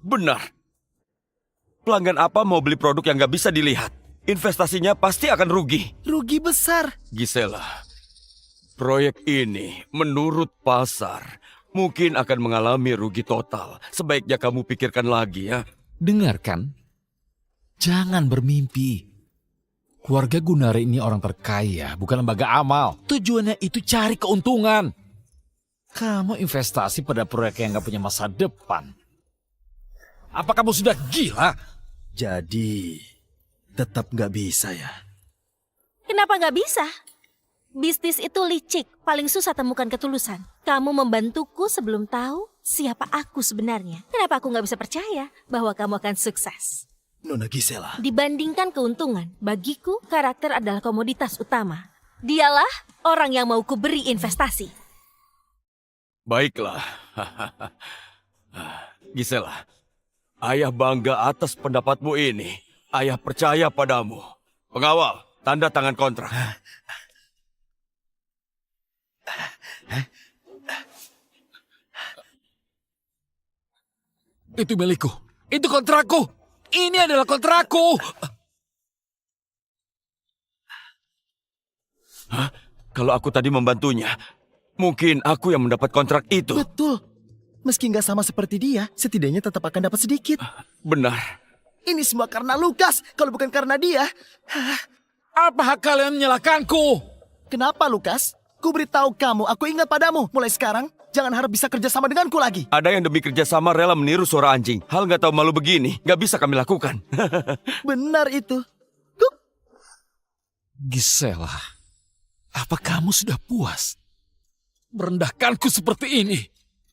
Speaker 1: Benar. Pelanggan apa mau beli produk yang nggak bisa dilihat? Investasinya pasti akan rugi.
Speaker 7: rugi besar.
Speaker 1: Gisela, proyek ini menurut pasar mungkin akan mengalami rugi total. Sebaiknya kamu pikirkan lagi ya.
Speaker 5: Dengarkan, jangan bermimpi. Keluarga Gunari ini orang terkaya, bukan lembaga amal. Tujuannya itu cari keuntungan. Kamu investasi pada proyek yang gak punya masa depan. Apa kamu sudah gila?
Speaker 7: Jadi, tetap nggak bisa ya.
Speaker 2: Kenapa nggak bisa? Bisnis itu licik, paling susah temukan ketulusan. Kamu membantuku sebelum tahu siapa aku sebenarnya. Kenapa aku nggak bisa percaya bahwa kamu akan sukses?
Speaker 7: Nona Gisela,
Speaker 2: Dibandingkan keuntungan, bagiku karakter adalah komoditas utama. Dialah orang yang mau kuberi investasi.
Speaker 1: Baiklah. Gisela, ayah bangga atas pendapatmu ini. Ayah percaya padamu. Pengawal, tanda tangan kontrak.
Speaker 5: Itu milikku. Itu kontrakku. Ini adalah kontrakku.
Speaker 1: Hah? Kalau aku tadi membantunya, mungkin aku yang mendapat kontrak itu.
Speaker 7: betul. Meski nggak sama seperti dia, setidaknya tetap akan dapat sedikit.
Speaker 1: Benar.
Speaker 7: Ini semua karena Lukas. Kalau bukan karena dia,
Speaker 5: Apa hak kalian menyalahkanku?
Speaker 7: kenapa Lukas? Ku beritahu kamu, aku ingat padamu. Mulai sekarang, jangan harap bisa kerjasama denganku lagi.
Speaker 1: Ada yang demi kerjasama rela meniru suara anjing. Hal nggak tahu malu begini, nggak bisa kami lakukan.
Speaker 7: Benar itu.
Speaker 5: Gisela, apa kamu sudah puas? Merendahkanku seperti ini.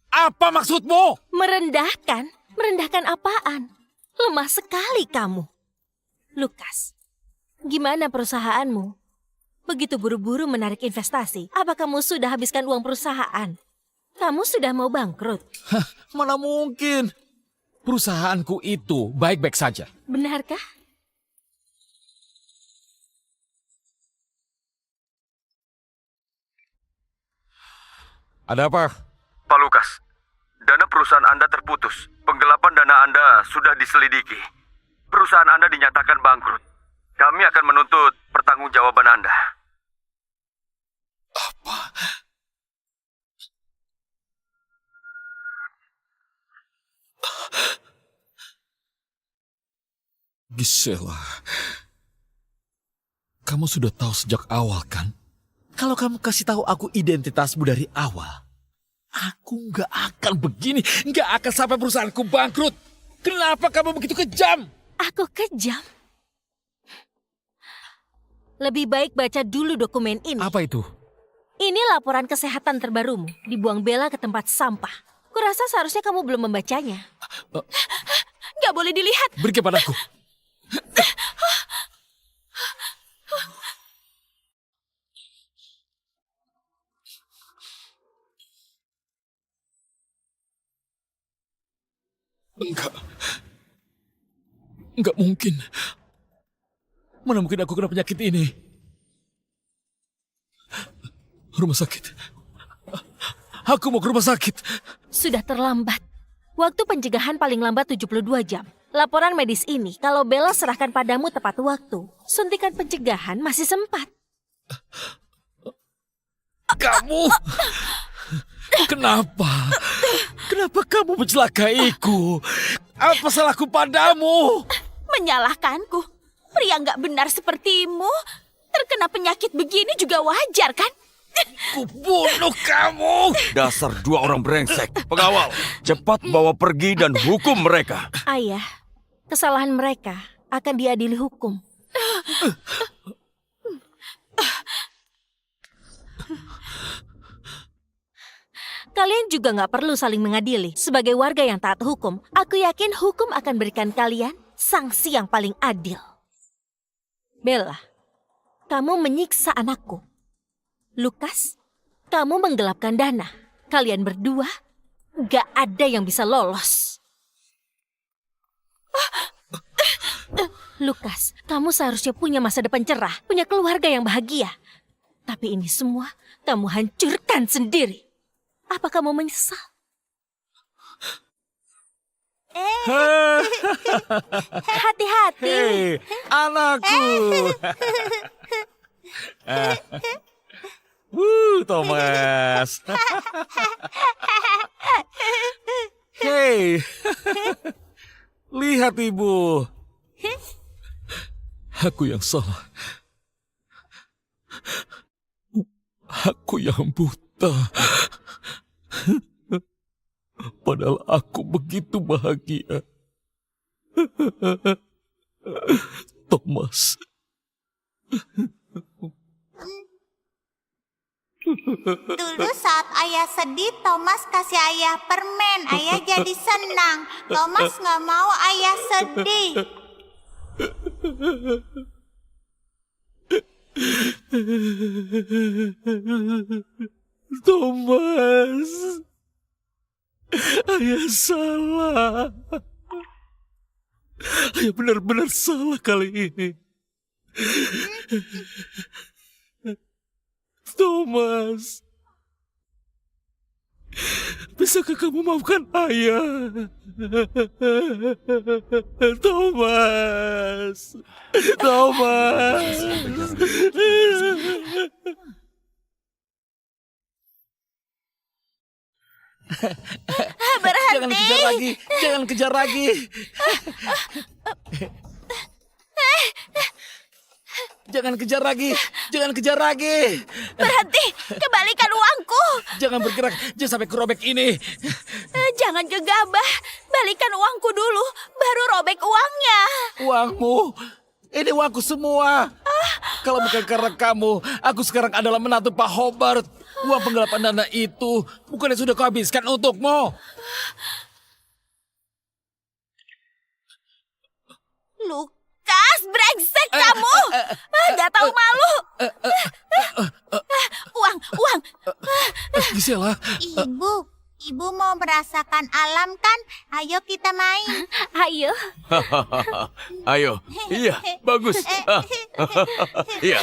Speaker 5: Apa maksudmu?
Speaker 2: Merendahkan? Merendahkan apaan? Lemah sekali kamu. Lukas, gimana perusahaanmu? Begitu buru-buru menarik investasi, apa kamu sudah habiskan uang perusahaan? Kamu sudah mau bangkrut.
Speaker 5: Hah, mana mungkin? Perusahaanku itu baik-baik saja.
Speaker 2: Benarkah?
Speaker 5: Ada apa?
Speaker 3: Pak Lukas, dana perusahaan Anda terputus. Penggelapan dana Anda sudah diselidiki. Perusahaan Anda dinyatakan bangkrut. Kami akan menuntut pertanggungjawaban Anda.
Speaker 5: Gisela, kamu sudah tahu sejak awal kan? Kalau kamu kasih tahu aku identitasmu dari awal, aku nggak akan begini, nggak akan sampai perusahaanku bangkrut. Kenapa kamu begitu kejam?
Speaker 2: Aku kejam. Lebih baik baca dulu dokumen ini.
Speaker 5: Apa itu?
Speaker 2: Ini laporan kesehatan terbarumu. Dibuang Bella ke tempat sampah. Kurasa seharusnya kamu belum membacanya.
Speaker 4: Gak boleh dilihat.
Speaker 5: Beri kepadaku. Enggak mungkin. Mana mungkin aku kena penyakit ini? Rumah sakit. Aku mau ke rumah sakit.
Speaker 2: Sudah terlambat. Waktu pencegahan paling lambat 72 jam. Laporan medis ini, kalau Bella serahkan padamu tepat waktu, suntikan pencegahan masih sempat.
Speaker 5: Kamu... Kenapa? Kenapa kamu mencelakaiku? Apa salahku padamu?
Speaker 4: Menyalahkanku? Pria nggak benar sepertimu terkena penyakit begini juga wajar kan?
Speaker 5: Kubunuh kamu!
Speaker 1: Dasar dua orang brengsek. Pengawal, cepat bawa pergi dan hukum mereka.
Speaker 2: Ayah, kesalahan mereka akan diadili hukum. Kalian juga nggak perlu saling mengadili. Sebagai warga yang taat hukum, aku yakin hukum akan berikan kalian sanksi yang paling adil. Bella, kamu menyiksa anakku. Lukas, kamu menggelapkan dana. Kalian berdua nggak ada yang bisa lolos. Lukas, kamu seharusnya punya masa depan cerah, punya keluarga yang bahagia. Tapi ini semua kamu hancurkan sendiri. Apa kamu menyesal? Hati-hati.
Speaker 5: Hei, anakku. Thomas. Hei. Lihat ibu. Aku yang salah. Aku yang buta. Padahal aku begitu bahagia. Thomas.
Speaker 8: Dulu saat ayah sedih, Thomas kasih ayah permen. Ayah jadi senang. Thomas nggak mau ayah sedih.
Speaker 5: Thomas. Ayah salah. Ayah benar-benar salah kali ini. Thomas. Bisakah kamu maafkan ayah? Thomas. Thomas.
Speaker 4: Berhenti.
Speaker 5: Jangan kejar lagi. Jangan kejar lagi. Jangan kejar lagi. Jangan kejar lagi.
Speaker 4: Berhenti, kembalikan uangku.
Speaker 5: Jangan bergerak. Jangan sampai kerobek ini.
Speaker 4: Jangan gegabah, balikan uangku dulu, baru robek uangnya.
Speaker 5: Uangmu. Ini uangku semua. Kalau bukan karena kamu, aku sekarang adalah menantu Pak Hobart. Uang penggelapan dana itu bukannya sudah kuhabiskan untukmu.
Speaker 4: Lukas, brengsek kamu. Gak tahu malu. Uang.
Speaker 5: Gisela.
Speaker 8: Ibu mau merasakan alam kan? Ayo kita main.
Speaker 2: Ayo.
Speaker 1: Ayo. Iya, bagus. Iya.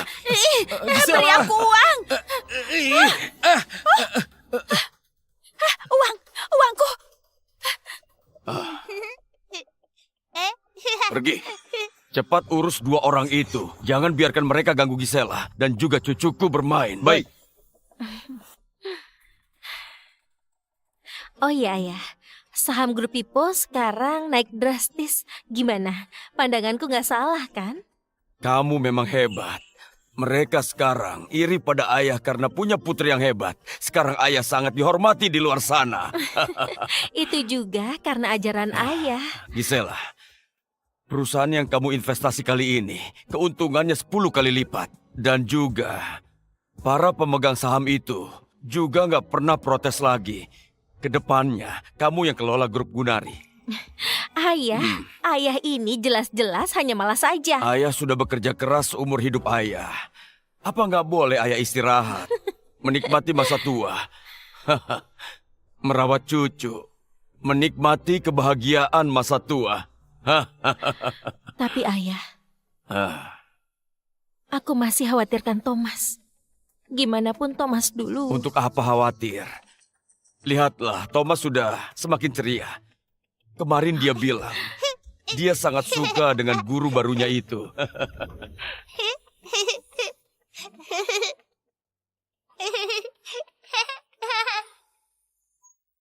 Speaker 4: Beri aku uang. Uangku.
Speaker 1: Pergi. Cepat urus dua orang itu. Jangan biarkan mereka ganggu Gisela. Dan juga cucuku bermain. Baik.
Speaker 2: Oh iya ya, saham grup Pipo sekarang naik drastis. Gimana? Pandanganku nggak salah kan?
Speaker 1: Kamu memang hebat. Mereka sekarang iri pada ayah karena punya putri yang hebat. Sekarang ayah sangat dihormati di luar sana.
Speaker 2: Itu juga karena ajaran ayah.
Speaker 1: Gisela, perusahaan yang kamu investasi kali ini, keuntungannya 10 kali lipat. Dan juga, para pemegang saham itu juga nggak pernah protes lagi. Kedepannya, kamu yang kelola grup Gunari.
Speaker 2: Ayah ini jelas-jelas hanya malas saja.
Speaker 1: Ayah sudah bekerja keras seumur hidup ayah. Apa nggak boleh ayah istirahat? Menikmati masa tua. Merawat cucu. Menikmati kebahagiaan masa tua.
Speaker 2: Tapi ayah, aku masih khawatirkan Thomas. Gimana pun Thomas dulu.
Speaker 1: Untuk apa khawatir? Lihatlah, Thomas sudah semakin ceria. Kemarin dia bilang, dia sangat suka dengan guru barunya itu.